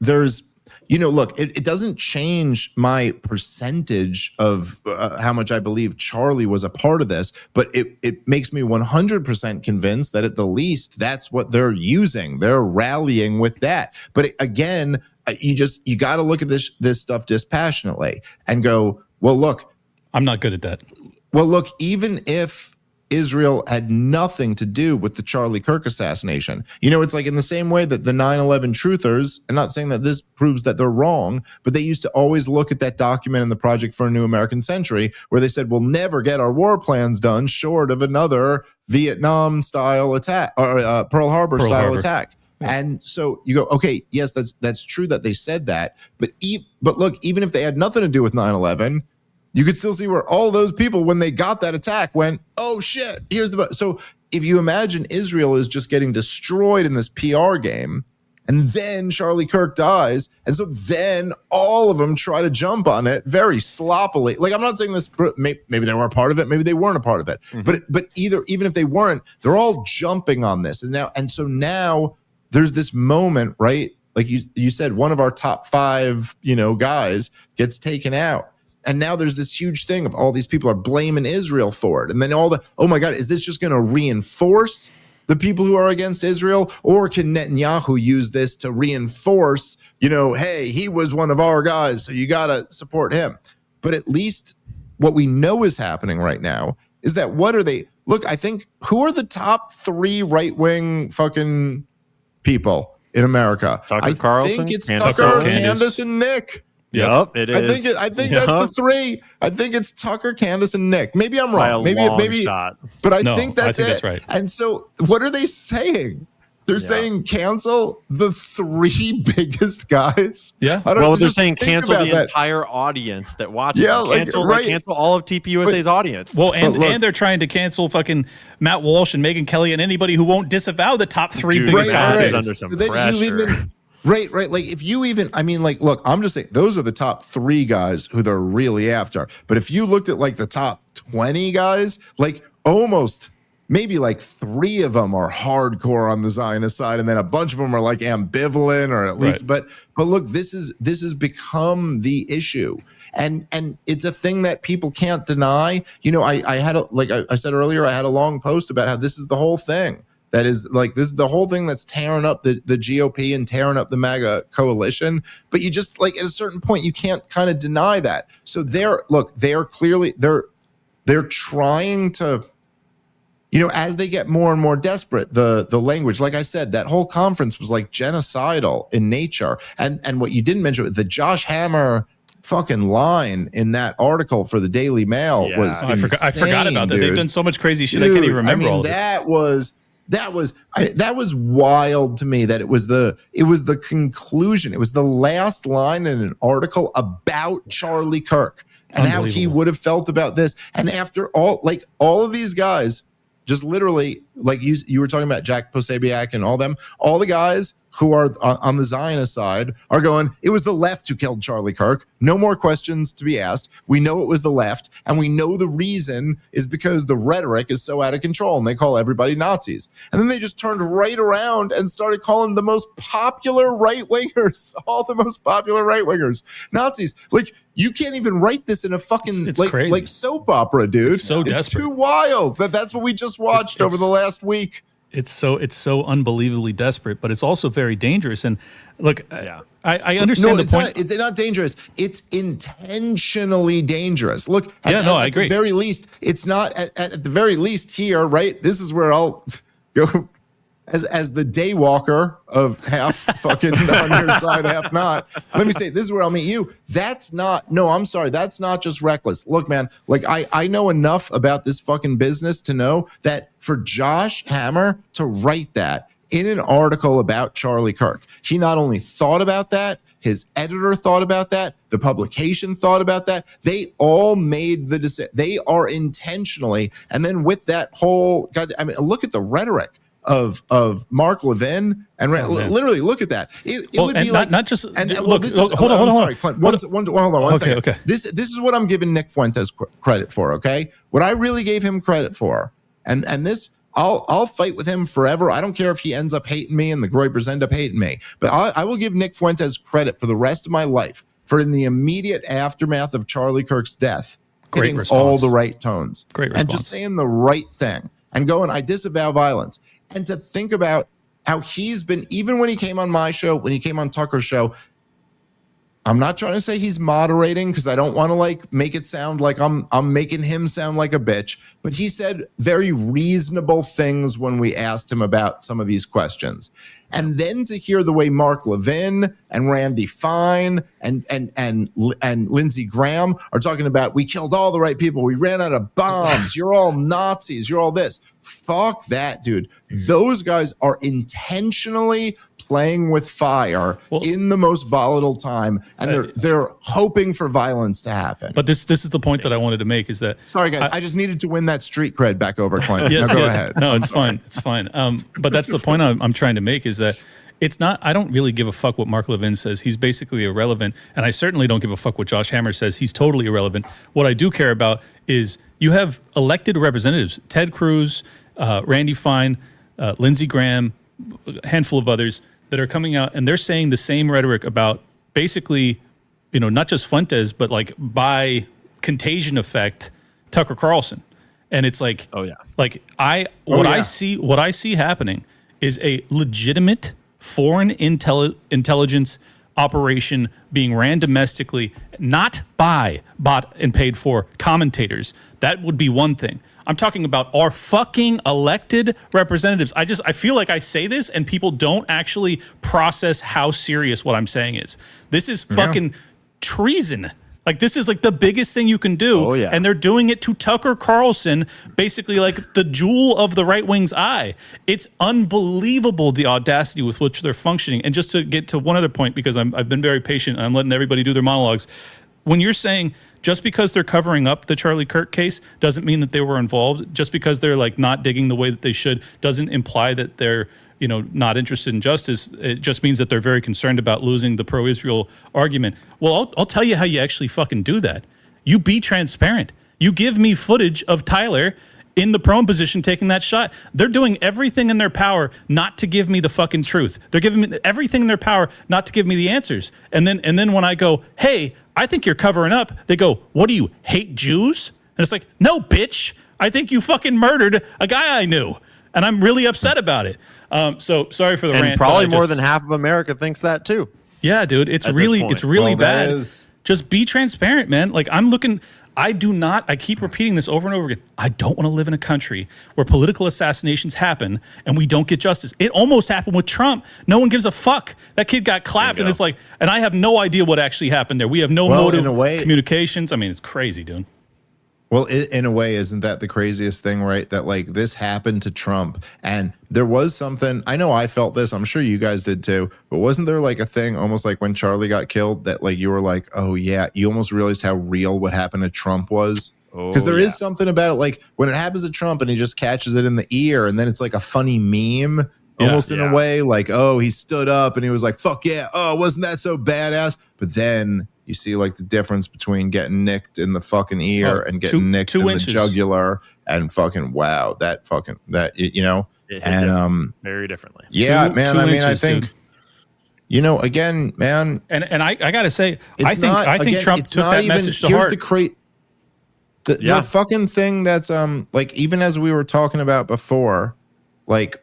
S1: there's, look, it doesn't change my percentage of how much I believe Charlie was a part of this, but it makes me 100% convinced that at the least that's what they're using. They're rallying with that. But again, you got to look at this stuff dispassionately and go, well, look,
S3: I'm not good at that.
S1: Well, look, even if Israel had nothing to do with the Charlie Kirk assassination. You know, it's like in the same way that the 9/11 truthers, I'm not saying that this proves that they're wrong, but they used to always look at that document in the Project for a New American Century where they said, we'll never get our war plans done short of another Vietnam style attack or Pearl Harbor style attack. Yeah. And so you go, okay, yes, that's true that they said that, but look, even if they had nothing to do with 9/11, you could still see where all those people, when they got that attack, went, oh shit, here's the... So if you imagine Israel is just getting destroyed in this PR game, and then Charlie Kirk dies, and so then all of them try to jump on it very sloppily. Like, I'm not saying this, maybe they were a part of it, maybe they weren't a part of it, but even if they weren't, they're all jumping on this. And so now there's this moment, right? Like you said, one of our top 5, guys gets taken out. And now there's this huge thing of all these people are blaming Israel for it. And then oh my God, is this just going to reinforce the people who are against Israel? Or can Netanyahu use this to reinforce, hey, he was one of our guys, so you got to support him. But at least what we know is happening right now is that I think, who are the top 3 right-wing fucking people in America?
S2: Tucker Carlson?
S1: I think it's Tucker, Candace, and Nick.
S2: Yep, it is.
S1: I think that's the 3. I think it's Tucker, Candace, and Nick. Maybe I'm wrong. Maybe
S2: shot.
S1: But I think that's it.
S3: That's right.
S1: And so what are they saying? They're saying cancel the 3 biggest guys.
S3: Yeah.
S2: Well, they're saying cancel the entire audience that watches.
S1: Yeah,
S2: cancel all of TPUSA's audience.
S3: Well, and they're trying to cancel fucking Matt Walsh and Megyn Kelly and anybody who won't disavow the top 3 biggest guys.
S2: Is under some pressure.
S1: Right. Like if you even, look, I'm just saying those are the top 3 guys who they're really after. But if you looked at like the top 20 guys, like almost maybe like 3 of them are hardcore on the Zionist side, and then a bunch of them are like ambivalent, or at least. Right. But look, this has become the issue. And it's a thing that people can't deny. I had like I said earlier, I had a long post about how this is the whole thing. That is like, this is the whole thing that's tearing up the GOP and tearing up the MAGA coalition. But you just, like, at a certain point, you can't kind of deny that. So they're clearly trying to, as they get more and more desperate, the language, like I said, that whole conference was like genocidal in nature. And what you didn't mention, the Josh Hammer fucking line in that article for the Daily Mail was insane,
S3: I forgot about that.
S1: Dude.
S3: They've done so much crazy shit. I can't even remember all of it.
S1: That was wild to me. That it was the conclusion. It was the last line in an article about Charlie Kirk and how he would have felt about this. And after all of these guys, just literally, like you were talking about Jack Posobiec and all the guys who are on the Zionist side are going, it was the left who killed Charlie Kirk. No more questions to be asked. We know it was the left, and we know the reason is because the rhetoric is so out of control, and they call everybody Nazis. And then they just turned right around and started calling the most popular right-wingers, all the most popular right-wingers, Nazis. Like, you can't even write this in a fucking like soap opera, dude.
S3: It's so desperate.
S1: It's too wild. That's what we just watched over the last week.
S3: It's so unbelievably desperate, but it's also very dangerous. And look, I understand the point.
S1: It's not dangerous. It's intentionally dangerers. Look,
S3: I agree.
S1: At the very least, it's not at the very least here, right? This is where I'll go as the day walker of half fucking on your side, half not. Let me say, this is where I'll meet you. That's not just reckless. Look, man, like I know enough about this fucking business to know that for Josh Hammer to write that in an article about Charlie Kirk, he not only thought about that, his editor thought about that, the publication thought about that. They all made the decision. They are intentionally, and then with that whole, look at the rhetoric of Mark Levin and literally look at that. It would be like
S3: not just
S1: and
S3: look. Hold on.
S1: Sorry, Clint. Hold on one second.
S3: Okay.
S1: This is what I'm giving Nick Fuentes credit for. Okay, what I really gave him credit for, and this I'll fight with him forever. I don't care if he ends up hating me and the Groypers end up hating me, but I will give Nick Fuentes credit for the rest of my life for in the immediate aftermath of Charlie Kirk's death, hitting all the right tones, and just saying the right thing and going, I disavow violence. And to think about how he's been, even when he came on my show, when he came on Tucker's show, I'm not trying to say he's moderating because I don't want to like make it sound like I'm making him sound like a bitch, but he said very reasonable things when we asked him about some of these questions. And then to hear the way Mark Levin and Randy Fine and Lindsey Graham are talking about, we killed all the right people, we ran out of bombs, you're all Nazis, you're all this. Fuck that, dude. Those guys are intentionally playing with fire in the most volatile time, and they're hoping for violence to happen.
S3: But this is the point that I wanted to make is that
S1: sorry guys, I just needed to win that street cred back over Clint. Yes, go ahead.
S3: No, it's fine. It's fine. But that's the point I'm trying to make is that it's not, I don't really give a fuck what Mark Levin says. He's basically irrelevant. And I certainly don't give a fuck what Josh Hammer says. He's totally irrelevant. What I do care about is you have elected representatives, Ted Cruz, Randy Fine, Lindsey Graham, a handful of others that are coming out and they're saying the same rhetoric about basically, you know, not just Fuentes, but like by contagion effect, Tucker Carlson. And it's like, what I see happening is a legitimate foreign intelligence operation being ran domestically, not by bought and paid for commentators. That would be one thing. I'm talking about our fucking elected representatives. I feel like I say this and people don't actually process how serious what I'm saying is. This is fucking treason. Like, this is like the biggest thing you can do. And they're doing it to Tucker Carlson, basically like the jewel of the right wing's eye. It's unbelievable, the audacity with which they're functioning. And just to get to one other point, because I've been very patient and I'm letting everybody do their monologues. When you're saying just because they're covering up the Charlie Kirk case doesn't mean that they were involved. Just because they're like not digging the way that they should doesn't imply that they're, you know, not interested in justice. It just means that they're very concerned about losing the pro-Israel argument. Well, I'll tell you how you actually fucking do that. You be transparent. You give me footage of Tyler in the prone position taking that shot. They're doing everything in their power not to give me the fucking truth. They're giving me everything in their power not to give me the answers. And then when I go, hey, I think you're covering up, they go, what do you, hate Jews? And it's like, no, bitch. I think you fucking murdered a guy I knew. And I'm really upset about it. So sorry for the rant.
S2: Probably more than half of America thinks that too.
S3: Yeah, dude, it's really bad. Just be transparent, man. Like I keep repeating this over and over again. I don't want to live in a country where political assassinations happen and we don't get justice. It almost happened with Trump. No one gives a fuck. That kid got clapped and it's like, and I have no idea what actually happened there. We have no motive, in a way, communications. I mean, it's crazy, dude.
S1: Well, in a way, isn't that the craziest thing, right? That like this happened to Trump and there was something, I know I felt this, I'm sure you guys did too, but wasn't there like a thing almost like when Charlie got killed that like you were like, oh yeah, you almost realized how real what happened to Trump was? Because there is something about it, like when it happens to Trump and he just catches it in the ear and then it's like a funny meme almost in a way, like, oh, he stood up and he was like, fuck yeah, oh, wasn't that so badass? But then you see like the difference between getting nicked in the fucking ear and getting nicked in the jugular and fucking wow, that you know, and
S2: very differently.
S1: Yeah, man. I mean, I think, you know, again, man,
S3: and I gotta say, I think Trump took that message to heart.
S1: The fucking thing that's like, even as we were talking about before, like,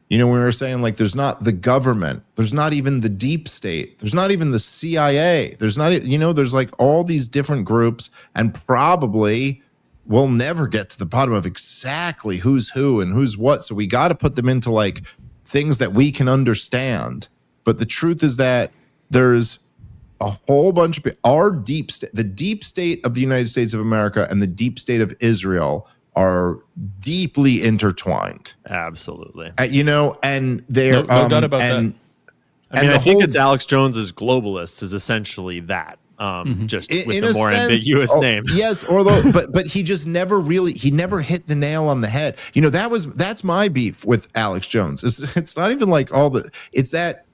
S1: you know, when we were saying like there's not the government, there's not even the deep state, there's not even the CIA, there's not, you know, there's like all these different groups, and probably we'll never get to the bottom of exactly who's who and who's what. So we got to put them into like things that we can understand. But the truth is that there's a whole bunch of our deep state, the deep state of the United States of America and the deep state of Israel are deeply intertwined.
S2: Absolutely.
S1: You know, and they're
S3: no doubt about that.
S2: I mean, I think it's Alex Jones's Globalists is essentially that, just with a more ambiguous name.
S1: Yes, although, but he just never hit the nail on the head. You know, that's my beef with Alex Jones. It's not even like it's that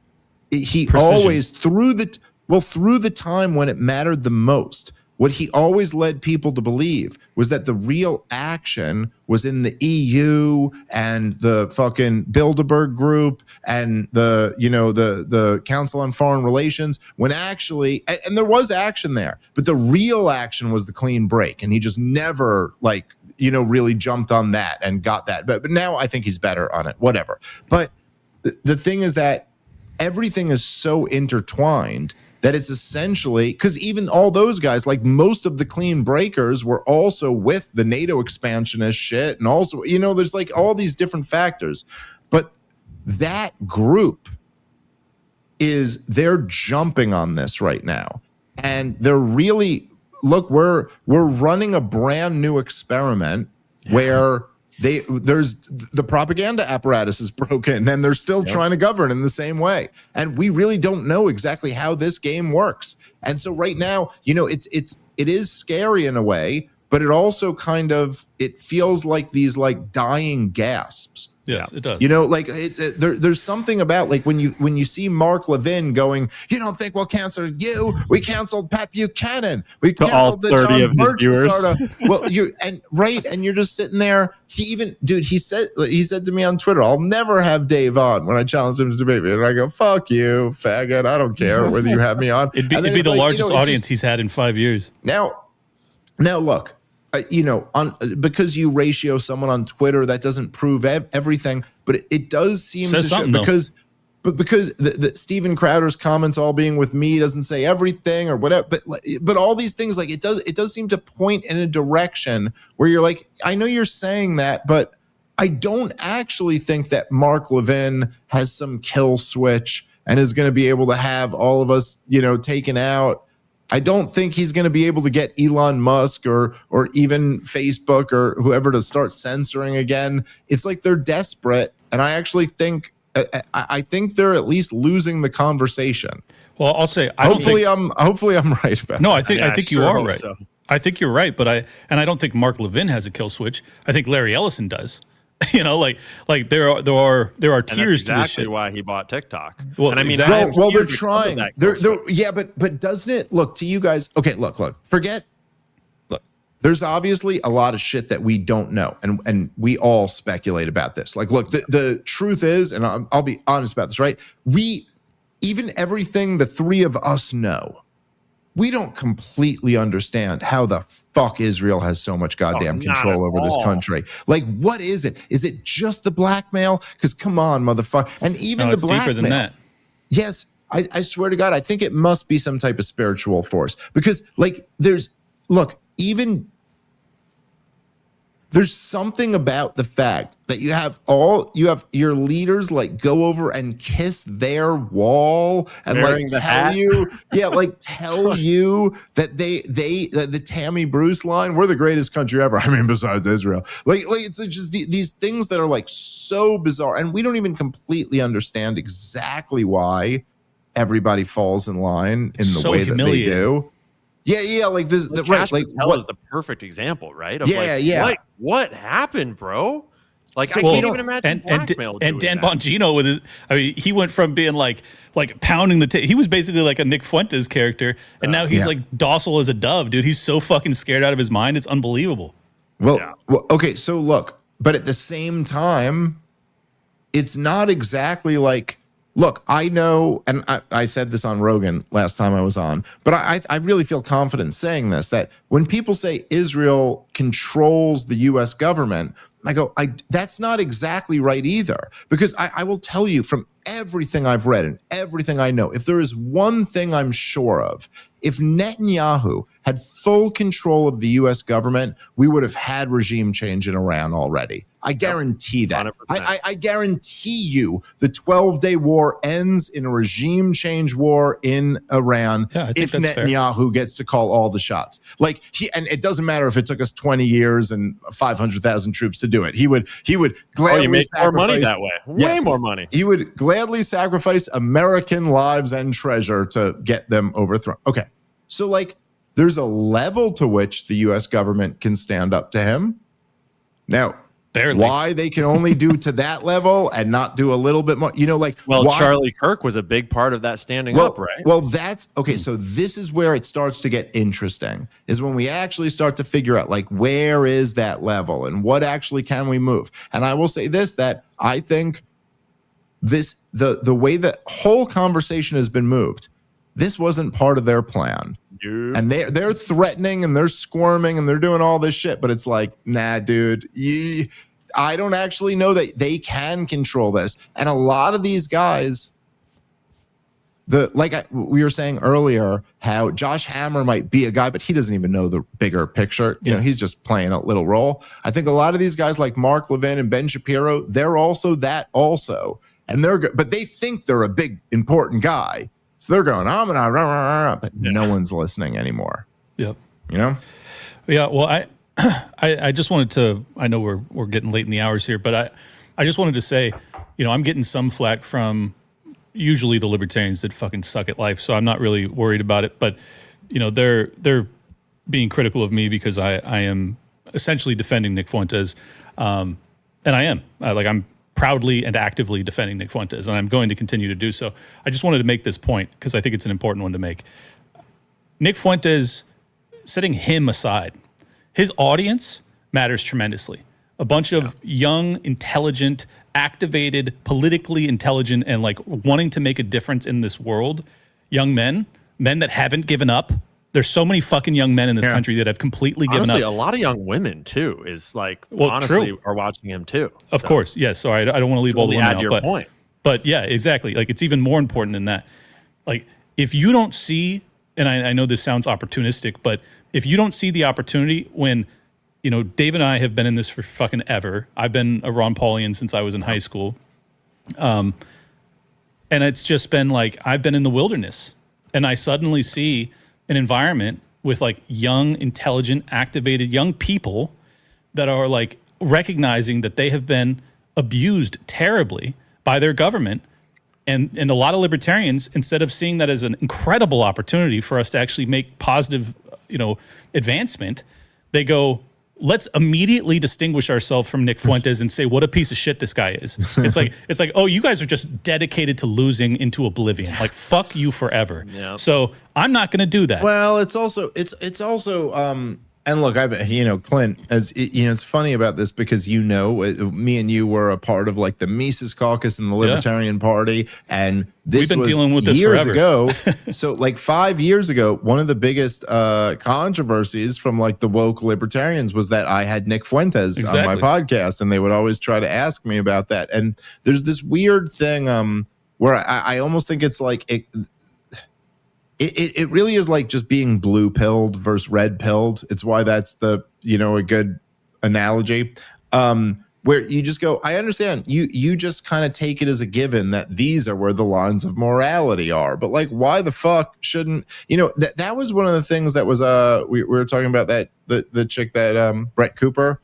S1: he always through the time when it mattered the most, what he always led people to believe was that the real action was in the EU and the fucking Bilderberg group and the Council on Foreign Relations, when actually, and there was action there, but the real action was the clean break. And he just never really jumped on that and got that. But now I think he's better on it, whatever. But the thing is that everything is so intertwined that it's essentially, because even all those guys, like most of the clean breakers, were also with the NATO expansionist shit, and also, there's like all these different factors, but that group they're jumping on this right now, and they're really, look, we're running a brand new experiment where there's the propaganda apparatus is broken, and they're still trying to govern in the same way, and we really don't know exactly how this game works. And so right now, it is scary in a way, but it also it feels like these like dying gasps.
S3: Yes, it does.
S1: Like there's something about like when you see Mark Levin going, you don't think we'll cancel you? We canceled Pat Buchanan. We
S2: to
S1: canceled
S2: all 30 of his viewers.
S1: Well, and you're just sitting there. He said to me on Twitter, I'll never have Dave on when I challenge him to debate me, and I go, fuck you, faggot. I don't care whether you have me on.
S3: It'd be the largest audience he's had in 5 years.
S1: Now look. Because you ratio someone on Twitter, that doesn't prove everything, but it does seem to show, because the Steven Crowder's comments all being with me doesn't say everything or whatever, but all these things, like it does seem to point in a direction where you're like, I know you're saying that, but I don't actually think that Mark Levin has some kill switch and is going to be able to have all of us, taken out. I don't think he's going to be able to get Elon Musk or even Facebook or whoever to start censoring again. It's like they're desperate, and I actually think they're at least losing the conversation.
S3: Well, I'll say
S1: hopefully I'm right about.
S3: No, I think you are right.
S2: So.
S3: I think you're right, but I don't think Mark Levin has a kill switch. I think Larry Ellison does. Like there are tiers
S2: that's
S3: to this
S2: exactly
S3: shit.
S2: why he bought TikTok.
S3: Well,
S2: and I mean,
S3: exactly.
S1: Well, they're trying. But doesn't it look to you guys? Okay, look. Look, there's obviously a lot of shit that we don't know, and we all speculate about this. Like, look, the truth is, and I'll be honest about this, right? Even everything the three of us know, we don't completely understand how the fuck Israel has so much goddamn control over this country. Like, what is it? Is it just the blackmail? Because come on, motherfucker. And even the blackmail.
S3: Deeper than that.
S1: Yes, I swear to God, I think it must be some type of spiritual force. Because, like, there's something about the fact that you have your leaders like go over and kiss their wall and
S2: wearing
S1: like tell you that the Tammy Bruce line, we're the greatest country ever. I mean, besides Israel. Like it's just these things that are like so bizarre, and we don't even completely understand exactly why everybody falls in line in the way that they do. Yeah, like this, right? Like
S2: what is the perfect example, right? Of what happened, bro? Like I can't even imagine blackmail.
S3: And Dan Bongino with his, he went from being like pounding the he was basically like a Nick Fuentes character, and now he's like docile as a dove, dude. He's so fucking scared out of his mind. It's unbelievable.
S1: Well, okay, so look, but at the same time, it's not exactly like. Look, I know, and I said this on Rogan last time I was on, but I really feel confident saying this, that when people say Israel controls the U.S. government, I go, that's not exactly right either. Because I will tell you from everything I've read and everything I know, if there is one thing I'm sure of, if Netanyahu had full control of the U.S. government, we would have had regime change in Iran already. I guarantee that. I guarantee you the 12-day war ends in a regime change war in Iran if Netanyahu gets to call all the shots. Like and it doesn't matter if it took us 20 years and 500,000 troops to do it. He would gladly
S2: make
S1: sacrifice
S2: more money that way. Way more money.
S1: He would gladly sacrifice American lives and treasure to get them overthrown. Okay. So like there's a level to which the US government can stand up to him. Now, barely. Why they can only do to that level and not do a little bit more,
S2: Charlie Kirk was a big part of that standing up, right?
S1: Well, that's okay. So this is where it starts to get interesting, is when we actually start to figure out like where is that level and what actually can we move. And I will say this, that I think the way that whole conversation has been moved, this wasn't part of their plan. Yeah. And they're threatening and they're squirming and they're doing all this shit, but it's like, nah, dude, I don't actually know that they can control this. And a lot of these guys, we were saying earlier, how Josh Hammer might be a guy, but he doesn't even know the bigger picture. You know, he's just playing a little role. I think a lot of these guys like Mark Levin and Ben Shapiro, they're also that also. And but they think they're a big, important guy. So they're going, I'm gonna, but no one's listening anymore.
S3: Yep.
S1: You know?
S3: Yeah. Well, I just wanted to, I know we're getting late in the hours here, but I just wanted to say, you know, I'm getting some flack from usually the libertarians that fucking suck at life. So I'm not really worried about it, but you know, they're being critical of me because I am essentially defending Nick Fuentes. And I am I'm proudly and actively defending Nick Fuentes, and I'm going to continue to do so. I just wanted to make this point because I think it's an important one to make. Nick Fuentes, setting him aside, his audience matters tremendously. A bunch of young, intelligent, activated, politically intelligent, and like wanting to make a difference in this world, young men that haven't given up. There's so many fucking young men in this country that have completely given up.
S2: A lot of young women too is like, honestly, are watching him too.
S3: Of course, yes. So I don't want to leave all the women out.
S2: Your point.
S3: But yeah, exactly. Like it's even more important than that. Like if you don't see, and I know this sounds opportunistic, but if you don't see the opportunity when, you know, Dave and I have been in this for fucking ever. I've been a Ron Paulian since I was in high school. And it's just been like, I've been in the wilderness and I suddenly see an environment with like young, intelligent, activated young people that are like recognizing that they have been abused terribly by their government. And a lot of libertarians, instead of seeing that as an incredible opportunity for us to actually make positive, you know, advancement, they go, let's immediately distinguish ourselves from Nick Fuentes and say what a piece of shit this guy is. It's like, oh, you guys are just dedicated to losing into oblivion. Like, fuck you forever. Yep. So I'm not going to do that.
S1: Well, it's also and look, Clint, it's funny about this because, me and you were a part of like the Mises Caucus in the Libertarian Party. And this was dealing with this years ago. So like 5 years ago, one of the biggest controversies from like the woke libertarians was that I had Nick Fuentes on my podcast, and they would always try to ask me about that. And there's this weird thing where I almost think it's like it really is like just being blue pilled versus red pilled. It's why that's a good analogy. Where you just go, I understand you just kind of take it as a given that these are where the lines of morality are. But like, why the fuck shouldn't, that was one of the things that was, we were talking about that, the chick that, Brett Cooper,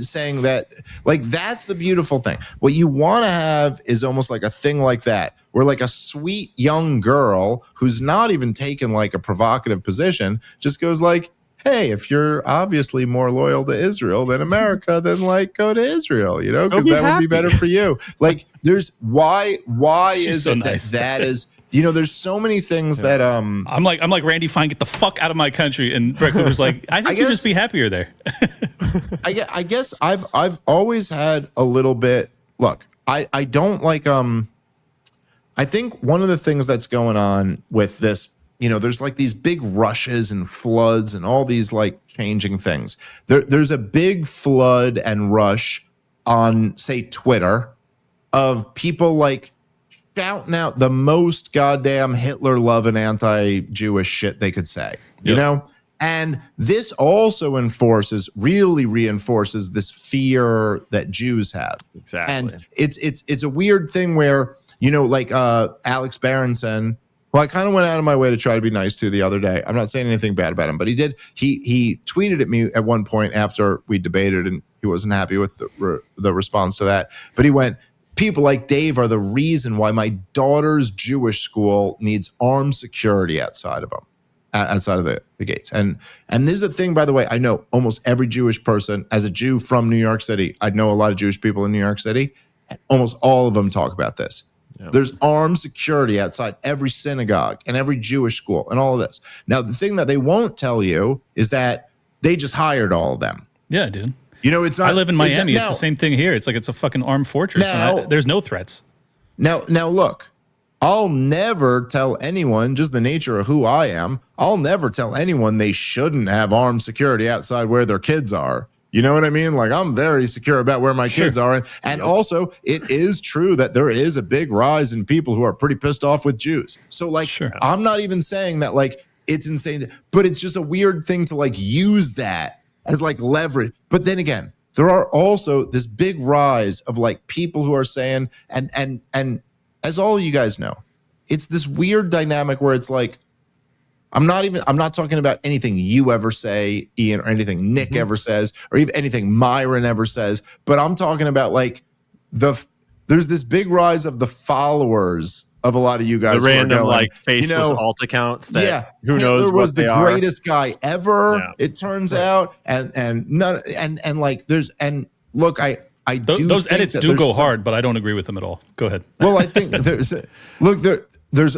S1: saying that, like, that's the beautiful thing. What you want to have is almost like a thing like that, where like a sweet young girl who's not even taken like a provocative position just goes like, hey, if you're obviously more loyal to Israel than America, then like go to Israel, because that would be better for you. Like, there's why is so it nice. that is, there's so many things that I'm like Randy Fine, get the fuck out of my country, and Brett Cooper's like, I think you'd just be happier there. I guess I've always had a little bit. Look, I don't like I think one of the things that's going on with this, there's like these big rushes and floods and all these like changing things. There's a big flood and rush on, say, Twitter of people like shouting out the most goddamn Hitler-loving anti-Jewish shit they could say, you know? And this also really reinforces this fear that Jews have.
S2: Exactly.
S1: And it's a weird thing where, like Alex Berenson, who I kind of went out of my way to try to be nice to the other day. I'm not saying anything bad about him, but he did. He tweeted at me at one point after we debated, and he wasn't happy with the response to that. But he went, people like Dave are the reason why my daughter's Jewish school needs armed security outside of the gates. And this is a thing, by the way, I know almost every Jewish person, as a Jew from New York City, I know a lot of Jewish people in New York City, and almost all of them talk about this. Yep. There's armed security outside every synagogue and every Jewish school and all of this. Now, the thing that they won't tell you is that they just hired all of them.
S3: Yeah, dude.
S1: It's not.
S3: I live in Miami. It's the same thing here. It's like it's a fucking armed fortress. Now, there's no threats.
S1: Now, look, I'll never tell anyone, just the nature of who I am, I'll never tell anyone they shouldn't have armed security outside where their kids are. You know what I mean? Like, I'm very secure about where my kids are. And also, it is true that there is a big rise in people who are pretty pissed off with Jews. So, like, I'm not even saying that, like, it's insane, but it's just a weird thing to, like, use that as, like, leverage. But then again, there are also this big rise of, like, people who are saying, and as all you guys know, it's this weird dynamic where it's like, I'm not talking about anything you ever say, Ian, or anything Nick ever says, or even anything Myron ever says, but I'm talking about, like, there's this big rise of the followers of a lot of you guys.
S2: The random, like, faceless alt accounts that who
S1: Hitler
S2: knows what
S1: was the
S2: they
S1: greatest guy ever, it turns out. And none, and like, there's, and look, I do
S3: those
S1: think
S3: edits do go hard, but I don't agree with them at all. Go ahead.
S1: Well, I think there's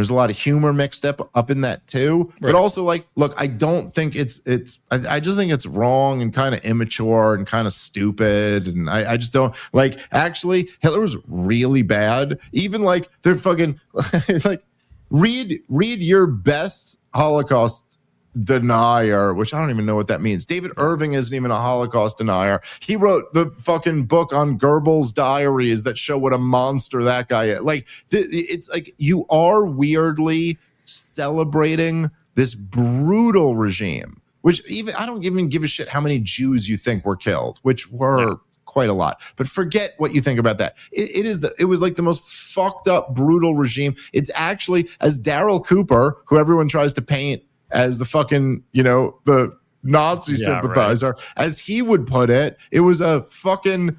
S1: a lot of humor mixed up in that too. But also, like, look, I don't think I just think it's wrong and kind of immature and kind of stupid. And I just don't like, actually, Hitler was really bad. Even, like, they're fucking like, read your best Holocaust denier, which I don't even know what that means. David Irving isn't even a Holocaust denier. He wrote the fucking book on Goebbels' diaries that show what a monster that guy is. Like, it's like, you are weirdly celebrating this brutal regime, which even I don't even give a shit how many Jews you think were killed, which were quite a lot. But forget what you think about that. It was like the most fucked up, brutal regime. It's actually, as Daryl Cooper, who everyone tries to paint as the fucking, the Nazi sympathizer, as he would put it, it was a fucking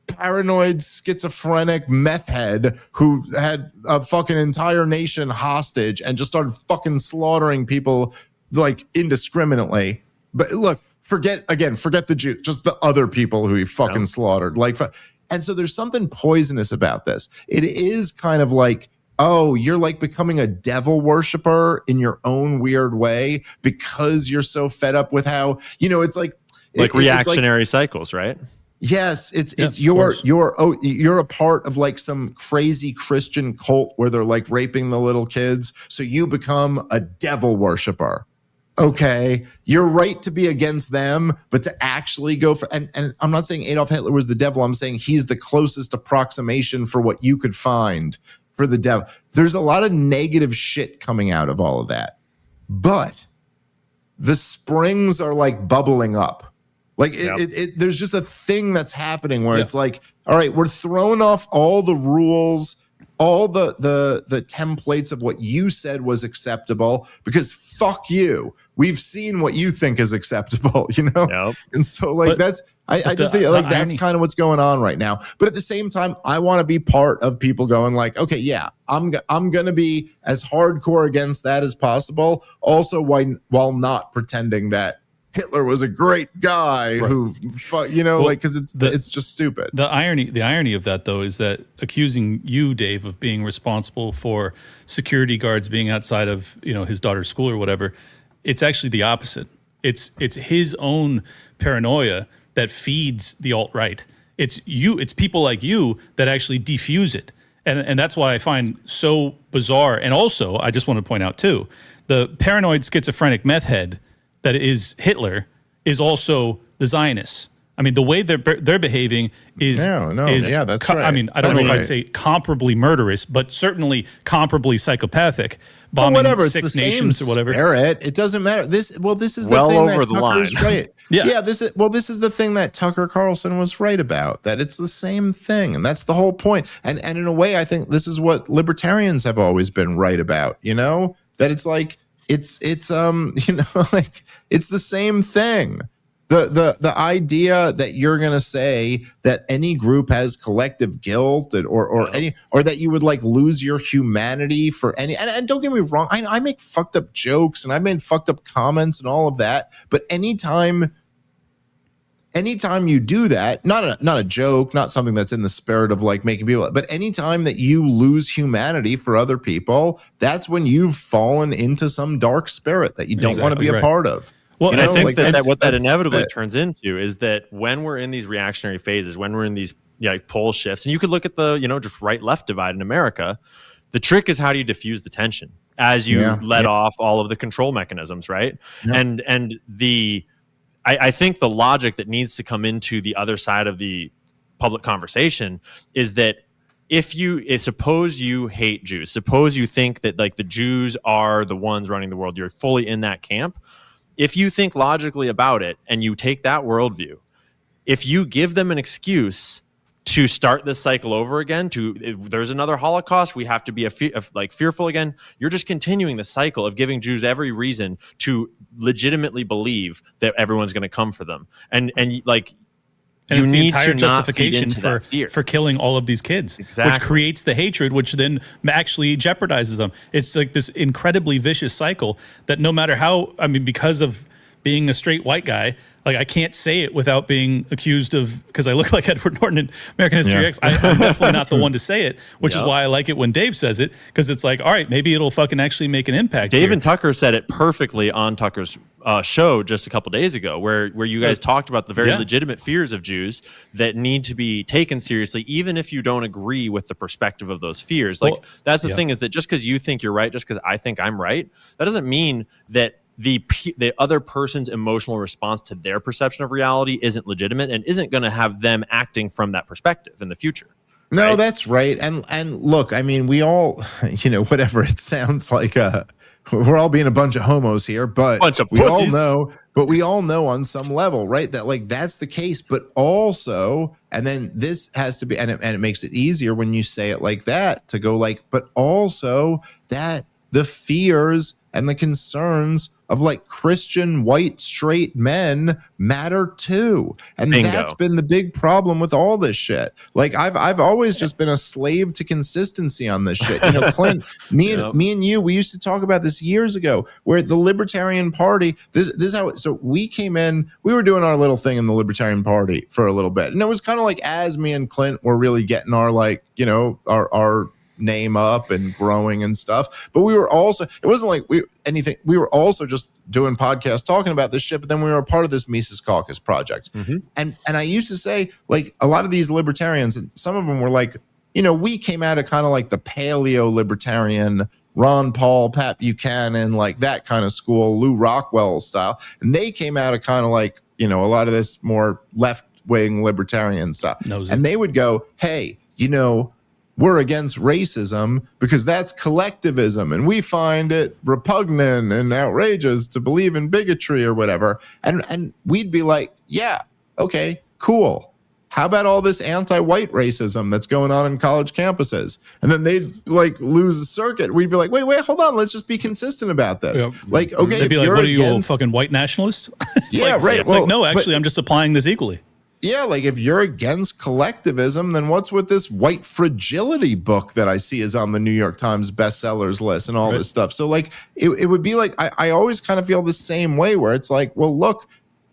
S1: paranoid, schizophrenic meth head who had a fucking entire nation hostage and just started fucking slaughtering people, like, indiscriminately. But look, forget the Jews, just the other people who he fucking slaughtered. Like, and so there's something poisonous about this. It is kind of like, oh, you're, like, becoming a devil worshiper in your own weird way because you're so fed up with how, it's like
S2: reactionary cycles, right?
S1: Yes, you're a part of, like, some crazy Christian cult where they're, like, raping the little kids, so you become a devil worshiper. Okay, you're right to be against them, but to actually go for, and I'm not saying Adolf Hitler was the devil, I'm saying he's the closest approximation for what you could find for the devil. There's a lot of negative shit coming out of all of that, but the springs are, like, bubbling up. Like, there's just a thing that's happening where it's like, all right, we're throwing off all the rules, all the templates of what you said was acceptable, because fuck you. We've seen what you think is acceptable, And so, like, I just think, like, that's kind of what's going on right now. But at the same time, I want to be part of people going, like, okay, yeah, I'm going to be as hardcore against that as possible. Also, while not pretending that Hitler was a great guy who, because it's just stupid.
S3: The irony of that, though, is that accusing you, Dave, of being responsible for security guards being outside of, his daughter's school or whatever, it's actually the opposite. It's his own paranoia that feeds the alt-right. It's people like you that actually defuse it. And that's why I find so bizarre. And also, I just want to point out, too, the paranoid schizophrenic meth head that is Hitler is also the Zionists. I mean, the way they're behaving is
S1: that's right.
S3: I mean, I don't know if I'd say comparably murderous, but certainly comparably psychopathic, bombing Six Nations or whatever.
S1: Spirit. It doesn't matter. This is the
S2: well
S1: thing
S2: over
S1: that
S2: the
S1: Tucker's
S2: line.
S1: right. This is the thing that Tucker Carlson was right about, that it's the same thing, and that's the whole point. And in a way, I think this is what libertarians have always been right about. That it's like it's like it's the same thing. The idea that you're going to say that any group has collective guilt or that you would, like, lose your humanity for any, and don't get me wrong, I make fucked up jokes and I made fucked up comments and all of that, but anytime you do that, not a joke, not something that's in the spirit of, like, making people, but anytime that you lose humanity for other people, that's when you've fallen into some dark spirit that you don't want to be a part of.
S2: Well, and I think that what that inevitably turns into is that when we're in these reactionary phases, when we're in these pole shifts, and you could look at the just right-left divide in America, the trick is, how do you diffuse the tension as you let off all of the control mechanisms, right? Yeah. And I think the logic that needs to come into the other side of the public conversation is that suppose you hate Jews, suppose you think that like the Jews are the ones running the world, you're fully in that camp. If you think logically about it and you take that worldview, if you give them an excuse to start this cycle over again, there's another Holocaust, we have to be fearful again, you're just continuing the cycle of giving Jews every reason to legitimately believe that everyone's going to come for them. And
S3: it's the entire justification for killing all of these kids,
S2: exactly.
S3: Which creates the hatred, which then actually jeopardizes them. It's like this incredibly vicious cycle that no matter how, because of being a straight white guy, like I can't say it without being accused of, because I look like Edward Norton in American History X. I'm definitely not the one to say it, which is why I like it when Dave says it, because it's like, all right, maybe it'll fucking actually make an impact.
S2: Dave and Tucker said it perfectly on Tucker's show just a couple days ago, where you guys talked about the very legitimate fears of Jews that need to be taken seriously, even if you don't agree with the perspective of those fears. Like that's the thing, is that just because you think you're right, just because I think I'm right, that doesn't mean that the other person's emotional response to their perception of reality isn't legitimate and isn't going to have them acting from that perspective in the future.
S1: No,
S2: right?
S1: That's right. And look, we all, whatever it sounds like, we're all being a bunch of homos here, but we all know on some level, right, that like that's the case. But also, and then this has to be, and it makes it easier when you say it like that, to go like, but also that the fears and the concerns of like Christian white straight men matter too. And
S2: Bingo.
S1: That's been the big problem with all this shit. Like I've always just been a slave to consistency on this shit. Clint, me and you, we used to talk about this years ago, where the Libertarian Party, this is how so we came in, we were doing our little thing in the Libertarian Party for a little bit. And it was kind of like, as me and Clint were really getting our like, our name up and growing and stuff, but we were also, it wasn't like we were also just doing podcasts talking about this shit, but then we were a part of this Mises Caucus project.
S2: Mm-hmm.
S1: And I used to say, like, a lot of these libertarians, and some of them were like, we came out of kind of like the paleo libertarian, Ron Paul, Pat Buchanan, like that kind of school, Lou Rockwell style, and they came out of kind of like, a lot of this more left-wing libertarian stuff. And they would go, hey, we're against racism because that's collectivism, and we find it repugnant and outrageous to believe in bigotry or whatever. And we'd be like, yeah, okay, cool. How about all this anti-white racism that's going on in college campuses? And then they'd like lose the circuit. We'd be like, wait, hold on. Let's just be consistent about this. Yeah. Like, okay,
S3: they'd be like, what are you, a fucking white nationalist?
S1: Yeah,
S3: like,
S1: right.
S3: It's like, no, actually, I'm just applying this equally.
S1: Yeah, like if you're against collectivism, then what's with this white fragility book that I see is on the New York Times bestsellers list and all this stuff? So like it would be like, I always kind of feel the same way, where it's like, well, look,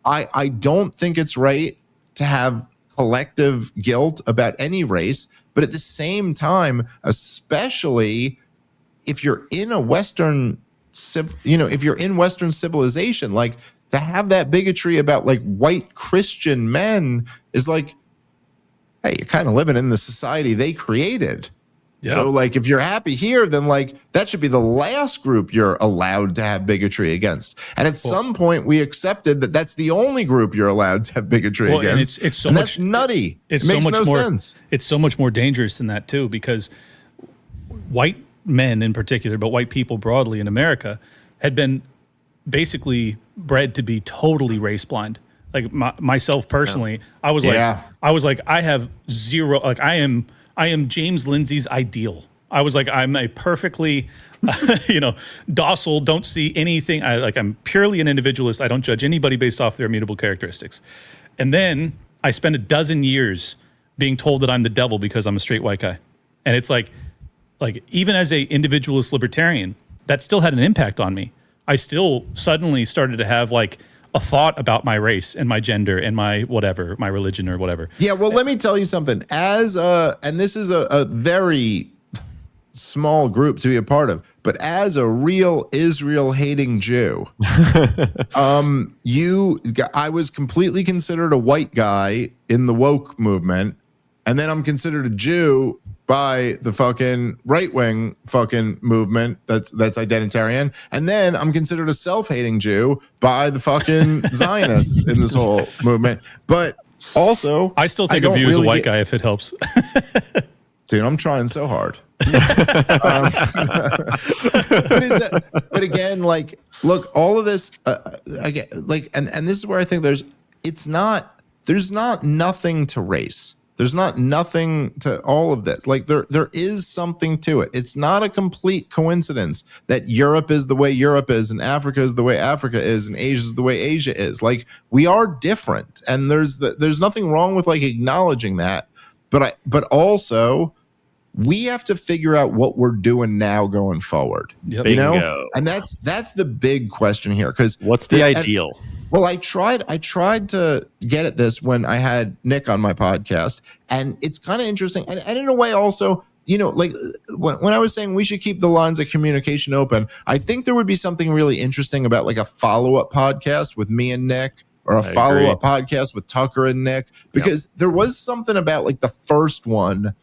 S1: I don't think it's right to have collective guilt about any race, but at the same time, especially if you're in a Western, if you're in Western civilization, like, to have that bigotry about like white Christian men is like, hey, you're kind of living in the society they created. Yeah. So like, if you're happy here, then like that should be the last group you're allowed to have bigotry against. And at some point we accepted that that's the only group you're allowed to have bigotry against.
S3: And it's so
S1: and
S3: much,
S1: that's nutty.
S3: It
S1: makes
S3: so much
S1: no
S3: more
S1: sense.
S3: It's so much more dangerous than that too, because white men in particular, but white people broadly in America, had been basically bred to be totally race blind. Like myself personally, I was like, I have zero, like I am James Lindsay's ideal. I was like, I'm a perfectly, docile, don't see anything. I'm purely an individualist. I don't judge anybody based off their immutable characteristics. And then I spent a dozen years being told that I'm the devil because I'm a straight white guy. And it's like even as a individualist libertarian, that still had an impact on me. I still suddenly started to have like a thought about my race and my gender and my whatever, my religion or whatever.
S1: Yeah, well, let me tell you something. And this is a very small group to be a part of, but as a real Israel-hating Jew, I was completely considered a white guy in the woke movement, and then I'm considered a Jew by the fucking right-wing fucking movement that's identitarian, and then I'm considered a self-hating Jew by the fucking Zionists in this whole movement. But also,
S3: I still take a view as a white guy if it helps.
S1: Dude, I'm trying so hard. But again, like, look, all of this, again, like, and this is where I think there's not nothing to race. There's not nothing to all of this. Like, there is something to it. It's not a complete coincidence that Europe is the way Europe is, and Africa is the way Africa is, and Asia is the way Asia is. Like, we are different, and there's nothing wrong with like acknowledging that. But also, we have to figure out what we're doing now going forward.
S3: Yep.
S1: You know, and that's the big question here. Because
S2: what's the ideal?
S1: Well, I tried to get at this when I had Nick on my podcast, and it's kind of interesting. And in a way also, you know, like when I was saying we should keep the lines of communication open, I think there would be something really interesting about like a follow-up podcast with me and Nick, or a follow-up podcast with Tucker and Nick, because there was something about like the first one.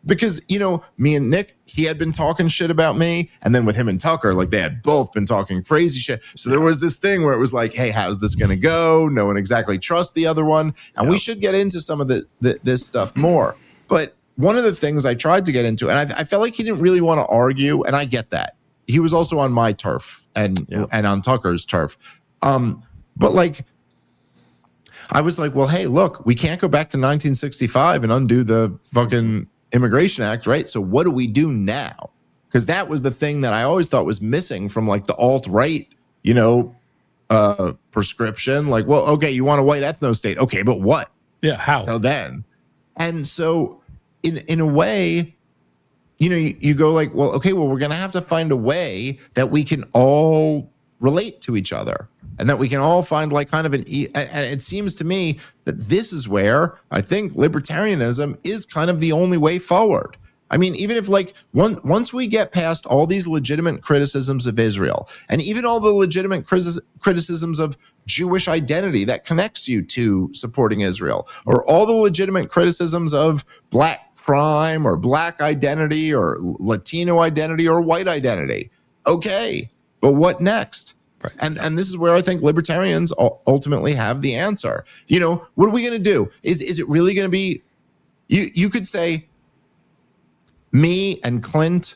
S1: Because, you know, me and Nick, he had been talking shit about me. And then with him and Tucker, like they had both been talking crazy shit. So there was this thing where it was like, hey, how's this going to go? No one exactly trusts the other one. And we should get into some of this stuff more. But one of the things I tried to get into, and I felt like he didn't really want to argue. And I get that. He was also on my turf and on Tucker's turf. But like, I was like, well, hey, look, we can't go back to 1965 and undo the fucking Immigration Act, right? So what do we do now? Because that was the thing that I always thought was missing from like the alt-right, you know, prescription. Like, well, okay, you want a white ethno state. Okay, but what?
S3: Yeah, how?
S1: Till then. And so in a way, you know, you go like, well, okay, well, we're going to have to find a way that we can all relate to each other, and that we can all find like kind of and it seems to me that this is where I think libertarianism is kind of the only way forward. I mean, even if like once we get past all these legitimate criticisms of Israel, and even all the legitimate criticisms of Jewish identity that connects you to supporting Israel, or all the legitimate criticisms of black crime or black identity or Latino identity or white identity, okay, but what next? Right. And this is where I think libertarians ultimately have the answer. You know, what are we going to do? Is it really going to be, you could say me and Clint,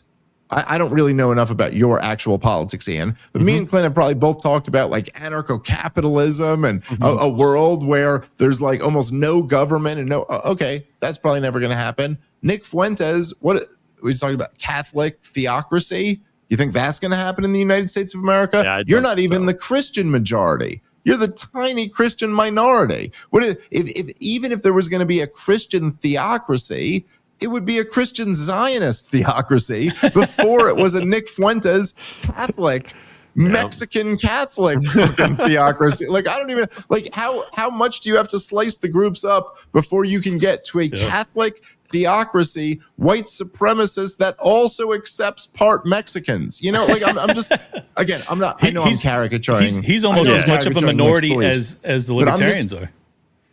S1: I don't really know enough about your actual politics, Ian, but me and Clint have probably both talked about like anarcho-capitalism and a world where there's like almost no government and okay, that's probably never going to happen. Nick Fuentes, what we talking about, Catholic theocracy? You think that's going to happen in the United States of America? Yeah, you're not even the Christian majority. You're the tiny Christian minority. What if even if there was going to be a Christian theocracy, it would be a Christian Zionist theocracy before it was a Nick Fuentes Catholic, Mexican Catholic fucking theocracy. Like, I don't even, like, how much do you have to slice the groups up before you can get to a Catholic theocracy, white supremacist that also accepts part Mexicans? You know, like, I'm just, again, I'm not, I know I'm caricaturing.
S3: He's almost as much of a minority as the libertarians are.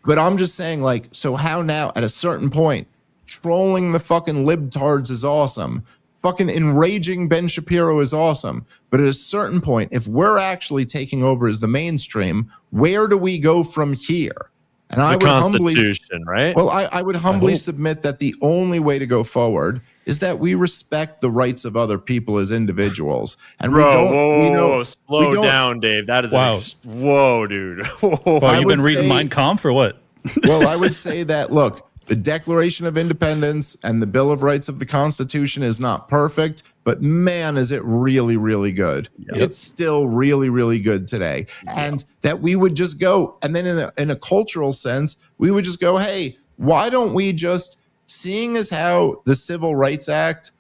S1: But I'm just saying, like, so how now at a certain point, trolling the fucking libtards is awesome. Fucking enraging Ben Shapiro is awesome. But at a certain point, if we're actually taking over as the mainstream, where do we go from here? And I would
S2: Constitution, right?
S1: Well, I would humbly submit that the only way to go forward is that we respect the rights of other people as individuals. And
S2: whoa, slow down, Dave. That is whoa, dude.
S3: Well, you've been reading Mein Kampf or what?
S1: Well, I would say that, look, the Declaration of Independence and the Bill of Rights of the Constitution is not perfect, but man, is it really, really good. Yep. It's still really, really good today. Yep. And that we would just go, and then in a cultural sense, we would just go, hey, why don't we just, seeing as how the Civil Rights Act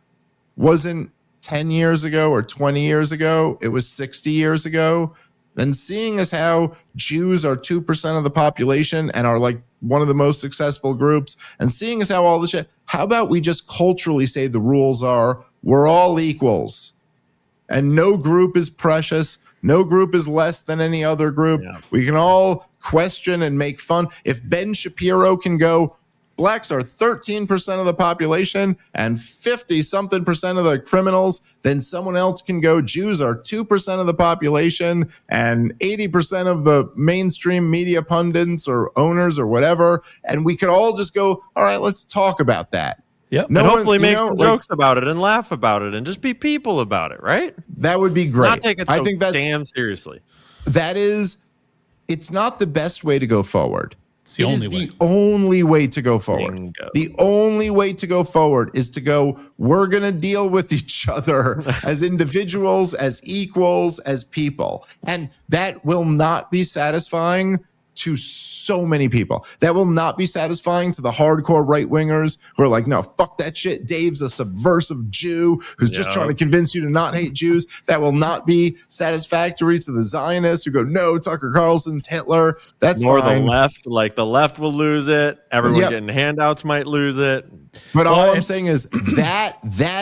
S1: wasn't 10 years ago or 20 years ago, it was 60 years ago, then seeing as how Jews are 2% of the population and are like one of the most successful groups, and seeing as how all this shit, how about we just culturally say the rules are we're all equals and no group is precious, no group is less than any other group. Yeah. We can all question and make fun. If Ben Shapiro can go, blacks are 13% of the population and 50 something percent of the criminals, then someone else can go, Jews are 2% of the population and 80% of the mainstream media pundits or owners or whatever. And we could all just go, all right, let's talk about that.
S3: Yep.
S2: And hopefully make some jokes about it and laugh about it and just be people about it, right?
S1: That would be great.
S2: Not take it so
S1: I think that's
S2: damn seriously.
S1: It's not the best way to go forward.
S3: It's the only way.
S1: The only way to go forward.
S2: Bingo.
S1: The only way to go forward is to go, we're going to deal with each other as individuals, as equals, as people. And that will not be satisfying to so many people. That will not be satisfying to the hardcore right-wingers who are like, no, fuck that shit. Dave's a subversive Jew who's just trying to convince you to not hate Jews. That will not be satisfactory to the Zionists who go, no, Tucker Carlson's Hitler. That's
S2: Nor
S1: fine.
S2: the left, like the left will lose it. Everyone getting handouts might lose it.
S1: But all I'm saying is that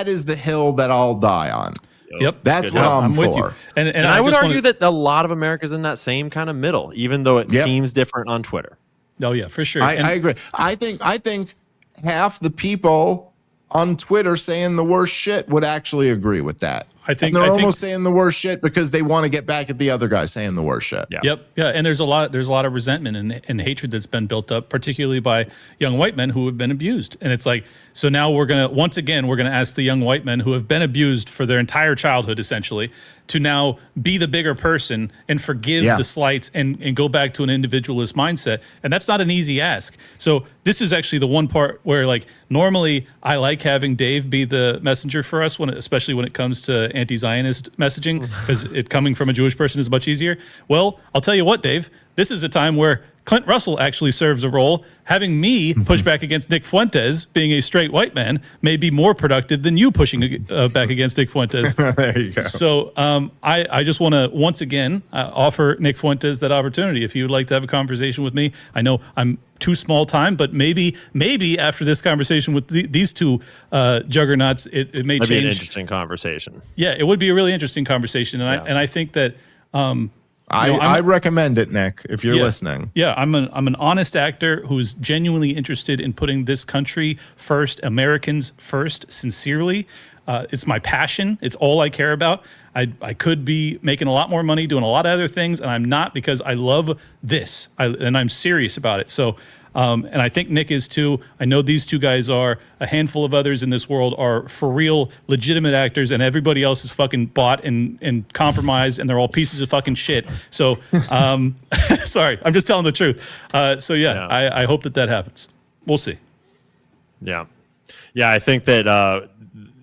S1: is the hill that I'll die on.
S3: Yep.
S1: That's what I'm for.
S3: with you. And
S2: I would argue that a lot of America's in that same kind of middle, even though it seems different on Twitter.
S3: Oh yeah, for sure.
S1: I agree. I think half the people on Twitter saying the worst shit would actually agree with that.
S3: I think
S1: almost saying the worst shit because they want to get back at the other guy saying the worst shit.
S2: Yeah.
S3: Yep. Yeah. And there's a lot of resentment and hatred that's been built up, particularly by young white men who have been abused. And it's like, so now we're going to ask the young white men who have been abused for their entire childhood, essentially, to now be the bigger person and forgive the slights and go back to an individualist mindset. And that's not an easy ask. So this is actually the one part where, like, normally I like having Dave be the messenger for us, especially when it comes to anti-Zionist messaging, because it coming from a Jewish person is much easier. Well, I'll tell you what, Dave, this is a time where Clint Russell actually serves a role. Having me push back against Nick Fuentes, being a straight white man, may be more productive than you pushing back against Nick Fuentes.
S1: There you go.
S3: So I just want to once again offer Nick Fuentes that opportunity. If you would like to have a conversation with me, I know I'm too small time, but maybe after this conversation with these two juggernauts, it may change.
S2: Be an interesting conversation.
S3: Yeah, it would be a really interesting conversation, and I think that.
S1: I recommend it, Nick, if you're listening.
S3: Yeah, I'm an honest actor who's genuinely interested in putting this country first, Americans first, sincerely. It's my passion. It's all I care about. I could be making a lot more money doing a lot of other things, and I'm not, because I love this, and I'm serious about it. So, and I think Nick is too. I know these two guys are. A handful of others in this world are for real, legitimate actors, and everybody else is fucking bought and compromised, and they're all pieces of fucking shit. So, sorry, I'm just telling the truth. I hope that happens. We'll see.
S2: Yeah. I think that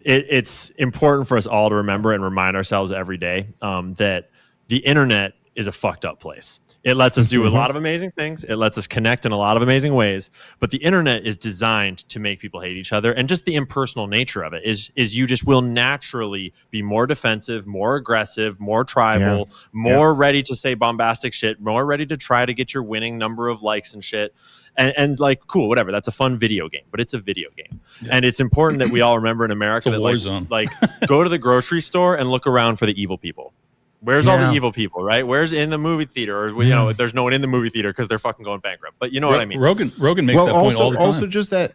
S2: it's important for us all to remember and remind ourselves every day that the internet is a fucked up place. It lets us do a lot of amazing things. It lets us connect in a lot of amazing ways. But the internet is designed to make people hate each other. And just the impersonal nature of it is you just will naturally be more defensive, more aggressive, more tribal, more ready to say bombastic shit, more ready to try to get your winning number of likes and shit. And like, cool, whatever. That's a fun video game, but it's a video game. Yeah. And it's important that we all remember in America that like go to the grocery store and look around for the evil people. Where's all the evil people, right? Where's in the movie theater? Or, you know, there's no one in the movie theater because they're fucking going bankrupt. But you know what I mean?
S3: Rogan makes that point all the time.
S1: Also just that,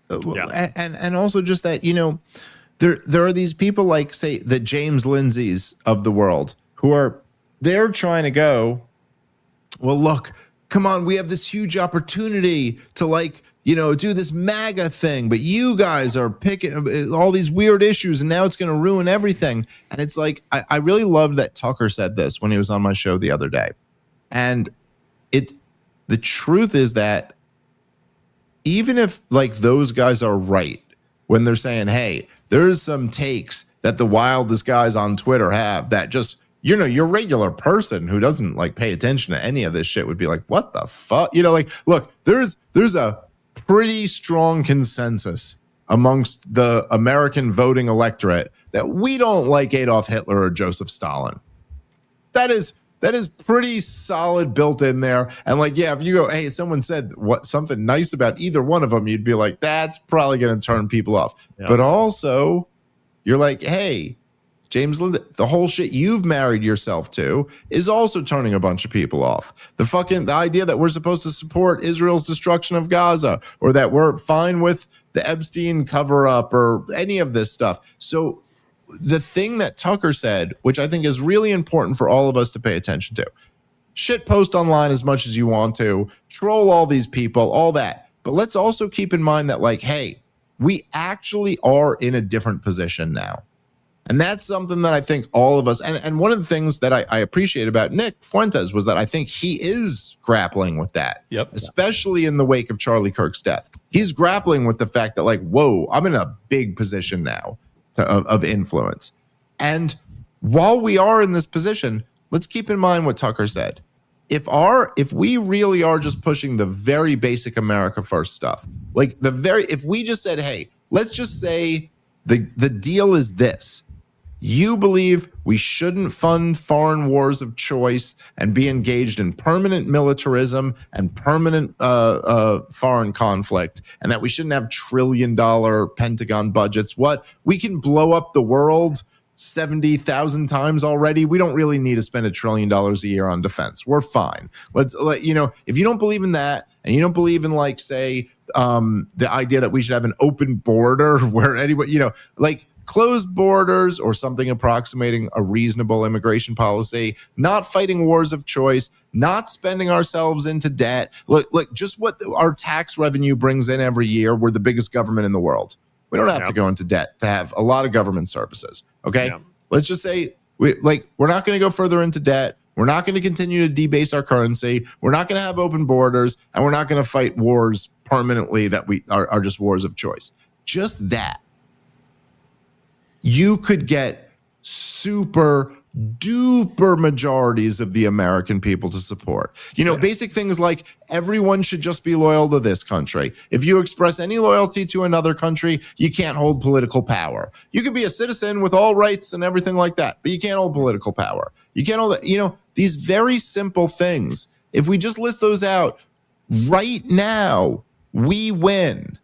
S1: and also just that, you know, there are these people like, say, the James Lindsays of the world who they're trying to go, well, look, come on, we have this huge opportunity to, like, you know, do this MAGA thing, but you guys are picking all these weird issues and now it's going to ruin everything. And it's like, I really loved that Tucker said this when he was on my show the other day. And the truth is that even if, like, those guys are right when they're saying, hey, there's some takes that the wildest guys on Twitter have that just, you know, your regular person who doesn't, like, pay attention to any of this shit would be like, what the fuck? You know, like, look, there's a pretty strong consensus amongst the American voting electorate that we don't like Adolf Hitler or Joseph Stalin. That is pretty solid built in there. And, like, yeah, if you go, hey, someone said something nice about either one of them, you'd be like, that's probably going to turn people off. Yeah. But also, you're like, hey, James Lindsay, the whole shit you've married yourself to is also turning a bunch of people off. The idea that we're supposed to support Israel's destruction of Gaza, or that we're fine with the Epstein cover-up, or any of this stuff. So the thing that Tucker said, which I think is really important for all of us to pay attention to, shit post online as much as you want to, troll all these people, all that. But let's also keep in mind that, like, hey, we actually are in a different position now. And that's something that I think all of us, and one of the things that I appreciate about Nick Fuentes was that I think he is grappling with that, especially in the wake of Charlie Kirk's death. He's grappling with the fact that, like, whoa, I'm in a big position now of influence. And while we are in this position, let's keep in mind what Tucker said. If we really are just pushing the very basic America first stuff, like if we just said, hey, let's just say the deal is this. You believe we shouldn't fund foreign wars of choice and be engaged in permanent militarism and permanent foreign conflict, and that we shouldn't have trillion-dollar Pentagon budgets. What? We can blow up the world 70,000 times already. We don't really need to spend $1 trillion a year on defense. We're fine. If you don't believe in that, and you don't believe in, like, say, the idea that we should have an open border where anybody, like, closed borders or something approximating a reasonable immigration policy, not fighting wars of choice, not spending ourselves into debt. Look, just what our tax revenue brings in every year. We're the biggest government in the world. We don't have to go into debt to have a lot of government services. Okay. Yeah. Let's just say we're not going to go further into debt. We're not going to continue to debase our currency. We're not going to have open borders, and we're not going to fight wars permanently that are just wars of choice. Just that. You could get super duper majorities of the American people to support. Basic things like everyone should just be loyal to this country. If you express any loyalty to another country, you can't hold political power. You could be a citizen with all rights and everything like that, but you can't hold political power. You can't hold, these very simple things. If we just list those out right now, we win.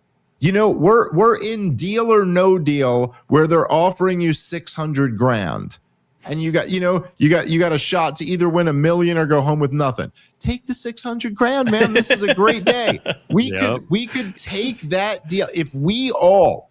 S1: We're in deal or no deal where they're offering you $600,000, and you got a shot to either win $1 million or go home with nothing. Take the $600,000, man. This is a great day. We could take that deal if we all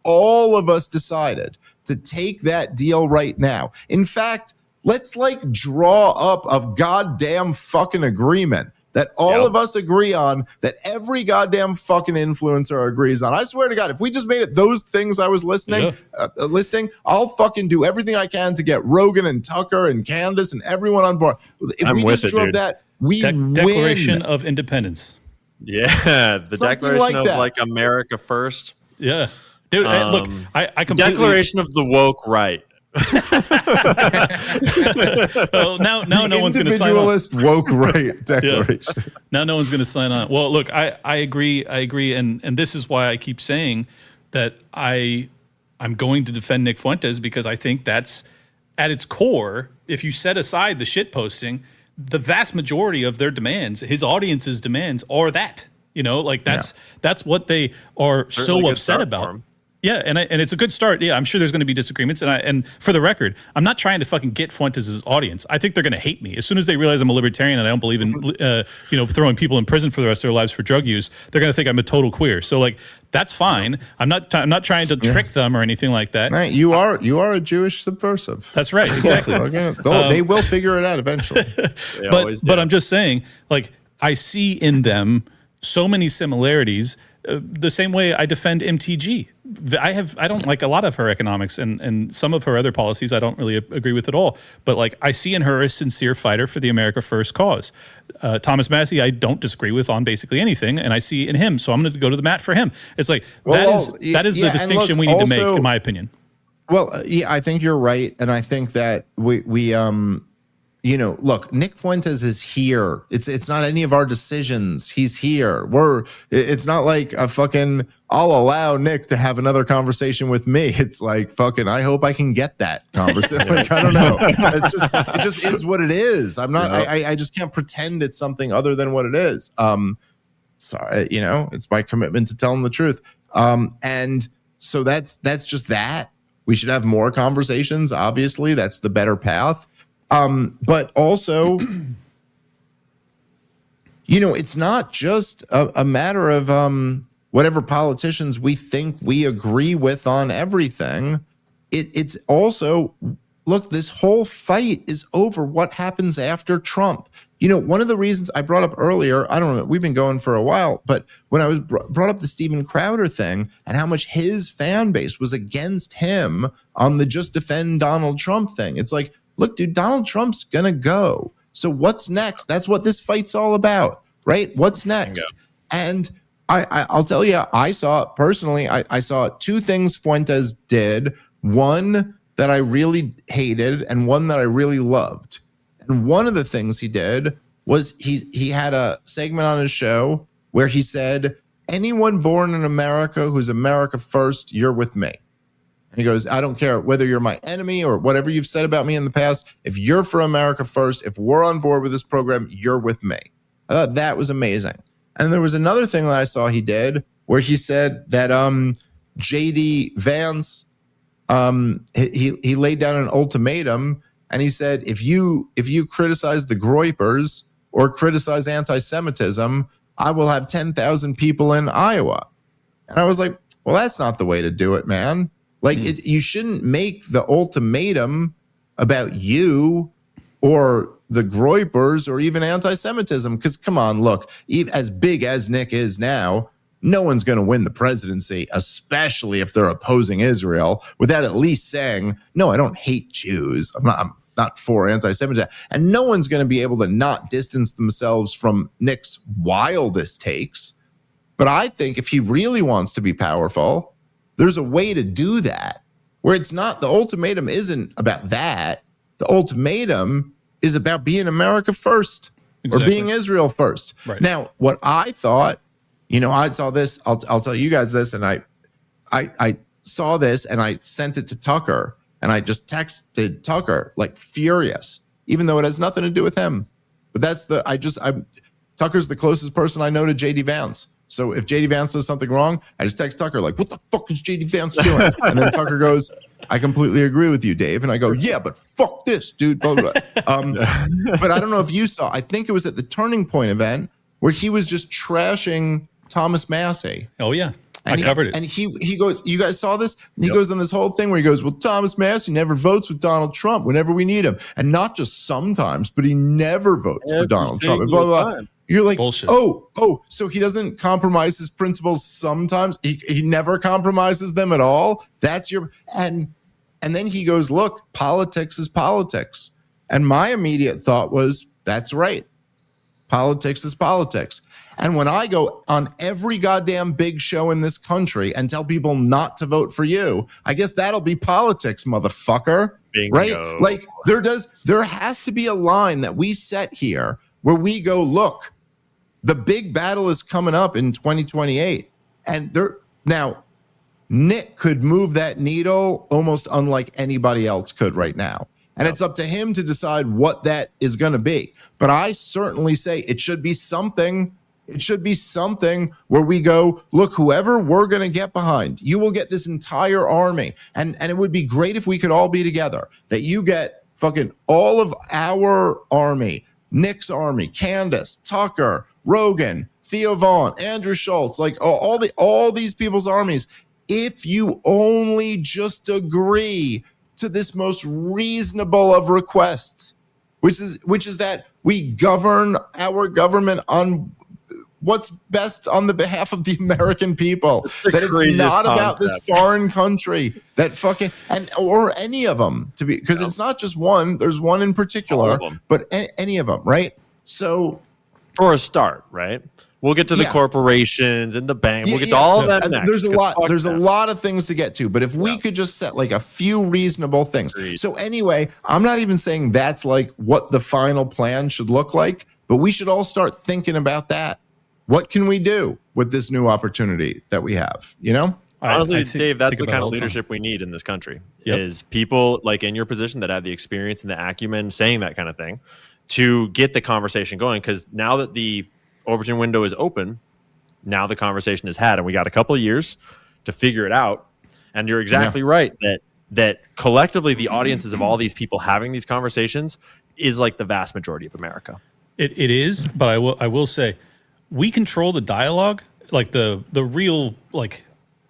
S1: of us decided to take that deal right now. In fact, let's draw up a goddamn fucking agreement that all of us agree on, that every goddamn fucking influencer agrees on. I swear to God, if we just made it those things I was listing, I'll fucking do everything I can to get Rogan and Tucker and Candace and everyone on board. If we just drove that, we win.
S3: Declaration of Independence.
S2: Yeah, the
S1: Something
S2: Declaration
S1: like
S2: of America First.
S3: Yeah. Dude, look, I completely...
S2: Declaration of the woke right.
S3: Well, now no one's going to sign on.
S1: Individualist woke right declaration.
S3: Yeah. Now no one's going to sign on. Well, look, I agree, and this is why I keep saying that I'm going to defend Nick Fuentes, because I think that's at its core. If you set aside the shit posting, the vast majority of their demands, his audience's demands, are that. That's what they are so upset about. Yeah, and it's a good start. Yeah, I'm sure there's going to be disagreements. And for the record, I'm not trying to fucking get Fuentes' audience. I think they're going to hate me as soon as they realize I'm a libertarian and I don't believe in throwing people in prison for the rest of their lives for drug use. They're going to think I'm a total queer. So that's fine. I'm not trying to trick them or anything like that.
S1: Right, you are a Jewish subversive.
S3: That's right, exactly.
S1: They will figure it out eventually.
S3: But I'm just saying, I see in them so many similarities. The same way I defend MTG. I don't like a lot of her economics and some of her other policies I don't really agree with at all. But I see in her a sincere fighter for the America First cause. Thomas Massie I don't disagree with on basically anything, and I see in him. So I'm going to go to the mat for him. It's that is the distinction we need to make, in my opinion.
S1: Well, I think you're right, and I think that we look, Nick Fuentes is here. It's not any of our decisions. He's here. It's not like a fucking, I'll allow Nick to have another conversation with me. It's I hope I can get that conversation. I don't know. It just is what it is. I'm not, I just can't pretend it's something other than what it is. Sorry, it's my commitment to tell him the truth. And so that's just that. We should have more conversations. Obviously, that's the better path. But also, it's not just a matter of whatever politicians we think we agree with on everything. It's also, look, this whole fight is over what happens after Trump. One of the reasons I brought up earlier, I don't know, we've been going for a while, but when I was brought up the Steven Crowder thing and how much his fan base was against him on the just defend Donald Trump thing, it's like, look, dude, Donald Trump's going to go. So what's next? That's what this fight's all about, right? What's next? And I'll tell you, I saw personally, I saw two things Fuentes did. One that I really hated and one that I really loved. And one of the things he did was he had a segment on his show where he said, anyone born in America who's America first, you're with me. And he goes, I don't care whether you're my enemy or whatever you've said about me in the past. If you're for America first, if we're on board with this program, you're with me. I thought that was amazing. And there was another thing that I saw he did where he said that JD Vance, he laid down an ultimatum and he said, if you criticize the Groypers or criticize anti-Semitism, I will have 10,000 people in Iowa. And I was like, well, that's not the way to do it, man. Like, you shouldn't make the ultimatum about you or the Groypers or even anti-Semitism. Because, come on, look, as big as Nick is now, no one's going to win the presidency, especially if they're opposing Israel, without at least saying, no, I don't hate Jews. I'm not for anti-Semitism. And no one's going to be able to not distance themselves from Nick's wildest takes. But I think if he really wants to be powerful, there's a way to do that where it's not, the ultimatum isn't about that. The ultimatum is about being America first or being Israel first. Right. Now, what I thought, I saw this, I'll tell you guys this, and I saw this and I sent it to Tucker and I just texted Tucker like furious, even though it has nothing to do with him. But Tucker's the closest person I know to JD Vance. So if JD Vance does something wrong, I just text Tucker like, what the fuck is JD Vance doing? And then Tucker goes, I completely agree with you, Dave. And I go, yeah, but fuck this, dude. Blah, blah, blah. But I don't know if you saw, I think it was at the Turning Point event where he was just trashing Thomas Massey.
S3: Oh, yeah. I covered it.
S1: And he goes, you guys saw this? He goes on this whole thing where he goes, well, Thomas Massey never votes with Donald Trump whenever we need him. And not just sometimes, but he never votes for Donald Trump. And blah, blah, blah. You're like, bullshit. Oh, so he doesn't compromise his principles sometimes. He never compromises them at all. That's and then he goes, look, politics is politics. And my immediate thought was, that's right. Politics is politics. And when I go on every goddamn big show in this country and tell people not to vote for you, I guess that'll be politics, motherfucker. Bingo. Right? Like there has to be a line that we set here where we go, look, the big battle is coming up in 2028. And now Nick could move that needle almost unlike anybody else could right now. And it's up to him to decide what that is going to be. But I certainly say it should be something. It should be something where we go, look, whoever we're going to get behind, you will get this entire army. And it would be great if we could all be together, that you get fucking all of our army, Nick's army, Candace, Tucker, Rogan, Theo Vaughn, Andrew Schultz, like all these people's armies. If you only just agree to this most reasonable of requests, which is that we govern our government on what's best on the behalf of the American people, that it's not about this foreign country that fucking or any of them to be, because it's not just one. There's one in particular, but any of them, right? So
S2: for a start, right? We'll get to the corporations and the bank. We'll get to all of that next.
S1: There's a lot of things to get to, but if we could just set like a few reasonable things. So anyway, I'm not even saying that's like what the final plan should look like, but we should all start thinking about that. What can we do with this new opportunity that we have?
S2: Honestly, Dave, that's the kind of leadership we need in this country. Is people like in your position that have the experience and the acumen saying that kind of thing to get the conversation going. Because now that the Overton window is open, now the conversation is had, and we got a couple of years to figure it out. And you're exactly right that that collectively the audiences of all these people having these conversations is like the vast majority of America.
S3: It is, but I will say, we control the dialogue, like the real like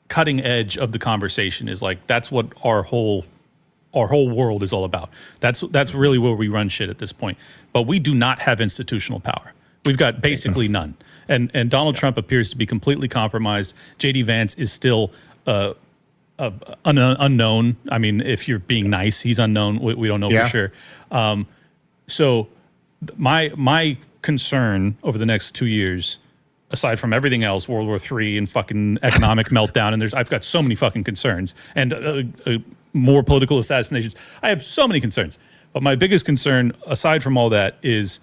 S3: cutting edge of the conversation is like that's what our whole world is all about. That's really where we run shit at this point. But we do not have institutional power. We've got basically none. And Donald Trump appears to be completely compromised. JD Vance is still unknown. I mean, if you're being nice, he's unknown. We don't know for sure. So my concern over the next 2 years, aside from everything else, World War III and fucking economic meltdown, and I've got so many fucking concerns, and more political assassinations. I have so many concerns. But my biggest concern, aside from all that, is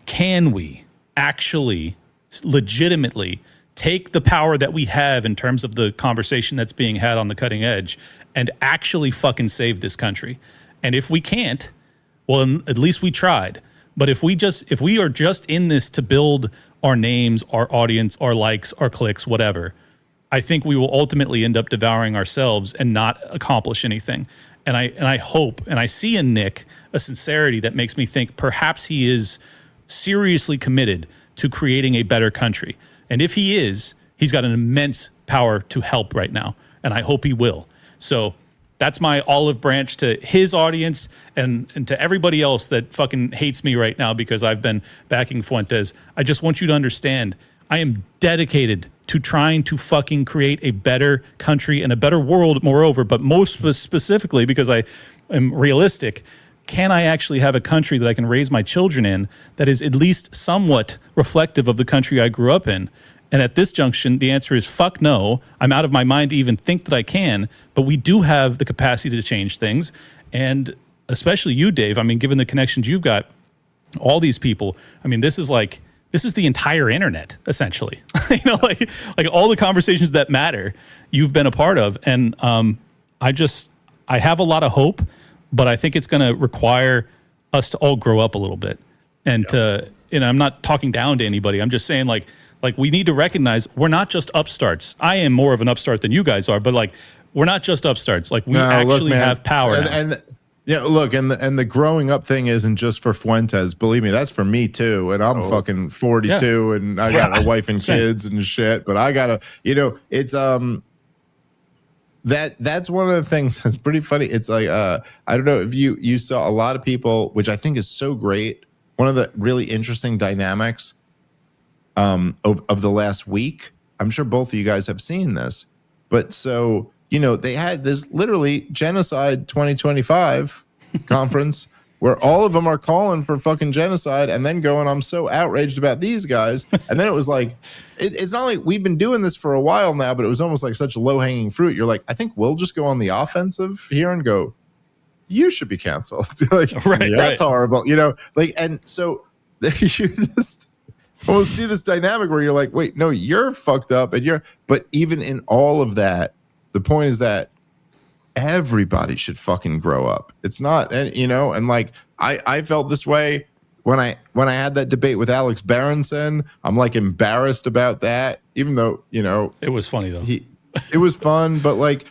S3: can we actually legitimately take the power that we have in terms of the conversation that's being had on the cutting edge and actually fucking save this country? And if we can't, well, at least we tried. But if we are just in this to build our names, our audience, our likes, our clicks, whatever, I think we will ultimately end up devouring ourselves and not accomplish anything. And I hope, and I see in Nick a sincerity that makes me think perhaps he is seriously committed to creating a better country. And if he is, he's got an immense power to help right now. And I hope he will. So that's my olive branch to his audience and to everybody else that fucking hates me right now because I've been backing Fuentes. I just want you to understand, I am dedicated to trying to fucking create a better country and a better world, moreover, but most specifically because I am realistic, can I actually have a country that I can raise my children in that is at least somewhat reflective of the country I grew up in? And at this junction, the answer is fuck no. I'm out of my mind to even think that I can, but we do have the capacity to change things. And especially you, Dave, I mean, given the connections you've got, all these people, I mean, this is the entire internet, essentially. like all the conversations that matter, you've been a part of. And I have a lot of hope, but I think it's going to require us to all grow up a little bit. And I'm not talking down to anybody. I'm just saying like we need to recognize we're not just upstarts. I am more of an upstart than you guys are, but like we're not just upstarts. Like we have power.
S1: And look, and the growing up thing isn't just for Fuentes. Believe me, that's for me too. And I'm fucking 42 and I got a wife and kids and shit. But I gotta, it's that's one of the things that's pretty funny. It's like I don't know if you saw a lot of people, which I think is so great. One of the really interesting dynamics of the last week. I'm sure both of you guys have seen this, but so they had this literally genocide 2025 conference where all of them are calling for fucking genocide and then going, I'm so outraged about these guys. And then it was like, it's not like we've been doing this for a while now, but it was almost like such low hanging fruit. You're like, I think we'll just go on the offensive here and go, you should be canceled. That's horrible, and so you just almost see this dynamic where you're like, wait, no, you're fucked up. But even in all of that, the point is that everybody should fucking grow up. It's not, and like I felt this way when I had that debate with Alex Berenson. I'm like embarrassed about that, even though
S3: it was funny though.
S1: It was fun, but like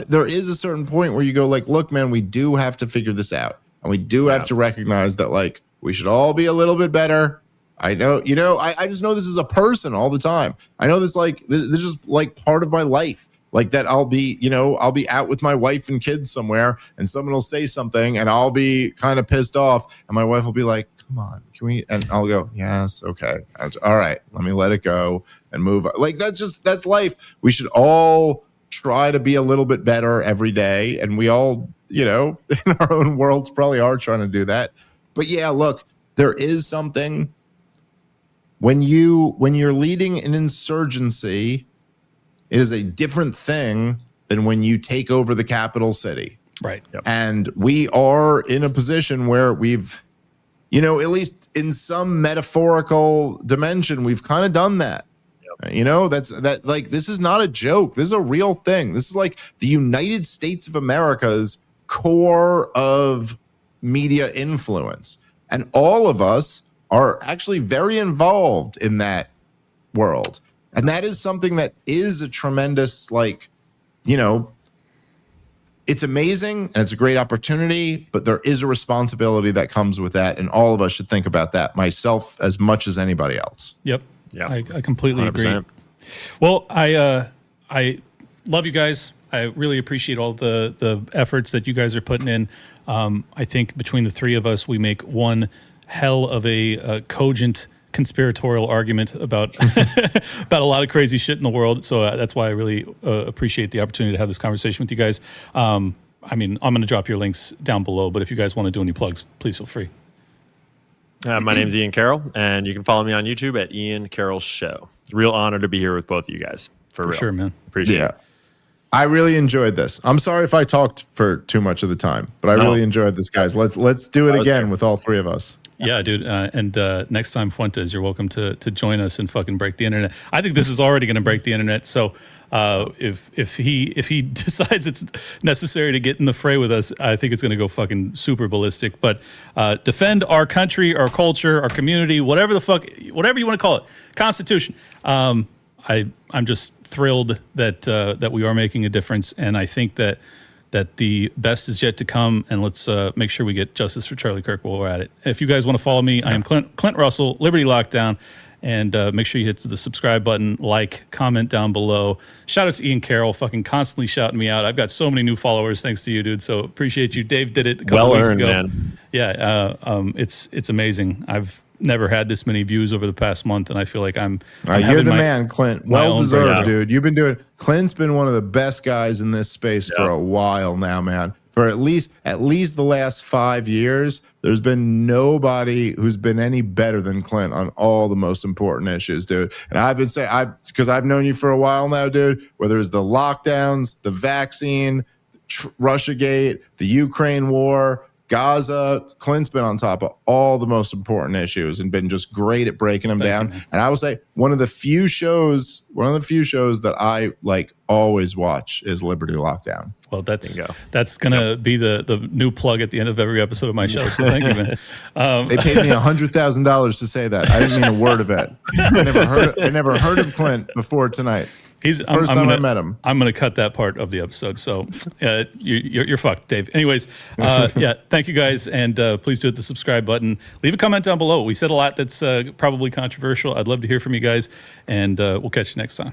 S1: there is a certain point where you go like, look, man, we do have to figure this out, and we do have to recognize that like we should all be a little bit better. I know, I just know this is a person all the time. I know this this is like part of my life. Like that I'll be out with my wife and kids somewhere and someone will say something and I'll be kind of pissed off and my wife will be like, come on, can we? And I'll go, yes, okay. All right, let me let it go and move on. Like that's life. We should all try to be a little bit better every day. And we all, in our own worlds probably are trying to do that. But yeah, look, there is something when you're leading an insurgency, it is a different thing than when you take over the capital city.
S3: Right.
S2: Yep. And
S1: we are in a position where we've, at least in some metaphorical dimension, we've kind of done that. Yep. This is not a joke. This is a real thing. This is like the United States of America's core of media influence. And all of us are actually very involved in that world. And that is something that is a tremendous, it's it's amazing and it's a great opportunity, but there is a responsibility that comes with that. And all of us should think about that, myself as much as anybody else.
S3: Yep.
S2: Yeah.
S3: I completely
S2: 100%.
S3: agree. Well, I love you guys. I really appreciate all the efforts that you guys are putting in. I think between the three of us, we make one hell of a cogent conspiratorial argument about about a lot of crazy shit in the world. So that's why I really appreciate the opportunity to have this conversation with you guys. I mean, I'm going to drop your links down below, but if you guys want to do any plugs, please feel free.
S2: My name's Ian Carroll, and you can follow me on YouTube at Ian Carroll Show. Real honor to be here with both of you guys. For real.
S3: Sure, man.
S2: Appreciate it.
S1: I really enjoyed this. I'm sorry if I talked for too much of the time, but I really enjoyed this, guys. Let's do it again with all three of us.
S3: Yeah, dude. And next time, Fuentes, you're welcome to join us and fucking break the internet. I think this is already going to break the internet. So if he decides it's necessary to get in the fray with us, I think it's going to go fucking super ballistic. But defend our country, our culture, our community, whatever you want to call it, Constitution. I'm just thrilled that we are making a difference, and I think that the best is yet to come, and let's make sure we get justice for Charlie Kirk while we're at it. If you guys want to follow me, I am Clint Russell, Liberty Lockdown, and make sure you hit the subscribe button, like, comment down below. Shout out to Ian Carroll, fucking constantly shouting me out. I've got so many new followers thanks to you, dude, so appreciate you. Dave did it a couple weeks ago. Man. Yeah, it's amazing. I've never had this many views over the past month, and I feel like I'm
S1: you're the man, Clint. Well deserved, dude. You've been doing. Clint's been one of the best guys in this space for a while now, man. For at least the last 5 years, there's been nobody who's been any better than Clint on all the most important issues, dude. And I've been saying, because I've known you for a while now, dude. Whether it's the lockdowns, the vaccine, Russiagate, the Ukraine war, Gaza, Clint's been on top of all the most important issues and been just great at breaking them down. And I will say one of the few shows that I like always watch is Liberty Lockdown.
S3: Well, that's gonna be the new plug at the end of every episode of my show. So thank you, man.
S1: They paid me $100,000 to say that. I didn't mean a word of it. I never heard of Clint before tonight. First time I met him.
S3: I'm going to cut that part of the episode. So you're fucked, Dave. Anyways, yeah, thank you guys. And please do hit the subscribe button. Leave a comment down below. We said a lot that's probably controversial. I'd love to hear from you guys. And we'll catch you next time.